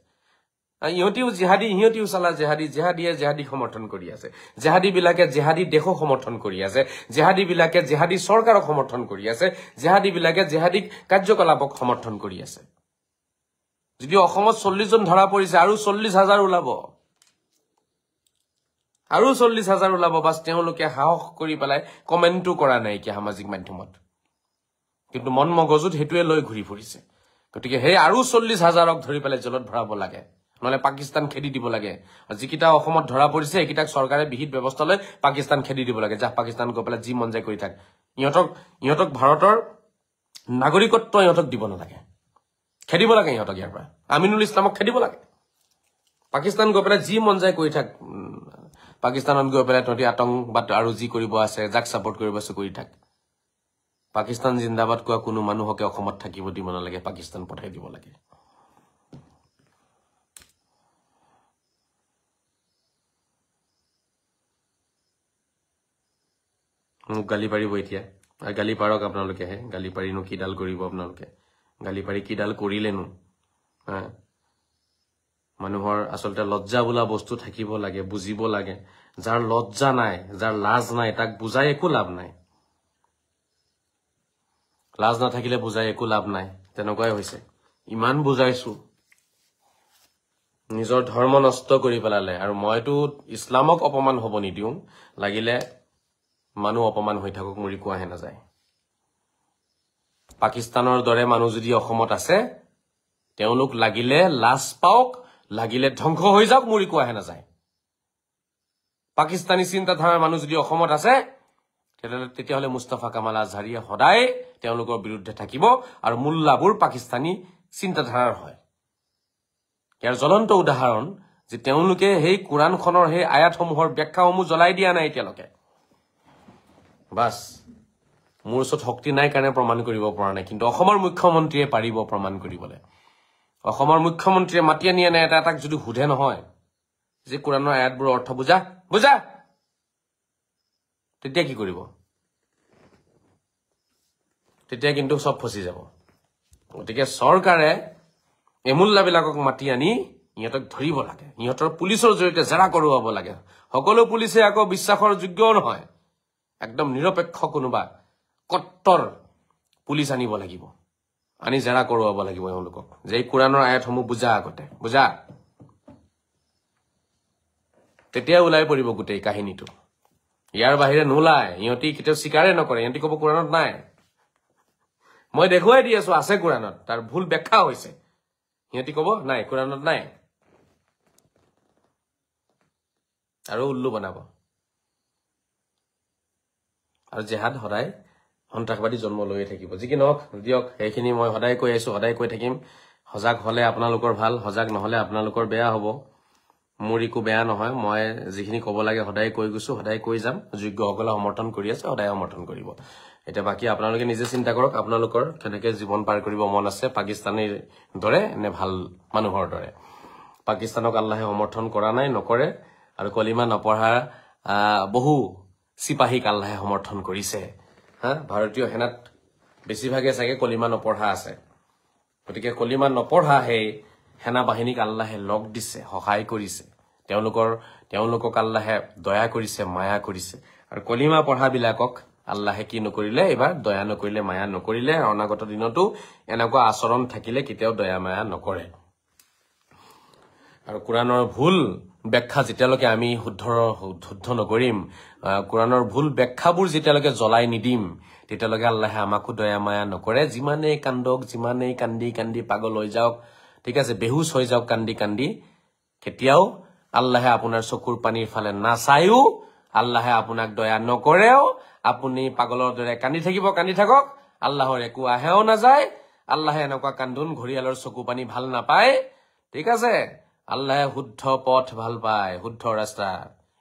ইহতিও জিহাদী ইহতিও সালা জিহাদীয়ে সমৰ্থন কৰি আছে জিহাদী বিলাকে জিহাদী দেশক সমৰ্থন কৰি আছে জিহাদী বিলাকে জিহাদী চৰকাৰক সমৰ্থন কৰি আছে জিহাদী বিলাকে জিহাদী কাৰ্যকলাপক সমৰ্থন কৰি আছে যদি অসমত 40 জন ধৰা পৰিছে আৰু 40,000 ওলাব বাস তেওঁলোকে সাহস কৰি পেলাই কমেন্টটো কৰা নাই কি সামাজিক মাধ্যমত কিন্তু মন মগজুত হেতুৱে লৈ ঘূৰি ফুৰিছে গতিকে হে আৰু 40,000ক ধৰি পেলাই জেলত ভৰাব লাগে নহলে পাকিস্তান খেদি দিব লাগে যিকিটা অসমত ধৰা পৰিছে একিটাক চৰকাৰে বিহিত ব্যৱস্থা লৈ পাকিস্তান খেদি দিব লাগে যা পাকিস্তান গৈ পেলাই যি মন যায় কৰি থাক ইহতক ভাৰতৰ নাগৰিকত্ব ইহতক দিব নালাগে খেদিব লাগে ইহতক ইয়াৰ পৰা আমিনুল ইছলামক খেদিব লাগে পাকিস্তান গৈ পেলাই যি মন যায় কৰি থাক পাকিস্তানত গৈ পেলাই তহঁতি আতংকবাদ আৰু যি কৰিব আছে যাক সাপোৰ্ট কৰিব আছে কৰি থাক পাকিস্তান জিন্দাবাদ কোৱা কোনো মানুহকে অসমত থাকিব দিব নালাগে পাকিস্তান পঠাই দিব লাগে গালি পাৰিব এতিয়া গালি পাৰক আপোনালোকে হে গালি পাৰিনো কিডাল কৰিব আপোনালোকে গালি পাৰি কিডাল কৰিলেনো মানুহৰ আসলতে লজ্জা বোলা বস্তু থাকিব লাগে বুজিব লাগে যাৰ লজ্জা নাই যাৰ লাজ নাই তাক বুজাই একো লাভ নাই লাজ নাথাকিলে বুজাই একো লাভ নাই তেনেকুৱাই হৈছে ইমান বুজাইছো নিজৰ ধৰ্ম নষ্ট কৰি পেলালে আৰু মইতো ইছলামক অপমান হ'ব নিদিও লাগিলে মানুহ অপমান হৈ থাকক মুৰি কোৱাহে নাযায় পাকিস্তানৰ দৰে মানুহ যদি অসমত আছে তেওঁলোক লাগিলে লাজ পাওক লাগিলে ধ্বংস হৈ যাওক মুৰি কোৱাহে নাযায় পাকিস্তানী চিন্তাধাৰাৰ মানুহ যদি অসমত আছে তেতিয়াহলে মুস্তাফা কামাল আজহাৰীয়ে সদায় তেওঁলোকৰ বিৰুদ্ধে থাকিব আৰু মুল্লাবোৰ পাকিস্তানী চিন্তাধাৰাৰ হয় ইয়াৰ জ্বলন্ত উদাহৰণ যে তেওঁলোকে সেই কুৰাণখনৰ সেই আয়াতসমূহৰ ব্যাখ্যাসমূহ জ্বলাই দিয়া নাই এতিয়ালৈকে বাস মোৰ ওচৰত শক্তি নাই কাৰণে প্ৰমাণ কৰিব পৰা নাই কিন্তু অসমৰ মুখ্যমন্ত্ৰীয়ে পাৰিব প্ৰমাণ কৰিবলৈ অসমৰ মুখ্যমন্ত্ৰীয়ে মাতি আনি আনে এটাক যদি হুধে নহয় যে কুৰাণৰ আয়াতবোৰৰ অৰ্থ বুজা তেতিয়া কি কৰিব তেতিয়া কিন্তু সব ফসি যাব গতিকে চৰকাৰে এমুল্লাবিলাকক মাতি আনি ইহঁতক ধৰিব লাগে ইহঁতৰ পুলিচৰ জৰিয়তে জেৰা কৰোৱাব লাগে সকলো পুলিচে আকৌ বিশ্বাসৰ যোগ্য নহয় একদম নিৰপেক্ষ কোনোবা কট্টৰ পুলিচ আনিব লাগিব আনি জেৰা কৰোৱাব লাগিব এওঁলোকক যে কোৰাণৰ আয়াতসমূহ বুজা আগতে বুজা তেতিয়া ওলাই পৰিব গোটেই কাহিনীটো ইয়াৰ বাহিৰে নোলায় ইহঁতি কেতিয়াও স্বীকাৰে নকৰে ইহঁতি ক'ব কোৰাণত নাই মই দেখুৱাই দি আছো আছে কোৰাণত তাৰ ভুল ব্যাখ্যা হৈছে ইহঁতি ক'ব নাই কোৰাণত নাই আৰু উল্লু বনাব আৰু জেহাদ সদায় সন্ত্ৰাসবাদী জন্ম লৈয়ে থাকিব যি কি নহওক দিয়ক এইখিনি মই সদায় কৈ আছো সদায় কৈ থাকিম সজাগ হলে আপোনালোকৰ ভাল সজাগ নহলে আপোনালোকৰ বেয়া হ'ব মোৰ একো বেয়া নহয় মই যিখিনি ক'ব লাগে সদায় কৈ গৈছো সদায় কৈ যাম যোগ্যসকলে সমৰ্থন কৰি আছে সদায় সমৰ্থন কৰিব এটা বাকি আপোনালোকে নিজে চিন্তা কৰক আপোনালোকৰ কেনেকৈ জীৱন পাৰ কৰিব মন আছে পাকিস্তানীৰ দৰে নে ভাল মানুহৰ দৰে পাকিস্তানক আল্লাহে সমৰ্থন কৰা নাই নকৰে আৰু কলিমা নপঢ়া বহু সিপাহীক আল্লাহে সমৰ্থন কৰিছে হা ভাৰতীয় সেনাত বেছিভাগে চাগে কলিমা নপঢ়া আছে গতিকে কলিমা নপঢ়া হে সেনা বাহিনীক আল্লাহে লগ দিছে সহায় কৰিছে তেওঁলোকক আল্লাহে দয়া কৰিছে মায়া কৰিছে আৰু কলিমা পঢ়া বিলাকক আল্লাহে কি নকৰিলে এবাৰ দয়া নকৰিলে মায়া নকৰিলে অনাগত দিনতো এনেকুৱা আচৰণ থাকিলে কেতিয়াও দয়া মায়া নকৰে আৰু কোৰাণৰ ভুল ব্যাখ্যা যেতিয়ালৈকে আমি শুদ্ধ নকৰিম কোৰাণৰ ভুল ব্যাখ্যাবোৰ যেতিয়ালৈকে জ্বলাই নিদিম তেতিয়ালৈকে আল্লাহে আমাকো দয়া মায়া নকৰে যিমানেই কান্দক যিমানেই কান্দি কান্দি পাগল হৈ যাওক ঠিক আছে বেহুশ হৈ যাওক কান্দি কান্দি কেতিয়াও আল্লাহে আপোনাৰ চকুৰ পানীৰ ফালে নাচায়ো আল্লাহে আপোনাক দয়া নকৰেও আপুনি পাগলৰ দৰে কান্দি থাকক আল্লাহৰ একো আহেও নাযায় আল্লাহে এনেকুৱা কান্দুন ঘৰিয়ালৰ চকু পানী ভাল নাপায় ঠিক আছে আল্লাহে শুদ্ধ পথ ভাল পায় শুদ্ধ ৰাস্তা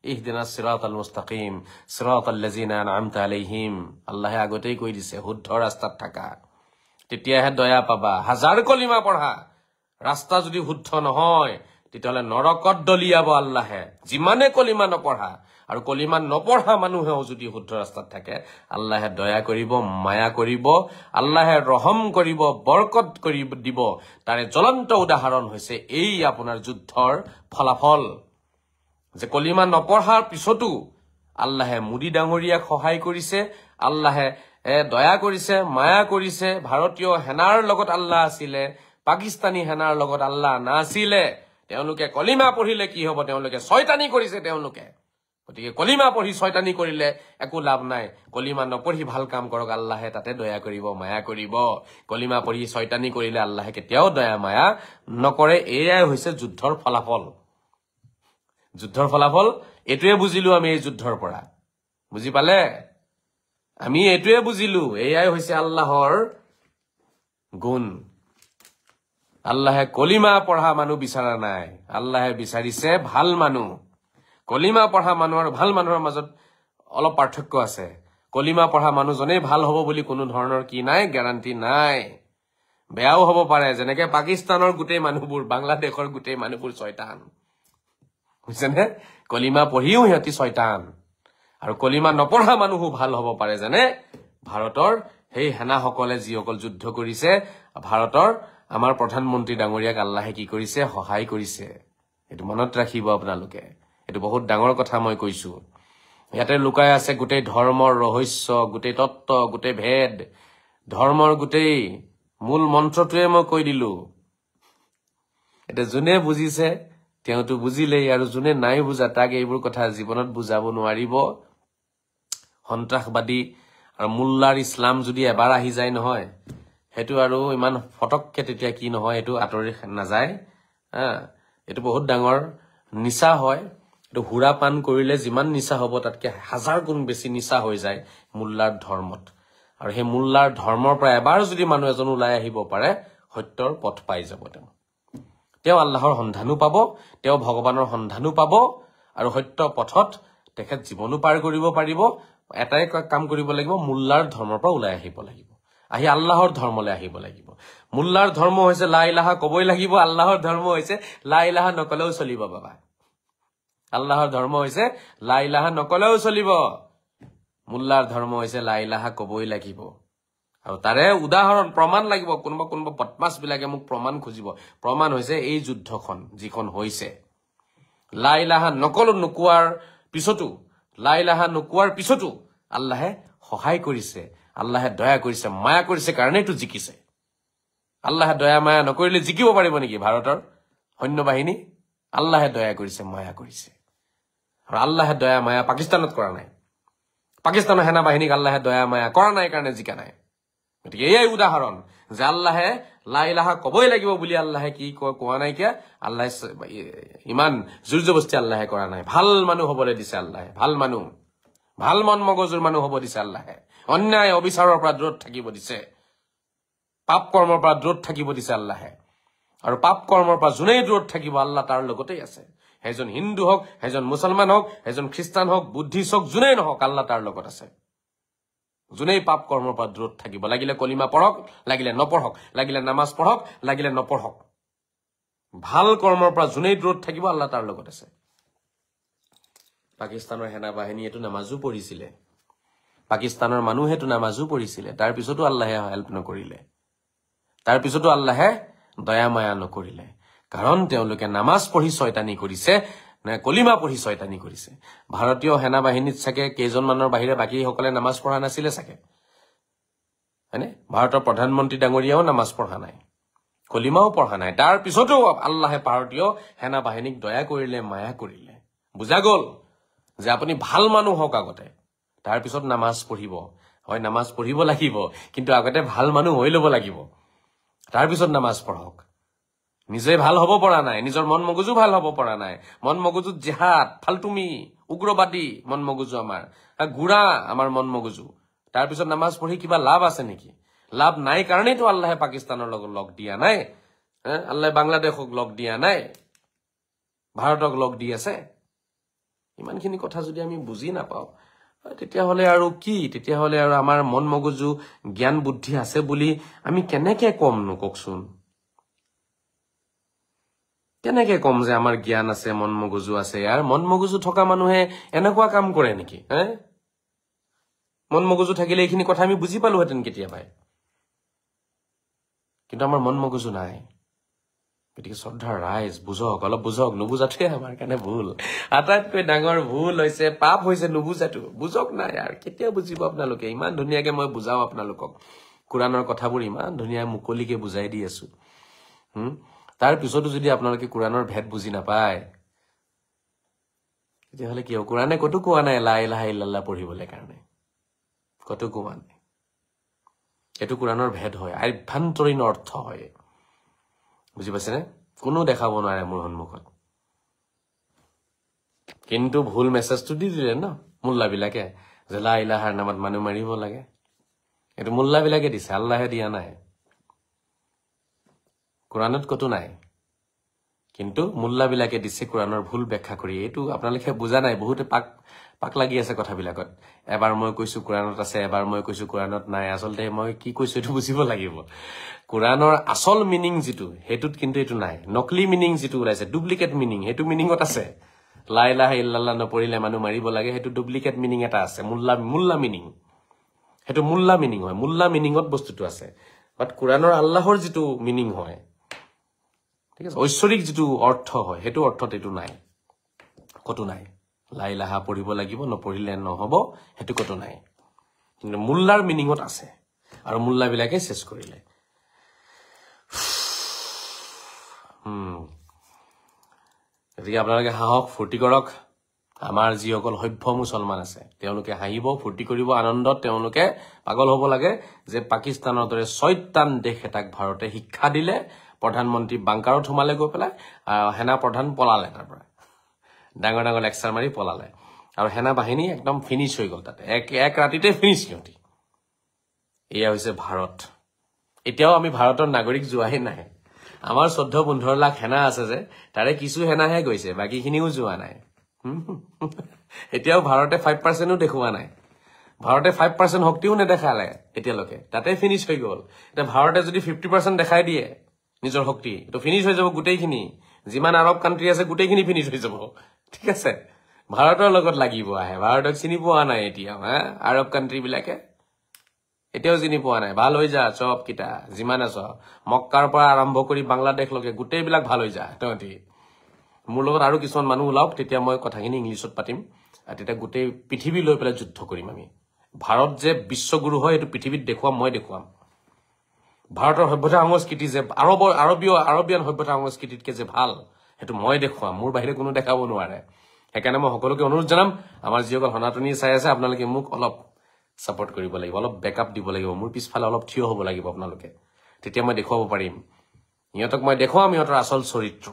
ইহদিনাস সিৰাতাল মুস্তাকিম সিৰাতাল লাযিনা আনআমতা আলাইহিম আল্লাহে আগতেই কৈ দিছে শুদ্ধ ৰাস্তাত থাকা তেতিয়াহে দয়া পাবা হাজাৰ কলিমা পঢ়া ৰাস্তা যদি শুদ্ধ নহয় তেতিয়াহলে নৰকত দলিয়াব আল্লাহে যিমানে কলিমা নপঢ়া আৰু কলিমা নপঢ়া মানুহেও যদি শুদ্ধ ৰাস্তাত থাকে আল্লাহে দয়া কৰিব মায়া কৰিব আল্লাহে ৰহম কৰিব বৰকত কৰিব দিব তাৰে জ্বলন্ত উদাহৰণ হৈছে এই আপোনাৰ যুদ্ধৰ ফলাফল যে কলিমা নপঢ়াৰ পিছতো আল্লাহে মুদি ডাঙৰীয়াক সহায় কৰিছে আল্লাহে দয়া কৰিছে মায়া কৰিছে ভাৰতীয় সেনাৰ লগত আল্লাহ আছিলে পাকিস্তানী সেনাৰ লগত আল্লাহ নাছিলে তেওঁলোকে কলিমা পঢ়িলে কি হ'ব তেওঁলোকে শয়তানি কৰিছে তেওঁলোকে গতিকে কলিমা পঢ়ি শয়তানি কৰিলে একো লাভ নাই কলিমা নপঢ়ি ভাল কাম কৰক আল্লাহে তাতে দয়া কৰিব মায়া কৰিব কলিমা পঢ়ি শয়তানি কৰিলে আল্লাহে কেতিয়াও দয়া মায়া নকৰে এয়াই হৈছে যুদ্ধৰ ফলাফল এটোৱে বুজিলো আমি এই যুদ্ধৰ পৰা বুজি পালে আমি এটোৱে বুজিলো এয়াই হৈছে আল্লাহৰ গুণ আল্লাহে কলিমা পঢ়া মানুহ বিচাৰা নাই আল্লাহে বিচাৰিছে ভাল মানুহ কলিমা পঢ়া মানুহ আৰু ভাল মানুহৰ মাজত অলপ পাৰ্থক্য আছে কলিমা পঢ়া মানুহজনেই ভাল হ'ব বুলি কোনো ধৰণৰ কি নাই গ্যাৰান্টি নাই বেয়াও হ'ব পাৰে যেনেকে পাকিস্তানৰ গোটেই মানুহবোৰ বাংলাদেশৰ গোটেই মানুহবোৰ শয়তান বুজিছেনে কলিমা পঢ়িও সিহঁতি শয়তান আৰু কলিমা নপঢ়া মানুহো ভাল হ'ব পাৰে যেনে ভাৰতৰ সেই সেনাসকলে যিসকল যুদ্ধ কৰিছে ভাৰতৰ আমাৰ প্ৰধানমন্ত্ৰী ডাঙৰীয়াক আল্লাহে কি কৰিছে সহায় কৰিছে এটো মনত ৰাখিব আপোনালোকে এটো বহুত ডাঙৰ কথা মই কৈছো ইয়াতে লুকাই আছে গোটেই ধৰ্মৰ ৰহস্য গোটেই তত্ত্ব গোটেই ভেদ ধৰ্মৰ গোটেই মূল মন্ত্ৰটোৱে মই কৈ দিলো এটা যোনে বুজিছে তেওঁটো বুজিলেই আৰু যোনে নাই বুজা তাক এইবোৰ কথা জীৱনত বুজাব নোৱাৰিব সন্ত্ৰাসবাদী আৰু মুল্লাৰ ইছলাম যদি এবাৰ আহি যায় নহয় হেতু আৰু ইমান ফটককে তেতিয়া কি নহয় এটো আতৰি নাযায় এটো বহুত ডাঙৰ নিচা হয় এটো হুৰা পান কৰিলে যিমান নিচা হ'ব তাতকে হাজাৰ গুণ বেছি নিচা হৈ যায় মুল্লাৰ ধৰ্মত আৰু সেই মুল্লাৰ ধৰ্মৰ পৰা এবাৰ যদি মানুহ এজন ওলাই আহিব পাৰে সত্যৰ পথ পাই যাব তেওঁ আল্লাহৰ সন্ধানো পাব তেওঁ ভগৱানৰ সন্ধানো পাব আৰু সত্য পথত তেখেত জীৱনো পাৰ কৰিব পাৰিব এটাই কাম কৰিব লাগিব মুল্লাৰ ধৰ্মৰ পৰা ওলাই আহিব লাগিব আহি আল্লাহৰ ধৰ্মলৈ আহিব লাগিব মুল্লাৰ ধৰ্ম হৈছে লা ইলাহা কবই লাগিব আল্লাহৰ ধৰ্ম হৈছে লা ইলাহা নকলেও চলিব বাবা আল্লাহৰ ধৰ্ম হৈছে লা ইলাহা নকলেও চলিব মুল্লাৰ ধৰ্ম হৈছে লা ইলাহা কবই লাগিব আৰু তাৰে উদাহৰণ প্ৰমাণ লাগিব কোনোবা বদমাছ বিলাকে মোক প্ৰমাণ খুজিব প্ৰমাণ হৈছে এই যুদ্ধখন যিখন হৈছে লা ইলাহা নোকোৱাৰ পিছতো আল্লাহে সহায় কৰিছে আল্লাহে দয়া কৰিছে মায়া কৰিছে কাৰণেটো জিকিছে আল্লাহে দয়া মায়া নকৰিলে জিকিব পাৰিব নেকি ভাৰতৰ সৈন্যবাহিনী আল্লাহে দয়া কৰিছে মায়া কৰিছে আৰু আল্লাহে দয়া মায়া পাকিস্তানত কৰা নাই পাকিস্তানৰ সেনা বাহিনীক আল্লাহে দয়া মায়া কৰা নাই কাৰণে জিকা নাই গতিকে এই উদাহৰণ যে আল্লাহে লা ইলাহা কবই লাগিব বুলি আল্লাহে কি কোৱা নাই কিয়া আল্লাহে ইমান জোৰজবস্তি আল্লাহে কৰা নাই ভাল মানুহ হ'বলৈ দিছে আল্লাহে ভাল মন মগজুৰ মানুহ হ'ব দিছে আল্লাহে অন্যায় অবিচাৰৰ পৰা দূৰত থাকিব দিছে পাপ কৰ্মৰ পৰা দূৰত থাকিব দিছে আল্লাহে আৰু পাপ কৰ্মৰ পৰা যোনেই দূৰত থাকিব আল্লাহ তাৰ লগতেই আছে হেজন হিন্দু হওক হেজন মুছলমান হওক হেজন খ্ৰীষ্টান হওক বুদ্ধিষ্ট হওক যোনেই নহওক আল্লাহ তাৰ লগত আছে যোনেই পাপ কৰ্মৰ পৰা দূৰত থাকিব লাগিলে কলিমা পঢ়ক লাগিলে নপঢ়ক লাগিলে নামাজ পঢ়ক লাগিলে নপঢ়ক ভাল কৰ্মৰ পৰা যোনেই দূৰত থাকিব আল্লাহ তাৰ লগত আছে পাকিস্তানৰ সেনা বাহিনীয়েটো নামাজো পঢ়িছিলে পাকিস্তানৰ মানুহেটো নামাজো পঢ়িছিলে তাৰ পিছতো আল্লাহে হেল্প নকৰিলে তাৰ পিছতো আল্লাহে দয়া মায়া নকৰিলে কাৰণ তেওঁলোকে নামাজ পঢ়ি শয়তানি কৰিছে না কলিমা পঢ়ি শয়তানি কৰিছে ভাৰতীয় সেনা বাহিনীত চাগে কেইজনমানৰ বাহিৰে বাকি সকলে নামাজ পঢ়া নাছিলে চাগে হয়নে ভাৰতৰ প্ৰধানমন্ত্ৰী ডাঙৰীয়াও নামাজ পঢ়া নাই কলিমাও পঢ়া নাই তাৰ পিছতো আল্লাহে ভাৰতীয় সেনা বাহিনীক দয়া কৰিলে মায়া কৰিলে বুজা গল যে আপুনি ভাল মানুহ হওক আগতে তাৰ পিছত নামাজ পঢ়িব হয় নামাজ পঢ়িব লাগিব কিন্তু আগতে ভাল মানুহ হৈ লব লাগিব তাৰ পিছত নামাজ পঢ়ক নিজে ভাল হ'ব পৰা নাই নিজৰ মন মগজু ভাল হ'ব পৰা নাই মন মগজুত জিহাদ ফালতুমি উগ্ৰবাদী মন মগজু আমাৰ গুড়া আমাৰ মন মগজু তাৰ পিছত নামাজ পঢ়ি কিবা লাভ আছে নেকি লাভ নাই কাৰণেতো আল্লাহে পাকিস্তানৰ লগত লগ দিয়া নাই আল্লাহে বাংলাদেশক লগ দিয়া নাই ভাৰতক লগ দি আছে ইমানখিনি কথা যদি আমি বুজি নাপাওঁ তেতিয়াহ'লে আৰু কি তেতিয়াহ'লে আৰু আমাৰ মন মগজু জ্ঞান বুদ্ধি আছে বুলি আমি কেনেকে কম নককচোন কেনেকে কম যে আমাৰ জ্ঞান আছে মন মগজু আছে ইয়াৰ মন মগজু থকা মানুহে এনেকুৱা কাম কৰে নেকি মন মগজু থাকিলে এইখিনি কথা আমি বুজি পালোহেঁতেন কেতিয়াবাই কিন্তু আমাৰ মন মগজু নাই গতিকে শ্ৰদ্ধাৰ ৰাইজ বুজক অলপ বুজক নুবুজাটোৱে আমাৰ কাৰণে ভুল আটাইতকৈ ডাঙৰ ভুল হৈছে পাপ হৈছে নুবুজাটো বুজক নাই আৰু কেতিয়া বুজিব আপোনালোকে ইমান ধুনীয়াকে মই বুজাও আপোনালোকক কুৰাণৰ কথাবোৰ ইমান ধুনীয়া মুকলিকে বুজাই দি আছো তাৰ পিছতো যদি আপোনালোকে কুৰাণৰ ভেদ বুজি নাপায় তেতিয়াহ'লে কিয় কুৰাণে কতো কোৱা নাই লা ইলাহা ইল্লাল্লাহ পঢ়িবলৈ কাৰণে কতো কোৱা নাই এইটো কুৰাণৰ ভেদ হয় আভ্যন্তৰীণ অৰ্থ হয় বুজি পাইছেনে কোনো দেখাব নোৱাৰে মোৰ সন্মুখত কিন্তু ভুল মেছেজটো দি দিলে ন মুল্লাবিলাকে যে লা ইলাহাৰ নামত মানুহ মাৰিব লাগে এইটো মুল্লাবিলাকে দিছে আল্লাহে দিয়া নাই কুৰাণত কতো নাই কিন্তু মুল্লাবিলাকে দিছে কুৰাণৰ ভুল ব্যাখ্যা কৰি এইটো আপোনালোকে বুজা নাই বহুতে পাক লাগি আছে কথাবিলাকত এবাৰ মই কৈছো কুৰাণত আছে এবাৰ মই কৈছো কুৰাণত নাই আচলতে মই কি কৈছো এইটো বুজিব লাগিব কুৰাণৰ আসল মিনিং যিটো হেতুত কিন্তু এইটো নাই নকলি মিনিং যিটো ওলাইছে ডুপ্লিকেট মিনিং হেতু মিনিংত আছে লা ইলাহা ইল্লাল্লাহ নপঢ়িলে মানুহ মাৰিব লাগে হেতু ডুপ্লিকেট মিনিং এটা আছে মুল্লা মিনিং হেতু মুল্লা মিনিং হয় মুল্লা মিনিংত বস্তুটো আছে বাট কুৰাণৰ আল্লাহৰ যিটো মিনিং হয় ঠিক আছে ঐশ্বৰিক যিটো অৰ্থ হয় হেতু অৰ্থত এইটো নাই কতো নাই লা ইলাহা পঢ়িব লাগিব নপঢ়িলে নহব হেতু কতো নাই কিন্তু মুল্লাৰ মিনিংত আছে আৰু মুল্লাবিলাকে চেছ কৰিলে গতিকে আপোনালোকে হাঁহক ফূৰ্তি কৰক আমাৰ যিসকল সভ্য মুছলমান আছে তেওঁলোকে হাঁহিব ফূৰ্তি কৰিব আনন্দত তেওঁলোকে পাগল হ'ব লাগে যে পাকিস্তানৰ দৰে শয়তান দেশ এটাক ভাৰতে শিক্ষা দিলে প্ৰধানমন্ত্ৰী বাংকাৰত সোমালে গৈ পেলাই সেনা প্ৰধান পলালে তাৰ পৰা ডাঙৰ ডাঙৰ লেকচাৰ মাৰি পলালে আৰু সেনা বাহিনী একদম ফিনিছ হৈ গ'ল তাতে এক ৰাতিতে ফিনিছ সিহঁতি এয়া হৈছে ভাৰত এতিয়াও আমি ভাৰতৰ নাগৰিক যোৱাই নাই আমাৰ 14-15 লাখ সেনা আছে যে তাৰে কিছু সেনাহে গৈছে বাকিখিনিও যোৱা নাই এতিয়াও ভাৰতে 5%ও দেখুৱা নাই ভাৰতে 5% শক্তিও নেদেখালে এতিয়ালৈকে তাতে ফিনিছ হৈ গ'ল এতিয়া ভাৰতে যদি 50% দেখাই দিয়ে নিজৰ শক্তি তো ফিনিছ হৈ যাব গোটেইখিনি যিমান আৰব কান্ট্ৰি আছে গোটেইখিনি ফিনিছ হৈ যাব ঠিক আছে ভাৰতৰ লগত লাগিব আহে ভাৰতক চিনি পোৱা নাই এতিয়া আৰব কান্ট্ৰি বিলাকে এতিয়াও চিনি পোৱা নাই ভাল হৈ যা চব কিটা যিমান আছ মক্কাৰ পৰা আৰম্ভ কৰি বাংলাদেশ লকে গোটেইবিলাক ভাল হৈ যা তহঁতি মোৰ লগত আৰু কিছুমান মানুহ ওলাওক তেতিয়া মই কথাখিনি ইংলিছত পাতিম আৰু তেতিয়া গোটেই পৃথিৱী লৈ পেলাই যুদ্ধ কৰিম আমি ভাৰত যে বিশ্বগুৰু হয় এইটো পৃথিৱীত দেখুৱাম মই দেখুৱাম ভাৰতৰ সভ্যতা সংস্কৃতি যে আৰবিয়ান সভ্যতা সংস্কৃতিতকে যে ভাল সেইটো মই দেখুৱাম মোৰ বাহিৰে কোনো দেখাব নোৱাৰে সেইকাৰণে মই সকলোকে অনুৰোধ জনাম আমাৰ যিসকল সনাতনী চাই আছে আপোনালোকে মোক অলপ সাপোৰ্ট কৰিব লাগিব অলপ বেকআপ দিব লাগিব মোৰ পিছফালে অলপ থিয় হ'ব লাগিব আপোনালোকে তেতিয়া মই দেখুৱাব পাৰিম ইহঁতক মই দেখুৱাম ইহঁতৰ আচল চৰিত্ৰ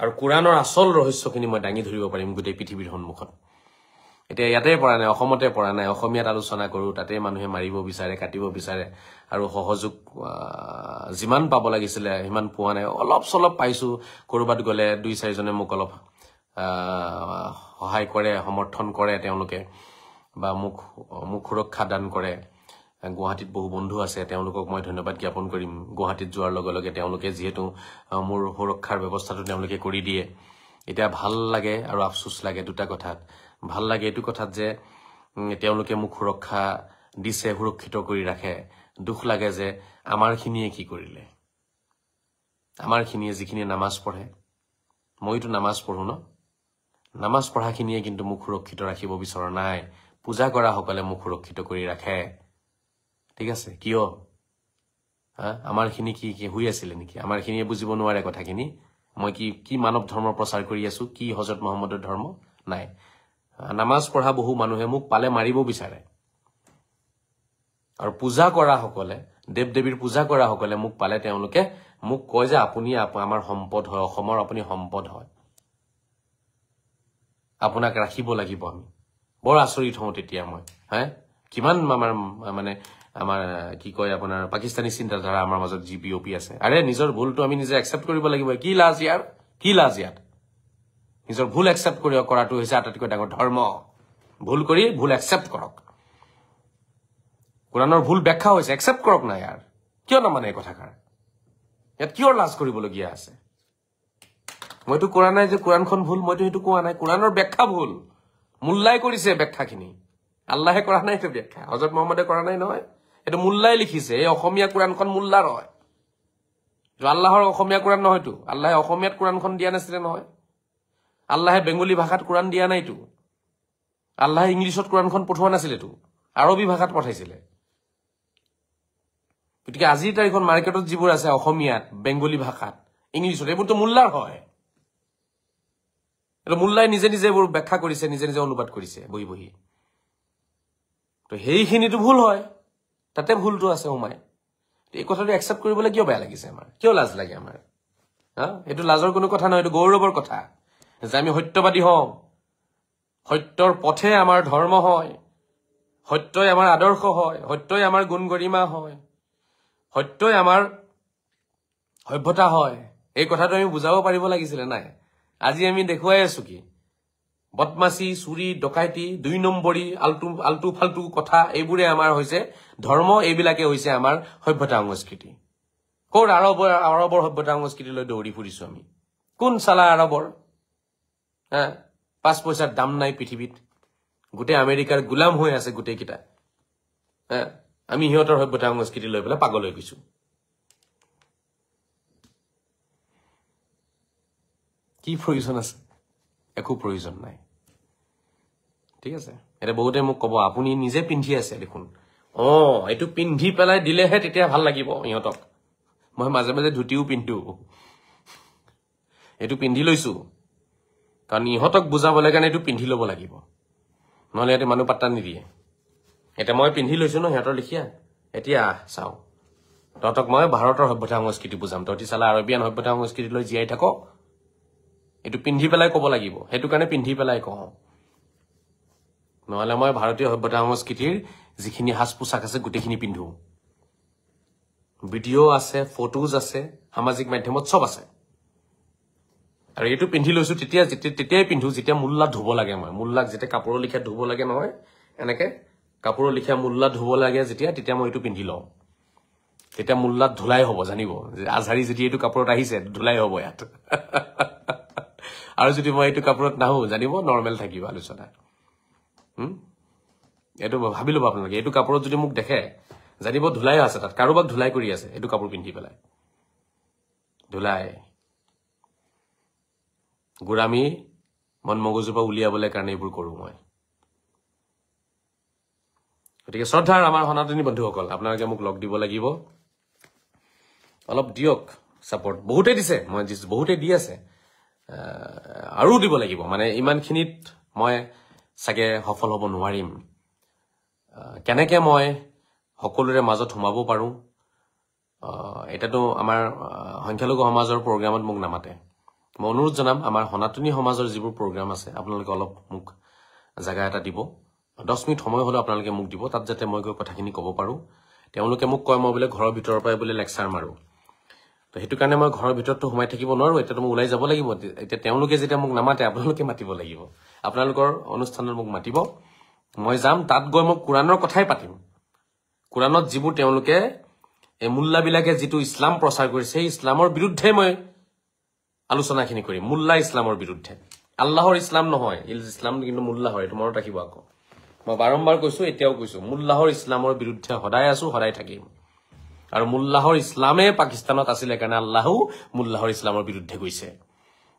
আৰু কুৰাণৰ আচল ৰহস্যখিনি মই দাঙি ধৰিব পাৰিম গোটেই পৃথিৱীৰ সন্মুখত এতিয়া ইয়াতে পৰা নাই অসমতে পৰা নাই অসমীয়াত আলোচনা কৰো তাতে মানুহে মাৰিব বিচাৰে কাটিব বিচাৰে আৰু সহযোগ যিমান পাব লাগিছিল সিমান পোৱা নাই অলপ চলপ পাইছো কৰবাত গলে দুই চাৰিজনে মোক অলপ সহায় কৰে সমৰ্থন কৰে তেওঁলোকে বা মোক সুৰক্ষা দান কৰে গুৱাহাটীত বহু বন্ধু আছে তেওঁলোকক মই ধন্যবাদ জ্ঞাপন কৰিম গুৱাহাটীত যোৱাৰ লগে লগে তেওঁলোকে যিহেতু মোৰ সুৰক্ষাৰ ব্যৱস্থাটো তেওঁলোকে কৰি দিয়ে এটা ভাল লাগে আৰু আফসোস লাগে দুটা কথাত ভাল লাগে এটো কথাত যে তেওঁলোকে মোক সুৰক্ষা দিছে সুৰক্ষিত কৰি ৰাখে দুখ লাগে যে আমাৰখিনিয়ে কি কৰিলে আমাৰখিনিয়ে যিখিনি নামাজ পঢ়ে মইতো নামাজ পঢ়ো ন নামাজ পঢ়াখিনিয়ে কিন্তু মোক সুৰক্ষিত ৰাখিব বিচৰা নাই পূজা কৰা সকলে মোক সুৰক্ষিত কৰি ৰাখে ঠিক আছে কিয় আমাৰখিনি কি হৈ আছিল নেকি আমাৰখিনিয়ে বুজিব নোৱাৰে কথাখিনি মই কি মানৱ ধৰ্ম প্ৰচাৰ কৰি আছো কি হযৰত মুহাম্মদৰ ধৰ্ম নাই নামাজ পঢ়া বহু মানুহে মোক পালে মাৰিব বিচাৰে আৰু পূজা কৰা সকলে দেৱ দেৱীৰ পূজা কৰা সকলে মোক পালে তেওঁলোকে মোক কয় যে আপুনি আমাৰ সম্পদ হয় অসমৰ আপুনি সম্পদ হয় আপোনাক ৰাখিব লাগিব আমি বৰ আচৰিত হওঁ তেতিয়া মই কিমান আমাৰ মানে আমাৰ কি কয় আপোনাৰ পাকিস্তানী চিন্তাধাৰা আমাৰ মাজত জি বিওপি আছে আৰে নিজৰ ভুলটো আমি নিজে একচেপ্ট কৰিব লাগিব কি লাজ ইয়াত নিজৰ ভুল একচেপ্ট কৰাটো হৈছে আটাইতকৈ ডাঙৰ ধৰ্ম ভুল কৰি ভুল একচেপ্ট কৰক কুৰাণৰ ভুল ব্যাখ্যা হৈছে একচেপ্ট কৰক না ইয়াৰ কিয় নামানে এই কথাষাৰ ইয়াত কিয় লাজ কৰিবলগীয়া আছে মইতো কোৱা নাই যে কুৰাণখন ভুল মইতো সেইটো কোৱা নাই কুৰাণৰ ব্যাখ্যা ভুল মুল্লাই কৰিছে ব্যাখ্যাখিনি আল্লাহে কৰা নাই এইটো ব্যাখ্যা হযৰত মুহাম্মদে কৰা নাই নহয় এটা মুল্লাই লিখিছে এই অসমীয়া কুৰাণখন মুল্লাৰ হয় আল্লাহৰ অসমীয়া কুৰাণ নহয়তো আল্লাহে অসমীয়াত কুৰাণখন দিয়া নাছিলে নহয় আল্লাহে বেঙ্গলী ভাষাত কুৰাণ দিয়া নাইতো আল্লাহে ইংলিছত কুৰাণখন পঠোৱা নাছিলেতো আৰবী ভাষাত পঠাইছিলে গতিকে আজিৰ তাৰিখত মাৰ্কেটত যিবোৰ আছে অসমীয়াত বেঙ্গলী ভাষাত ইংলিছত এইবোৰতো মুল্লাৰ হয় এটা মুল্লাই নিজে নিজে এইবোৰ ব্যাখ্যা কৰিছে নিজে নিজে অনুবাদ কৰিছে বহি বহি তো সেইখিনিতো ভুল হয় তাতে ভুলটো আছে সোমাই এই কথাটো একচেপ্ট কৰিবলৈ কিয় বেয়া লাগিছে আমাৰ কিয় লাজ লাগে আমাৰ এইটো লাজৰ কোনো কথা নহয় এইটো গৌৰৱৰ কথা যে আমি সত্যবাদী হওঁ সত্যৰ পথে আমাৰ ধৰ্ম হয় সত্যই আমাৰ আদৰ্শ হয় সত্যই আমাৰ গুণ গৰিমা হয় সত্যই আমাৰ সভ্যতা হয় এই কথাটো আমি বুজাব পাৰিব লাগিছিল নাই আজি আমি দেখুৱাই আছো কি বদমাছি চুৰি ডকাইতি দুই নম্বৰী আলটু ফালটু কথা এইবোৰে আমাৰ হৈছে ধৰ্ম এইবিলাকে হৈছে আমাৰ সভ্যতা সংস্কৃতি কোৰ আৰবৰ সভ্যতা সংস্কৃতি লৈ দৌৰি ফুৰিছো আমি কোন সালা আৰবৰ 5 পইচাৰ দাম নাই পৃথিৱীত গোটেই আমেৰিকাৰ গোলাম হৈ আছে গোটেই কিটা আমি হিহঁতৰ সভ্যতা সংস্কৃতি লৈ পেলাই পাগল হৈ গৈছো কি প্ৰয়োজন আছে একো প্ৰয়োজন নাই ঠিক আছে এটা বহুতে মোক কব আপুনি নিজে পিন্ধি আছে দেখোন এইটো পিন্ধি পেলাই দিলেহে তেতিয়া ভাল লাগিব ইহঁতক মই মাজে মাজে ধুতিও পিন্ধো এইটো পিন্ধি লৈছো কাৰণ ইহঁতক বুজাবলৈ কাৰণে এইটো পিন্ধি ল'ব লাগিব নহলে এতে মানুহ পাত্তা নিদিয়ে এটা মই পিন্ধি লৈছো ন সিহঁতৰ লিখিয়া এতিয়া চাও তহঁতক মই ভাৰতৰ সভ্যতা সংস্কৃতি বুজাম তহঁতি চালা আৰবিয়ান সভ্যতা সংস্কৃতি লৈ জীয়াই থাক এইটো পিন্ধি পেলাই ক'ব লাগিব সেইটো কাৰণে পিন্ধি পেলাই কওঁ নহলে মই ভাৰতীয় সভ্যতা সংস্কৃতিৰ যিখিনি সাজ পোছাক আছে গোটেইখিনি পিন্ধো ভিডিঅ আছে ফটোজ আছে সামাজিক মাধ্যমত সব আছে আৰু এইটো পিন্ধি লৈছো তেতিয়াই পিন্ধো যেতিয়া মুল্লা ধুব লাগে মই মুল্লাক যেতিয়া কাপোৰৰ লিখা ধুব লাগে নহয় এনেকে কাপোৰৰ লিখা মুল্লা ধুব লাগে তেতিয়া মই এইটো পিন্ধি লওঁ তেতিয়া মুল্লাত ধুলাই হ'ব জানিব যে আজহাৰী যদি এইটো কাপোৰত আহিছে ধুলাই হ'ব ইয়াত আৰু যদি মই এইটো কাপোৰত নাহো জানিব নৰ্মেল থাকিব আলোচনা এইটো ভাবি ল'ব আপোনালোকে এইটো কাপোৰত যদি মোক দেখে জানিব ধুলাই আছে তাত কাৰোবাক ধুলাই কৰি আছে এইটো কাপোৰ পিন্ধি পেলাই ধুলাই গুৰামি মন মগজুৰ পৰা উলিয়াবলৈ কাৰণে এইবোৰ কৰোঁ মই গতিকে শ্ৰদ্ধাৰ আমাৰ সনাতনী বন্ধুসকল আপোনালোকে মোক লগ দিব লাগিব অলপ দিয়ক সাপোৰ্ট বহুতে দিছে মই বহুতে দি আছে আৰু দিব লাগিব মানে ইমানখিনিত মই সাগে সফল হ'ব নোৱাৰিম কেনেকে মই সকলোৰে মাজত সোমাব পাৰো এটাতো আমাৰ সংখ্যালঘু সমাজৰ প্ৰগ্ৰামত মোক নামাতে মই অনুৰোধ জনাম আমাৰ সনাতনী সমাজৰ যিবোৰ প্ৰগ্ৰাম আছে আপোনালোকে অলপ মোক জায়গা এটা দিব 10 মিনিট সময় হলে আপোনালোকে মোক দিব তাত যাতে মই গৈ কথাখিনি ক'ব পাৰো তেওঁলোকে মোক কয় মই বোলে ঘৰৰ ভিতৰৰ পৰাই বোলে লেকচাৰ মাৰো তো হেতু কাৰণে মই ঘৰৰ ভিতৰতো সোমাই থাকিব নোৱাৰো এটাতো মই ওলাই যাব লাগিব এতিয়া তেওঁলোকে যেতিয়া মোক নামাতে আপোনালোকে মাতিব লাগিব আপোনালোকৰ অনুষ্ঠানত মোক মাতিব মই যাম তাত গৈ মই কুৰাণৰ কথাই পাতিম কুৰাণত যিবোৰ তেওঁলোকে এই মুল্লাবিলাকে যিটো ইছলাম প্ৰচাৰ কৰিছে সেই ইছলামৰ বিৰুদ্ধে মই আলোচনাখিনি কৰিম মুল্লা ইছলামৰ বিৰুদ্ধে আল্লাহৰ ইছলাম নহয় ইছলাম কিন্তু মুল্লাহৰ এটো মনত ৰাখিব আকৌ মই বাৰম্বাৰ কৈছো এতিয়াও কৈছো মুল্লাহৰ ইছলামৰ বিৰুদ্ধে সদায় আছো সদায় থাকিম আৰু মুল্লাহৰ ইছলামে পাকিস্তানত আছিল কাৰণে আল্লাহও মুল্লাহৰ ইছলামৰ বিৰুদ্ধে গৈছে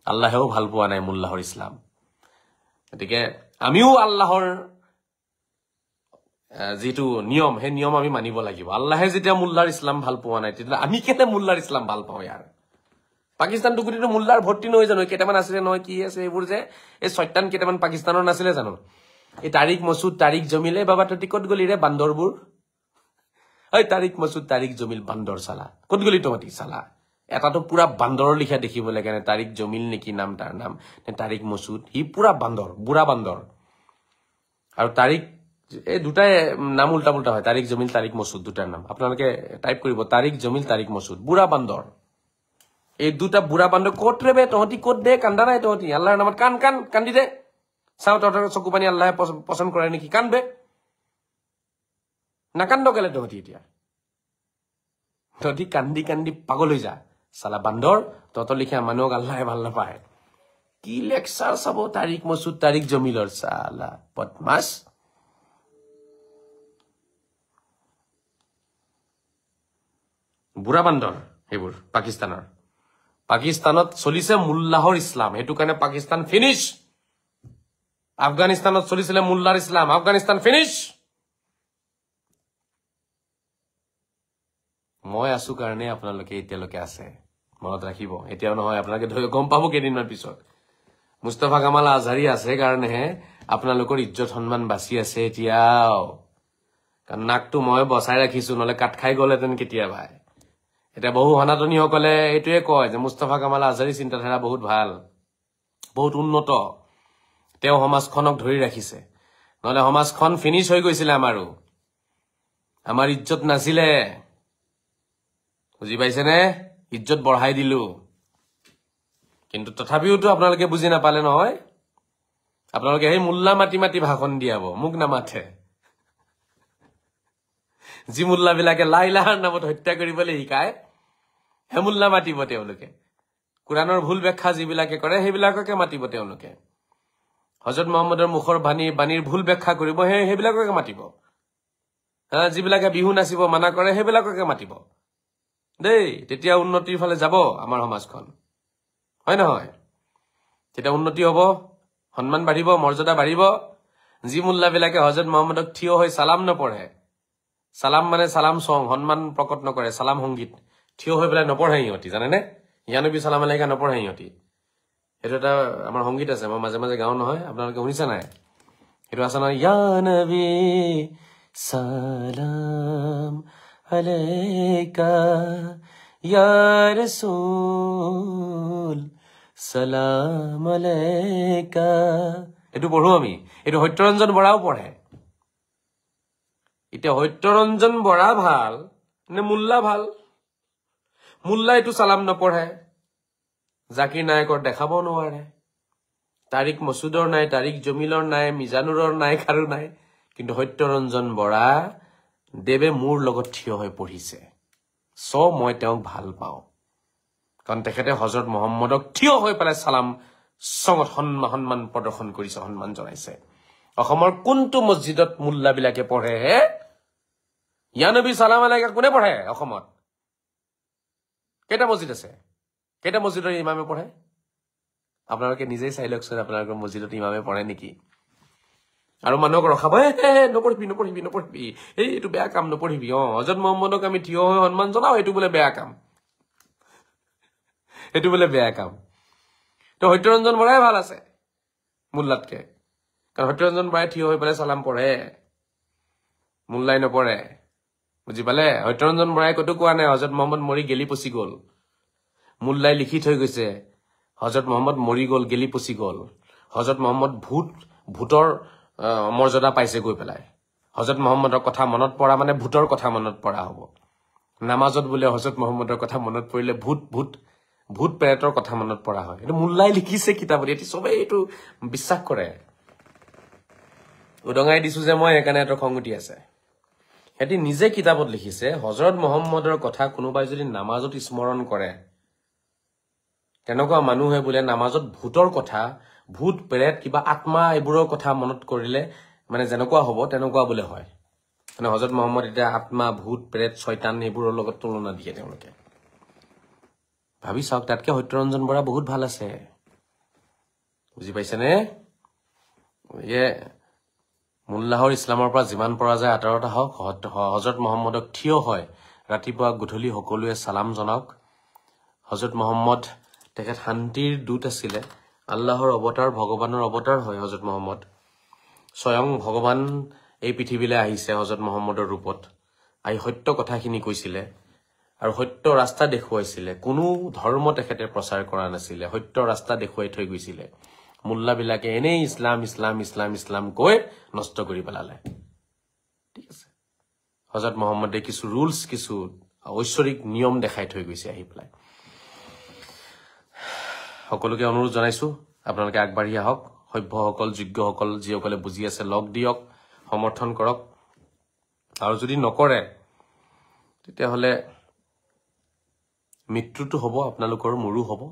আল্লাহেও ভাল পোৱা নাই মুল্লাহৰ ইছলাম গতিকে আমিও আল্লাহৰ যেটো নিয়ম হে নিয়ম আমি মানিব লাগিব আল্লাহে যেতিয়া মুল্লাৰ ইছলাম ভাল পোৱা নাই তেতিয়া আমি কেনে মুল্লাৰ ইছলাম ভাল পাওঁ ইয়াৰ পাকিস্তান টুকুৰিটো মুল্লাৰ ভৰ্তি নহয় জানো কেটামান আছিল নহয় কি আছে এইবোৰ যে এই শয়তান কেটামান পাকিস্তানৰ নাছিলে জানো এই তাৰিক মসুদ তাৰিক জমিলে বাবা ততি কত গলি ৰে বান্দৰবোৰ এই তাৰিক মসুদ তাৰিক জমিল বান্দৰ সালা কত গলি তহতি সালা এটাটো পুৰা বান্দৰৰ লিখা দেখিব লাগে না তাৰিক জমিল নেকি নাম তাৰ নাম নে তাৰিক মসুদ ই পুৰা বান্দৰ বুঢ়া বান্দৰ আৰু তাৰিক এই দুটাই নাম উল্টা উল্টা হয় তাৰিক জমিল তাৰিক মসুদ দুটাৰ নাম আপোনালোকে টাইপ কৰিব তাৰিক জমিল তাৰিক মসুদ বুঢ়া বান্দৰ এই দুটা বুঢ়া বান্দৰ কত ৰেবে তহতি কত দে কান্দা নাই তহতি আল্লাহৰ নামত কান কান কান্দি দে চাও তহতৰ চকু পানী আল্লাহে পছন্দ কৰে নেকি কানবে না কান্দ গেলে তহতি এতিয়া তহতি কান্দি কান্দি পাগল হৈ যা সালা বান্দৰ তহতৰ লিখা মানুহক আল্লাহে ভাল নাপায় কি লেকচাৰ চাব তাৰিক মসুদ তাৰিক জমিলৰ সালা বদমাছ বুঢ়া বান্দৰ এইবোৰ পাকিস্তানত চলিছে মুল্লাহৰ ইছলাম হেতু কাৰণে পাকিস্তান ফিনিশ আফগানিস্তানত চলিছিল মুল্লাৰ ইছলাম আফগানিস্তান ফিনিশ মই আছো কাৰণে আপোনালোকে এতিয়ালৈকে আছে মনত ৰাখিব এতিয়াও নহয় আপোনালোকে ধৰি গম পাব কেদিনমান পিছত মুস্তাফা কামাল আজহাৰী আছে কাৰণেহে আপোনালোকৰ ইজ্জত সন্মান বাচি আছে এতিয়াও কাৰণ নাকটো মই বচাই ৰাখিছো নহলে কাট খাই গলেতেন কেতিয়াবা এটা বহু সনাতনী সকলে এটোৱে কয় যে মুস্তাফা কামাল আজহাৰী চিন্তাধাৰা বহুত ভাল বহুত উন্নত তেও সমাজখনক ধৰি ৰাখিছে নহলে সমাজখন ফিনিশ হৈ গৈছিল আমাৰো আমাৰ ইজ্জত নাছিলে বুজি পাইছে নে ইজ্জত বঢ়াই দিলো কিন্তু তথাপিওতো আপোনালোকে বুজি নাপালে নহয় আপোনালোকে এই মুল্লা মাটি মাটি ভাষণ দিয়াব মোক নামাতে যি মুল্লা বিলাকে লা ইলাহাৰ নামত হত্যা কৰিবলৈ শিকায় হে মুল্লা মাতিব তেওঁলোকে কুৰাণৰ ভুল ব্যাখ্যা যিবিলাকে কৰে সেইবিলাককে মাতিব তেওঁলোকে হযৰত মুহাম্মদৰ মুখৰ বাণীৰ ভুল ব্যাখ্যা কৰিব সেইবিলাককে মাতিব যিবিলাকে বিহু নাচিব মানা কৰে সেইবিলাককে মাতিব দেই তেতিয়া উন্নতিৰ ফালে যাব আমাৰ সমাজখন হয় নহয় তেতিয়া উন্নতি হ'ব সন্মান বাঢ়িব মৰ্যাদা বাঢ়িব যি মুল্লা বিলাকে হযরত মুহাম্মদক থিয় হৈ সালাম নপঢ়ে সালাম মানে সালাম সং সন্মান প্ৰকট নকৰে সালাম সংগীত থিয় হৈ পেলাই নপঢ়ে ইহঁতি জানেনে ইয়া নবী সালাম আলাইকা নপঢ়ে ইহঁতি এটা এটা আমাৰ সংগীত আছে মই মাজে মাজে গাও নহয় আপোনালোকে শুনিছা নাই এটা আছে না ইয়া নবী সালাম আলাইকা ইয়া রাসূল সালাম আলাইকা এটো পঢ়ো আমি এটো সত্যৰঞ্জন বৰাও পঢ়ে এতিয়া সত্যৰঞ্জন বৰা ভাল নে মুল্লা ভাল মুল্লা এটো সালাম নপঢ়ে জাকিৰ নায়কৰ দেখাব নোৱাৰে তাৰিক মসুদৰ নাই তাৰিক জমিলৰ নাই মিজানুৰৰ নাই কাৰো নাই কিন্তু সত্যৰঞ্জন বৰা দেৱে মোৰ লগত থিয় হৈ পঢ়িছে মই তেওঁক ভাল পাওঁ কাৰণ তেখেতে হযৰত মুহাম্মদক থিয় হৈ পেলাই সালাম সঙ্গত সন্মান প্ৰদৰ্শন কৰিছে সন্মান জনাইছে অসমৰ কোনটো মছজিদত মুল্লাবিলাকে পঢ়ে হে ইয়া নবী সালাম আলাইকা কোনে পঢ়ে অসমত কেইটা মছজিদ আছে কেইটা মছজিদৰ ইমামে পঢ়ে আপোনালোকে নিজেই চাই লওকচোন আপোনালোকৰ মছজিদত ইমামে পঢ়ে নেকি আৰু মানুহক ৰখাব নপঢ়িবি এইটো বেয়া কাম নপঢ়িবি হযৰত মুহাম্মদক আমি থিয় হৈ সন্মান জনাও এইটো বোলে বেয়া কাম তো সত্যৰঞ্জন বৰাই ভাল আছে মুল্লাতকে কাৰণ সত্যৰঞ্জন বৰাই থিয় হৈ পেলাই সালাম পঢ়ে মুল্লাই নপঢ়ে বুজি পালে সত্যৰঞ্জন বৰাই কতো কোৱা নাই হযৰত মুহাম্মদ মৰি গেলি পচি গল মুল্লাই লিখি থৈ গৈছে হযৰত মুহাম্মদ মৰি গল গেলি পচি গল হযৰত মুহাম্মদ ভূতৰ মৰ্যাদা পাইছে গৈ পেলাই হযৰত মুহাম্মদৰ কথা মনত পৰা মানে ভূতৰ কথা মনত পৰা হ'ব নামাজত বোলে হযৰত মুহাম্মদৰ কথা মনত পৰিলে ভূত প্ৰেতৰ কথা মনত পৰা হয় এটো মুল্লাই লিখিছে কিতাপত এটি সবে এটো বিশ্বাস কৰে উদঙাই দিছো যে মই একানে এটো খংগুটি আছে এটি নিজে কিতাপত লিখিছে হযৰত মুহাম্মদৰ কথা কোনোবাই যদি নামাজত স্মৰণ কৰে তেনেকুৱা মানুহে বোলে নামাজত ভূতৰ কথা ভূত প্ৰেত কিবা আত্মা এইবোৰৰ কথা মনত কৰিলে মানে যেনেকুৱা হ'ব তেনেকুৱা বোলে হয় মানে হযৰত মুহাম্মদ এটা আত্মা ভূত প্ৰেত শয়তান এইবোৰৰ লগত তুলনা দিয়ে তেওঁলোকে ভাবি চাওক তাতকে সত্যৰঞ্জন বৰা বহুত ভাল আছে বুজি পাইছেনে মুল্লাহৰ ইছলামৰ পৰা যিমান পৰা যায় আঁতৰত আহক হযৰত মুহাম্মদক থিয় হয় ৰাতিপুৱা গধূলি সকলোৱে সালাম জনাওক হযৰত মুহাম্মদ তেখেত শান্তিৰ দূত আছিলে আল্লাহৰ অৱতাৰ ভগৱানৰ অৱতাৰ হয় হযৰত মুহাম্মদ স্বয়ং ভগৱান এই পৃথিৱীলৈ আহিছে হযৰত মুহাম্মদৰ ৰূপত আই সত্য কথাখিনি কৈছিলে আৰু সত্য ৰাস্তা দেখুৱাইছিলে কোনো ধৰ্ম তেখেতে প্ৰচাৰ কৰা নাছিলে সত্য ৰাস্তা দেখুৱাই থৈ গৈছিলে মুল্লাবিলাকে এনে ইছলাম কৈ নষ্ট কৰি পেলালে ঠিক আছে হযৰত মুহাম্মদে কিছু ৰুলছ কিছু ঐশ্বৰিক নিয়ম দেখাই থৈ গৈছে আহি পেলাই সকলোকে অনুৰোধ জনাইছো আপোনালোকে আগবাঢ়ি আহক সভ্যসকল যোগ্যসকল যিসকলে বুজি আছে লগ দিয়ক সমৰ্থন কৰক আৰু যদি নকৰে তেতিয়াহলে মৃত্যুটো হ'ব আপোনালোকৰ মোৰো হ'ব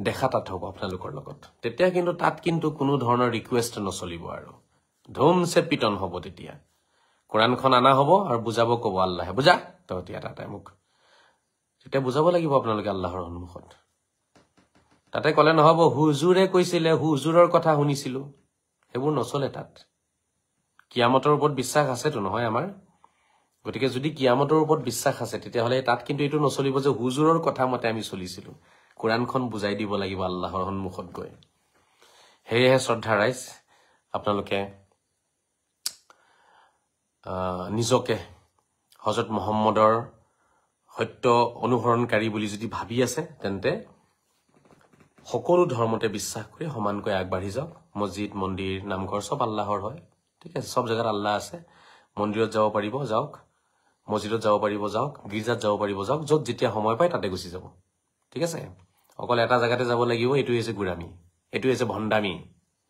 দেখা তাত হ'ব আপোনালোকৰ লগত তেতিয়া কিন্তু তাত কিন্তু কোনো ধৰণৰ ৰিকুৱেষ্ট নচলিব আৰু ধুমছে পিটন হ'ব তেতিয়া কোৰানখন আনা হ'ব আৰু বুজাব ক'ব আল্লাহে বুজা তহঁতি এটা মোক তেতিয়া বুজাব লাগিব আপোনালোকে আল্লাহৰ সন্মুখত তাতে ক'লে নহ'ব হুজুৰে কৈছিলে হুজুৰৰ কথা শুনিছিলো সেইবোৰ নচলে তাত কিয়ামতৰ ওপৰত বিশ্বাস আছেতো নহয় আমাৰ গতিকে যদি কিয়ামতৰ ওপৰত বিশ্বাস আছে তেতিয়াহ'লে তাত কিন্তু এইটো নচলিব যে হুজুৰৰ কথা মতে আমি চলিছিলো কোৰানখন বুজাই দিব লাগিব আল্লাহৰ সন্মুখত গৈ হেয়ে শ্ৰদ্ধা ৰাইজ আপোনালোকে নিজকে হযৰত মুহাম্মদৰ সত্য অনুসৰণকাৰী বুলি যদি ভাবি আছে তেন্তে সকলো ধৰ্মতে বিশ্বাস কৰি সমানকৈ আগবাঢ়ি যাওক মছজিদ মন্দিৰ নামঘৰ সব আল্লাহৰ হয় ঠিক আছে সব জায়গাত আল্লাহ আছে মন্দিৰত যাব পাৰিব যাওক মছজিদত যাব পাৰিব যাওক গীৰ্জাত যাব পাৰিব যাওক য'ত যেতিয়া সময় পায় তাতে গুচি যাব ঠিক আছে অকল এটা জায়গাতে যাব লাগিব এইটো হৈছে গুৰামী এইটো হৈছে ভণ্ডামী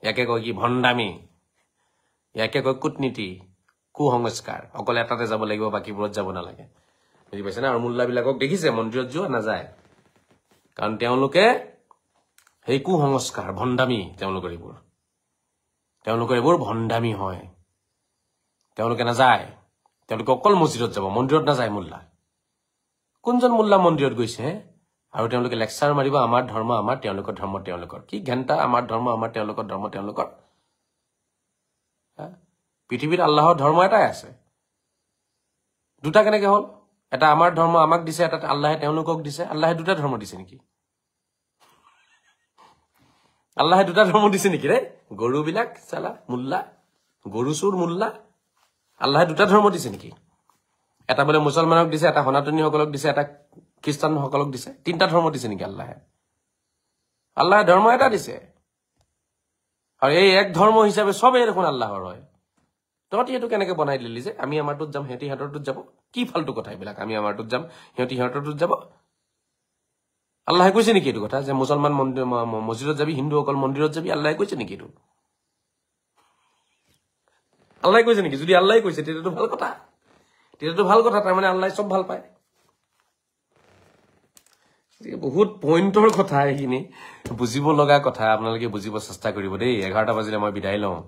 ইয়াকে কয় কি ভণ্ডামী ইয়াকে কয় কূটনীতি কুসংস্কাৰ অকল এটাতে যাব লাগিব বাকিবোৰত যাব নালাগে বুজি পাইছে না আৰু মুল্লাবিলাকক দেখিছে মন্দিৰত যোৱা নাযায় কাৰণ তেওঁলোকে সেই কুসংস্কাৰ ভণ্ডামী তেওঁলোকৰ এইবোৰ ভণ্ডামী হয় তেওঁলোকে নাযায় তেওঁলোকে অকল মছজিদত যাব মন্দিৰত নাযায় মুল্লা কোনজন মুল্লা মন্দিৰত গৈছে আৰু তেওঁলোকে লেকচাৰ মাৰিব আমাৰ ধৰ্ম আমাৰ তেওঁলোকৰ ধৰ্ম তেওঁলোকৰ কি ঘণ্টা আমাৰ ধৰ্ম আমাৰ তেওঁলোকৰ ধৰ্ম তেওঁলোকৰ পৃথিৱীত আল্লাহৰ ধৰ্ম এটাই আছে দুটা কেনেকৈ হ'ল এটা আমাৰ ধৰ্ম আমাক দিছে এটা আল্লাহে তেওঁলোকক দিছে আল্লাহে দুটা ধৰ্ম দিছে নেকি আল্লাহে দুটা ধৰ্ম দিছে নেকি ৰে গৰুবিলাক চালা মুল্লা গৰু চুৰ মুল্লা আল্লাহে দুটা ধৰ্ম দিছে নেকি এটা বোলে মুছলমানক দিছে এটা সনাতনীসকলক দিছে এটা খ্ৰীষ্টানসকলক দিছে তিনটা ধৰ্ম দিছে নেকি আল্লাহে ধৰ্ম এটা দিছে আৰু এই এক ধৰ্ম হিচাপে সবেই দেখোন আল্লাহৰ হয় তহঁতি এইটো কেনেকৈ বনাই দিলি যে আমি আমাৰটোত যাম সিহঁতি সিহঁতৰটোত যাব কি ফাল্টু কথা এইবিলাক আমি আমাৰটোত যাম সিহঁতি সিহঁতৰটোত যাব আল্লাহে কৈছে নেকি এইটো কথা যে মুছলমান মছজিদত যাবি হিন্দুসকল মন্দিৰত যাবি আল্লাহে কৈছে নেকি এইটো আল্লাহে কৈছে নেকি যদি আল্লাহে কৈছে তেতিয়াতো ভাল কথা তাৰমানে আল্লাহে চব ভাল পায় বহুত পইণ্টৰ কথা এইখিনি বুজিব লগা কথা আপোনালোকে বুজিব চেষ্টা কৰিব দেই 11টা বাজিলে মই বিদায় লওঁ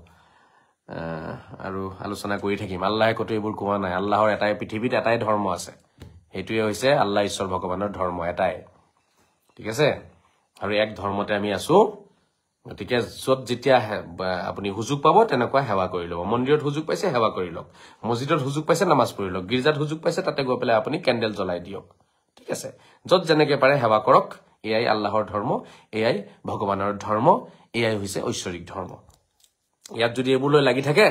আৰু আলোচনা কৰি থাকিম আল্লাহে কত এইবোৰ কোৱা নাই আল্লাহৰ এটাই পৃথিৱীত এটাই ধৰ্ম আছে হেতুৱে হৈছে আল্লাহ ঈশ্বৰ ভগৱানৰ ধৰ্ম এটাই ঠিক আছে আৰু এক ধৰ্মতে আমি আছো গতিকে যত যেতিয়া আপুনি হুজুক পাব তেনেকুৱা সেৱা কৰি লব মন্দিৰত হুজুক পাইছে সেৱা কৰি লওক মছজিদত হুজুক পাইছে নামাজ পঢ়ি লওক গিৰ্জাত হুজুক পাইছে তাতে গৈ পেলাই আপুনি কেন্ডেল জ্বলাই দিয়ক ঠিক আছে যত যেনেকে পাৰে সেৱা কৰক এয়াই আল্লাহৰ ধৰ্ম এয়াই ভগৱানৰ ধৰ্ম এয়াই হৈছে ঐশ্বৰিক ধৰ্ম ইয়াত যদি এইবোৰ লাগি থাকে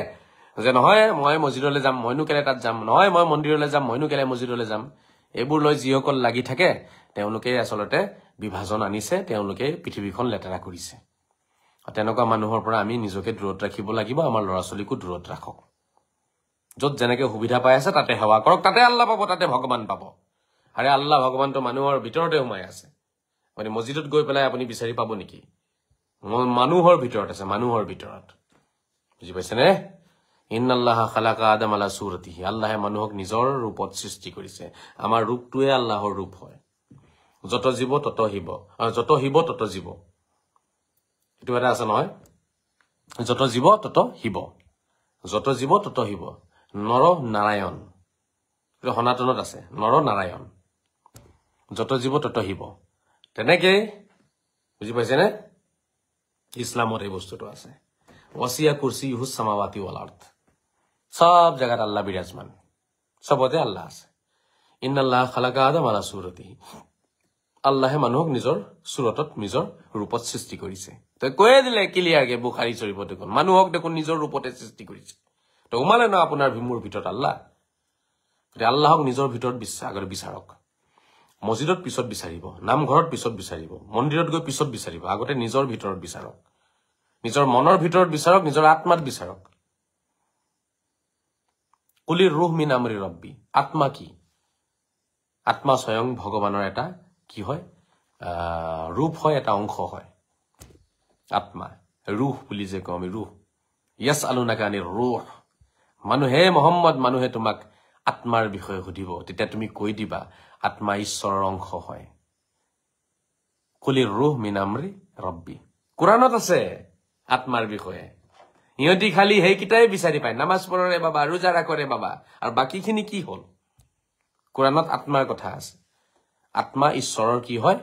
যে নহয় মই মছজিদলৈ যাম মইনো কেলে তাত যাম নহয় মই মন্দিৰলৈ যাম মইনো কেলে মছজিদলৈ যাম এইবোৰ লৈ যিসকল লাগি থাকে তেওঁলোকে আসলতে বিভাজন আনিছে তেওঁলোকে পৃথিৱীখন লেতেৰা কৰিছে তেনেকুৱা মানুহৰ পৰা আমি নিজকে দূৰত ৰাখিব লাগিব আমাৰ ল'ৰা-ছোৱালীকো দূৰত ৰাখক যত যেনেকে সুবিধা পাই আছে তাতে সেৱা কৰক তাতে আল্লাহ পাব তাতে ভগৱান পাব আৰে আল্লাহ ভগৱানটো মানুহৰ ভিতৰতে সোমাই আছে মানে মছজিদত গৈ পেলাই আপুনি বিচাৰি পাব নেকি মানুহৰ ভিতৰত আছে মানুহৰ ভিতৰত বুজি পাইছেনে ইন্নাল্লাহ খালাকা আদম আলা সূৰতিহি আল্লাহে মানুহক নিজৰ ৰূপত সৃষ্টি কৰিছে আমাৰ ৰূপটোৱে আল্লাহৰ ৰূপ হয় যত জীৱ তত হিব আৰু যত হিব তত জীৱ এটো এটা আছে নহয় যত জীৱ তত হিব যত জীৱ তত হিব নৰ নাৰায়ণ এটো সনাতনত আছে নৰ নাৰায়ণ যত জীৱ তত হিব তেনেকে বুজি পাইছেনে ইছলামত এই বস্তুটো আছে ওয়াসিয়া কুরসিয়ুহুস সামাওয়াতি ওয়াল আরদ সব জায়গাত আল্লাহ বিরাজমান সবতে আল্লাহ আছে ইন্নাল্লাহ খালাকা আদম আলা সূরতিহি আল্লাহে মানুহক নিজৰ সুৰতত নিজৰ ৰূপত সৃষ্টি কৰিছে তো কয়ে দিলে ক্লিয়াৰকে বুখাৰী শৰীফত দেখোন মানুহক দেখোন নিজৰ ৰূপতে সৃষ্টি কৰিছে তো উমালে না আপোনাৰ ভিমুৰ ভিতৰত আল্লাহ যে আল্লাহক নিজৰ ভিতৰত আগৰ বিচাৰক মছজিদত পিছত বিচাৰিব নামঘৰত পিছত বিচাৰিব মন্দিৰত গৈ পিছত বিচাৰিব আগতে নিজৰ ভিতৰত বিচাৰক নিজৰ মনৰ ভিতৰত বিচাৰক নিজৰ আত্মাত বিচাৰক কুলিৰ ৰুহ মিন আমৰি ৰব্বি আত্মা কি আত্মা স্বয়ং ভগৱানৰ এটা কি হয় ৰূপ হয় এটা অংশ হয় আত্মা ৰুহ বুলি যে কওঁ আমি ৰুহ ইয়াসআলুনাকা আনিৰ ৰুহ মানুহে মোহাম্মদ মানুহে তোমাক আত্মাৰ বিষয়ে সুধিব তেতিয়া তুমি কৈ দিবা আত্মা ঈশ্বৰৰ অংশ হয় কুলিৰ ৰুহ মিন আমৰি ৰব্বি কোৰানত আছে আত্মাৰ বিষয়ে ইহঁতি খালি হেইকিটাই বিচাৰি পায় নামাজ পঢ়ৰে বাবা ৰোজা ৰাখৰে বাবা আৰু বাকিখিনি কি হল কোৰানত আত্মাৰ কথা আছে আত্মা ঈশ্বৰৰ কি হয়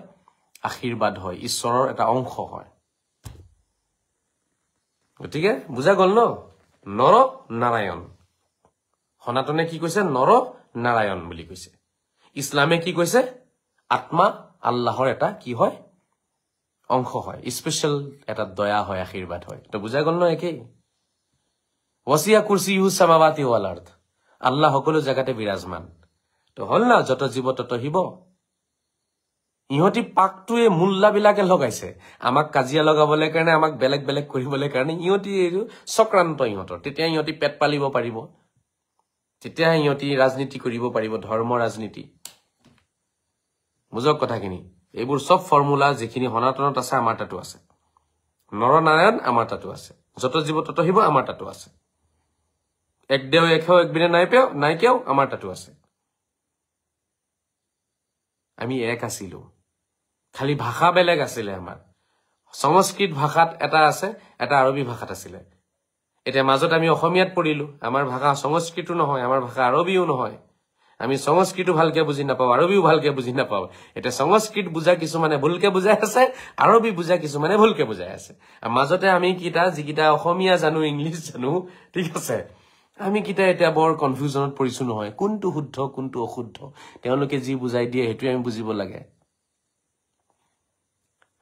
আশীৰ্বাদ হয় ঈশ্বৰৰ এটা অংশ হয় গতিকে বুজা গল ন নৰ নাৰায়ণ সনাতনে কি কৈছে নৰ নাৰায়ণ বুলি কৈছে ইছলামে কি কৈছে আত্মা আল্লাহৰ এটা কি হয় অংশ হয় স্পেশাল এটা দয়া হয় আশীৰ্বাদ হয় তো বুজা গল ন একেই ওয়াসিয়া কুৰসিয়ুহুস সামাওয়াতি ওয়াল আৰদ আল্লাহ সকলো জায়গাতে বিৰাজমান তো হল না যত জীৱ তত হিব ইহঁতি পাকটোৱে মুল্লাবিলাকে লগাইছে আমাক কাজিয়া লগাবলৈ কাৰণে আমাক বেলেগ বেলেগ কৰিবলৈ কাৰণে ইহঁতি এইটো চক্ৰান্ত ইহঁতৰ তেতিয়া ইহঁতি পেট পালিব পাৰিব তেতিয়া ইহঁতি ৰাজনীতি কৰিব পাৰিব ধৰ্ম ৰাজনীতি বুজক কথাখিনি এইবোৰ সব ফৰ্মুলা যিখিনি সনাতনত আছে আমাৰ তাতো আছে নৰনাৰায়ণ আমাৰ তাতো আছে যত জীৱ তত হিব আমাৰ তাতো আছে এক দেও একেও একবিনে নাইকেও আমাৰ তাতো আছে আমি এক আছিলো খালি ভাষা বেলেগ আছিলে আমাৰ সংস্কৃত ভাষাত এটা আছে এটা আৰবী ভাষাত আছিলে এতিয়া মাজত আমি অসমীয়াত পঢ়িলো আমাৰ ভাষা সংস্কৃতো নহয় আমাৰ ভাষা আৰবীও নহয় আমি সংস্কৃতো ভালকে বুজি নাপাওঁ আৰবীও ভালকে বুজি নাপাওঁ এটা সংস্কৃত বুজা কিছুমানে ভুলকে বুজাই আছে আৰবী বুজা কিছুমানে ভুলকে বুজাই আছে আৰু মাজতে আমি কিটা যিকিটা অসমীয়া জানো ইংলিছ জানো ঠিক আছে আমি কিটা এটা বৰ কনফিউজনত পৰিছো নহয় কোনটো শুদ্ধ কোনটো অশুদ্ধ তেওঁলোকে যি বুজাই দিয়ে হেতু আমি বুজিব লাগে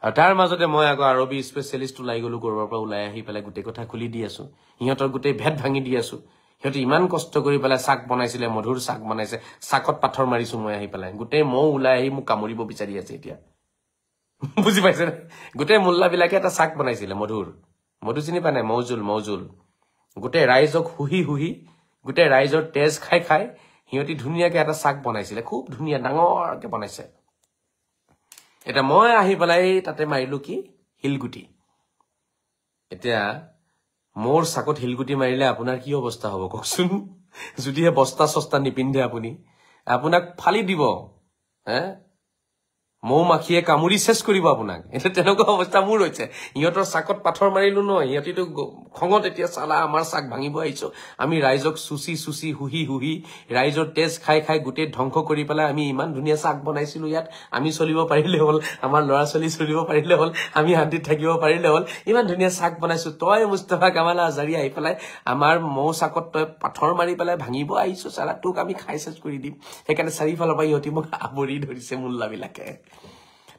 আৰু তাৰ মাজতে মই আগৰ আৰবী স্পেশালিষ্ট ওলাই গলো কৰবাৰ পৰা ওলাই আহি পেলাই গোটেই কথা খুলি দি আছো ইহঁতৰ গোটেই ভেদ ভাঙি দি আছো সিহঁতে ইমান কষ্ট কৰি পেলাই চাক বনাইছিলে মধুৰ চাক বনাইছে চাকত পাথৰ মাৰিছো মই আহি পেলাই গোটেই মৌ ওলাই আহি মোক কামুৰিব বিচাৰি আছে এতিয়া বুজি পাইছে গোটেই মুল্লাবিলাকে এটা চাক বনাইছিলে মধু চিনি পায় নাই মৌজুল গোটেই ৰাইজক হুহি হুহি গোটেই ৰাইজৰ তেজ খাই খাই সিহঁতি ধুনীয়াকে এটা চাক বনাইছিলে খুব ধুনীয়া ডাঙৰকে বনাইছে এটা মই আহি পেলাই তাতে মাৰিলো কি হিলগুটি এতিয়া মোৰ চাকত হিলগুটি মাৰিলে আপোনাৰ কি অৱস্থা হ'ব কওকচোন যদিহে বস্তা সস্তা নিপিন্ধে আপুনি আপোনাক ফালি দিব হে মৌ মাখিয়ে কামুৰি চেছ কৰিব আপোনাক এটা তেনেকুৱা অৱস্থা মোৰ হৈছে ইহঁতৰ চাকত পাথৰ মাৰিলো ন ইহঁতিটো খঙত এতিয়া চালা আমাৰ চাক ভাঙিব আহিছো আমি ৰাইজক সুচি সুচি হুহি হুহি ৰাইজৰ তেজ খাই খাই গোটেই ধ্বংস কৰি পেলাই আমি ইমান ধুনীয়া চাক বনাইছিলো ইয়াত আমি চলিব পাৰিলে হ'ল আমাৰ ল'ৰা ছোৱালী চলিব পাৰিলে হ'ল আমি শান্তিত থাকিব পাৰিলে হ'ল ইমান ধুনীয়া চাক বনাইছো তই মুস্তাফা কামাল আজাৰী আহি পেলাই আমাৰ মৌ চাকত তই পাথৰ মাৰি পেলাই ভাঙিব আহিছো চালা তোক আমি খাই চেছ কৰি দিম সেইকাৰণে চাৰিফালৰ পৰা ইহঁতি মোক আৱৰি ধৰিছে মুল্লাবিলাকে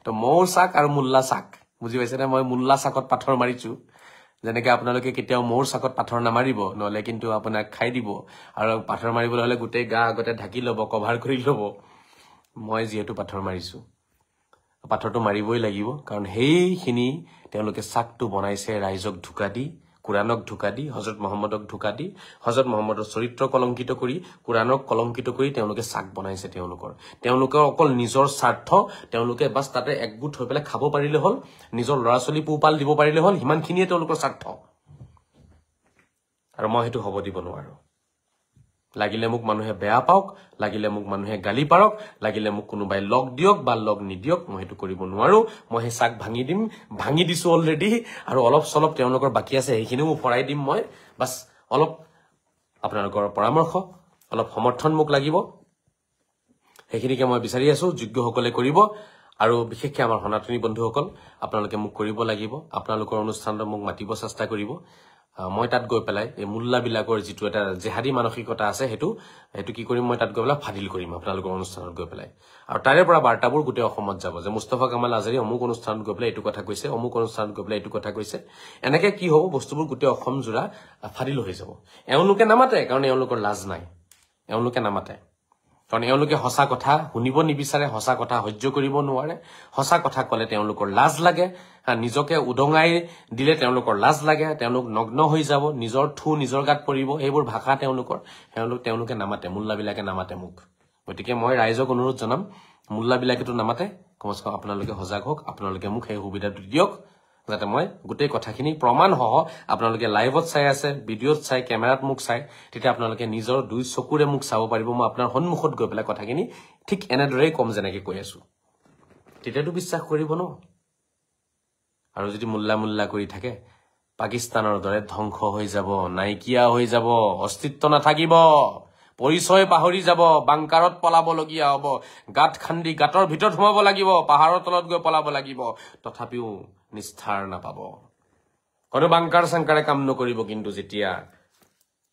তো মৌৰ চাক আৰু মুল্লা চাক বুজি পাইছে না মই মুল্লা চাকত পাথৰ মাৰিছো যেনেকে আপোনালোকে কেতিয়াও মৌৰ চাকত পাথৰ নামাৰিব নহলে কিন্তু আপোনাক খাই দিব আৰু পাথৰ মাৰিবলৈ হলে গোটেই গা আগতে ঢাকি ল'ব কভাৰ কৰি ল'ব মই যিহেতু পাথৰ মাৰিছো পাথৰটো মাৰিবই লাগিব কাৰণ সেইখিনি তেওঁলোকে চাকটো বনাইছে ৰাইজক ধোকা দি কুৰানক ধোকা দি হযৰত মুহাম্মদক ধোকা দি হযৰত মুহাম্মদৰ চৰিত্ৰ কলংকিত কৰি কুৰানক কলংকিত কৰি তেওঁলোকে চাক বনাইছে তেওঁলোকৰ অকল নিজৰ স্বাৰ্থ তেওঁলোকে বাস তাতে একগোট হৈ পেলাই খাব পাৰিলে হ'ল নিজৰ ল'ৰা ছোৱালী পোহপাল দিব পাৰিলে হ'ল হিমানখিনিয়ে তেওঁলোকৰ স্বাৰ্থ আৰু মই হেতু হ'ব দিব নোৱাৰো লাগিলে মোক মানুহে বেয়া পাওক লাগিলে মোক মানুহে গালি পাৰক লাগিলে মোক কোনোবাই লগ দিয়ক বা লগ নিদিয়ক মই হেতু কৰিব নোৱাৰো মই হে চাক ভাঙি দিম ভাঙি দিছো অলৰেডি আৰু অলপ সলপ তেওঁলোকৰ বাকি আছে সেইখিনিও ফৰাই দিম মই বাস অলপ আপোনালোকৰ পৰামৰ্শ অলপ সমৰ্থন মোক লাগিব সেইখিনিকে মই বিচাৰি আছো যোগ্যসকলে কৰিব আৰু বিশেষকৈ আমাৰ সনাতনী বন্ধুসকল আপোনালোকে মোক কৰিব লাগিব আপোনালোকৰ অনুষ্ঠানত মোক মাতিব চেষ্টা কৰিব মই তাত গৈ পেলাই এই মুল্লাবিলাকৰ যিটো এটা জেহাদী মানসিকতা আছে হেতু কি কৰিম মই তাত গৈ পেলাই ফাদিল কৰিম আপোনালোকৰ অনুষ্ঠানত গৈ পেলাই আৰু তাৰে পৰা বাৰ্তাবোৰ গোটেই অসমত যাব যে মুস্তাফা কামাল আজাৰী অমুক অনুষ্ঠানত গৈ পেলাই এইটো কথা কৈছে অমুক অনুষ্ঠানত গৈ পেলাই এইটো কথা কৈছে এনেকে কি হ'ব বস্তুবোৰ গোটেই অসম জোৰা ফাদিল হৈ যাব এওঁলোকে নামাতে কাৰণ এওঁলোকৰ লাজ নাই এওঁলোকে নামাতে কাৰণ এওঁলোকে হসা কথা শুনিব নিবিচাৰে হসা কথা সহ্য কৰিব নোৱাৰে হসা কথা কলে তেওঁলোকৰ লাজ লাগে নিজকে উদঙাই দিলে তেওঁলোকৰ লাজ লাগে তেওঁলোক নগ্ন হৈ যাব নিজৰ থু নিজৰ গাত পৰিব এইবোৰ ভাষা তেওঁলোকে নামাতে মুল্লাবিলাকে নামাতে মোক গতিকে মই ৰাইজক অনুৰোধ জনাম মুল্লাবিলাকেতো নামাতে কমসে কম আপোনালোকে সজাগ হওক আপোনালোকে মোক সেই সুবিধাটো দিয়ক যাতে মই গোটেই কথাখিনি প্ৰমাণ সহ আপোনালোকে লাইভত চাই আছে ভিডিঅ'ত চাই কেমেৰাত মোক চাই তেতিয়া আপোনালোকে নিজৰ দুই চকুৰে মোক চাব পাৰিব মই আপোনাৰ সন্মুখত গৈ পেলাই কথাখিনি ঠিক এনেদৰেই কম যেনেকৈ কৈ আছো তেতিয়াতো বিশ্বাস কৰিব ন আৰু যদি মুল্লা কৰি থাকে পাকিস্তানৰ দৰে ধ্বংস হৈ যাব নাইকিয়া হৈ যাব অস্তিত্ব নাথাকিব পৰিচয় পাহৰি যাব বাংকাৰত পলাবলগীয়া হ'ব গাঁত খান্দি গাঁতৰ ভিতৰত সোমাব লাগিব পাহাৰৰ তলত গৈ পলাব লাগিব তথাপিও নিস্থাৰ নাপাব কোনো বাংকাৰ সংকাৰে কাম নকৰিব কিন্তু যেতিয়া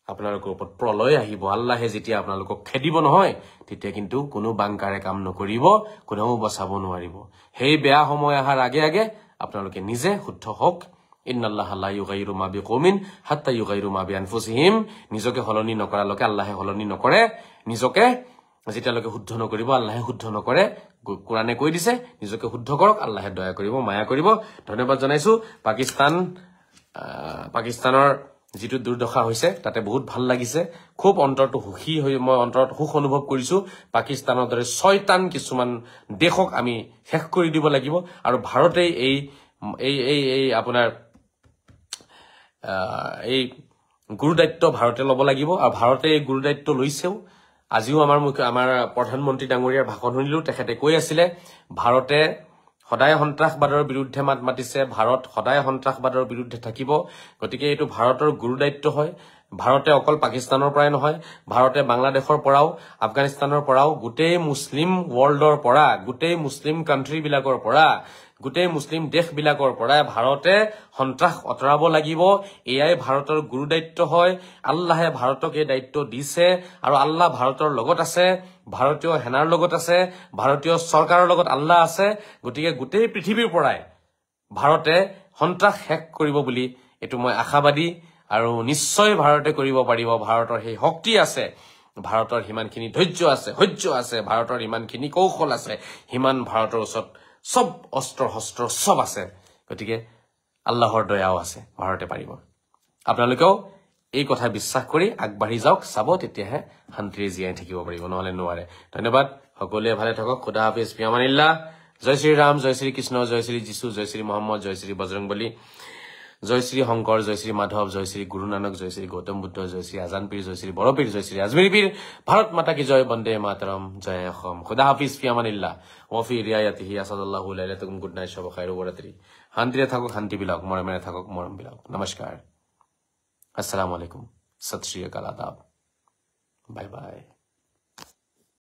আপোনালোকৰ ওপৰত প্ৰলয় আহিব আল্লাহে যেতিয়া আপোনালোকক খেদিব নহয় তেতিয়া কিন্তু কোনো বাংকাৰে কাম নকৰিব কোনেও বচাব নোৱাৰিব সেই বেয়া সময় আহাৰ আগে আগে আপোনালোকে নিজে শুদ্ধ হওক ইন্নাল্লাহা লা ইউগাইৰু মা বিকৌমিন হাত্তা ইউগাইৰু মা বিআনফুসিহিম নিজকে হলনি নকৰালৈকে আল্লাহে হলনি নকৰে নিজকে যেতিয়ালৈকে শুদ্ধ নকৰিব আল্লাহে শুদ্ধ নকৰে কোৰানে কৈ দিছে নিজকে শুদ্ধ কৰক আল্লাহে দয়া কৰিব মায়া কৰিব ধন্যবাদ জনাইছো পাকিস্তানৰ যিটো দুৰ্দশা হৈছে তাতে বহুত ভাল লাগিছে খুব অন্তৰটো সুখী হৈ মই অন্তৰত সুখ অনুভৱ কৰিছো পাকিস্তানৰ দৰে শয়তান কিছুমান দেশক আমি শেষ কৰি দিব লাগিব আৰু ভাৰতে এই আপোনাৰ এই গুৰুদায়িত্ব ভাৰতে ল'ব লাগিব আৰু ভাৰতে এই গুৰুদায়িত্ব লৈছেও আজিও আমাৰ প্ৰধানমন্ত্ৰী ডাঙৰীয়াৰ ভাষণ শুনিলো তেখেতে কৈ আছিলে ভাৰতে সদায় সন্ত্ৰাসবাদৰ বিৰুদ্ধে মাত মাতিছে ভাৰত সদায় সন্ত্ৰাসবাদৰ বিৰুদ্ধে থাকিব গতিকে এইটো ভাৰতৰ গুৰুদায়িত্ব হয় ভাৰতে অকল পাকিস্তানৰ পৰাই নহয় ভাৰতে বাংলাদেশৰ পৰাও আফগানিস্তানৰ পৰাও গোটেই মুছলিম ৱৰ্ল্ডৰ পৰা গোটেই মুছলিম কাণ্ট্ৰি বিলাকৰ পৰা গোটেই মুছলিম দেশবিলাকৰ পৰা ভাৰতে সন্ত্ৰাস অতৰাব লাগিব এয়াই ভাৰতৰ গুৰুদায়িত্ব হয় আল্লাহে ভাৰতক এই দায়িত্ব দিছে আৰু আল্লাহ ভাৰতৰ লগত আছে ভাৰতীয় সেনাৰ লগত আছে ভাৰতীয় চৰকাৰৰ লগত আল্লাহ আছে গতিকে গোটেই পৃথিৱীৰ পৰাই ভাৰতে সন্ত্ৰাস শেষ কৰিব বুলি এটো মই আশাবাদী আৰু নিশ্চয় ভাৰতে কৰিব পাৰিব ভাৰতৰ সেই শক্তি আছে ভাৰতৰ হিমানখিনি ধৈৰ্য আছে সহ্য আছে ভাৰতৰ ইমানখিনি কৌশল আছে হিমান ভাৰতৰ ওচৰত সব অস্ত্ৰ শস্ত্ৰ সব আছে গতিকে আল্লাহৰ দয়াও আছে ভাৰতে পাৰিব আপোনালোকেও এই কথা বিশ্বাস কৰি আগবাঢ়ি যাওক চাব তেতিয়াহে শান্তিৰে জীয়াই থাকিব পাৰিব নহলে নোৱাৰে ধন্যবাদ সকলোৱে ভালে থাকক খুদা হাফেজ ফি আমানিল্লাহ জয় শ্ৰী ৰাম জয় শ্ৰী কৃষ্ণ জয় শ্ৰী যীশু জয় শ্ৰী মুহাম্মদ জয় শ্ৰী বজৰংবলী জয় শ্ৰী শংকৰ জয় শ্ৰী মাধৱ জয় শ্ৰী গুৰু নানক জয় শ্ৰী গৌতম বুদ্ধ জয় শ্ৰী আজান পীৰ জয় শ্ৰী বড় পীৰ জয় শ্ৰী আজমিৰ পীৰ ভাৰত মাতা কি জয় বন্দে মাতৰম জয় অসম খুদা হাফিজ ফি আমানিল্লাহ ওয়া ফি ৰিয়ায়াতিহি আসাদাল্লাহু লাইলাতুকুম গুড নাইট শব খাইৰ শুভৰাত্ৰি শান্তিৰে থাকক শান্তি বিলাক মৰমেৰে থাকক মৰম বিলাক নমস্কাৰ আসসালামু আলাইকুম সত শ্ৰী আকাল আদাব বাই বাই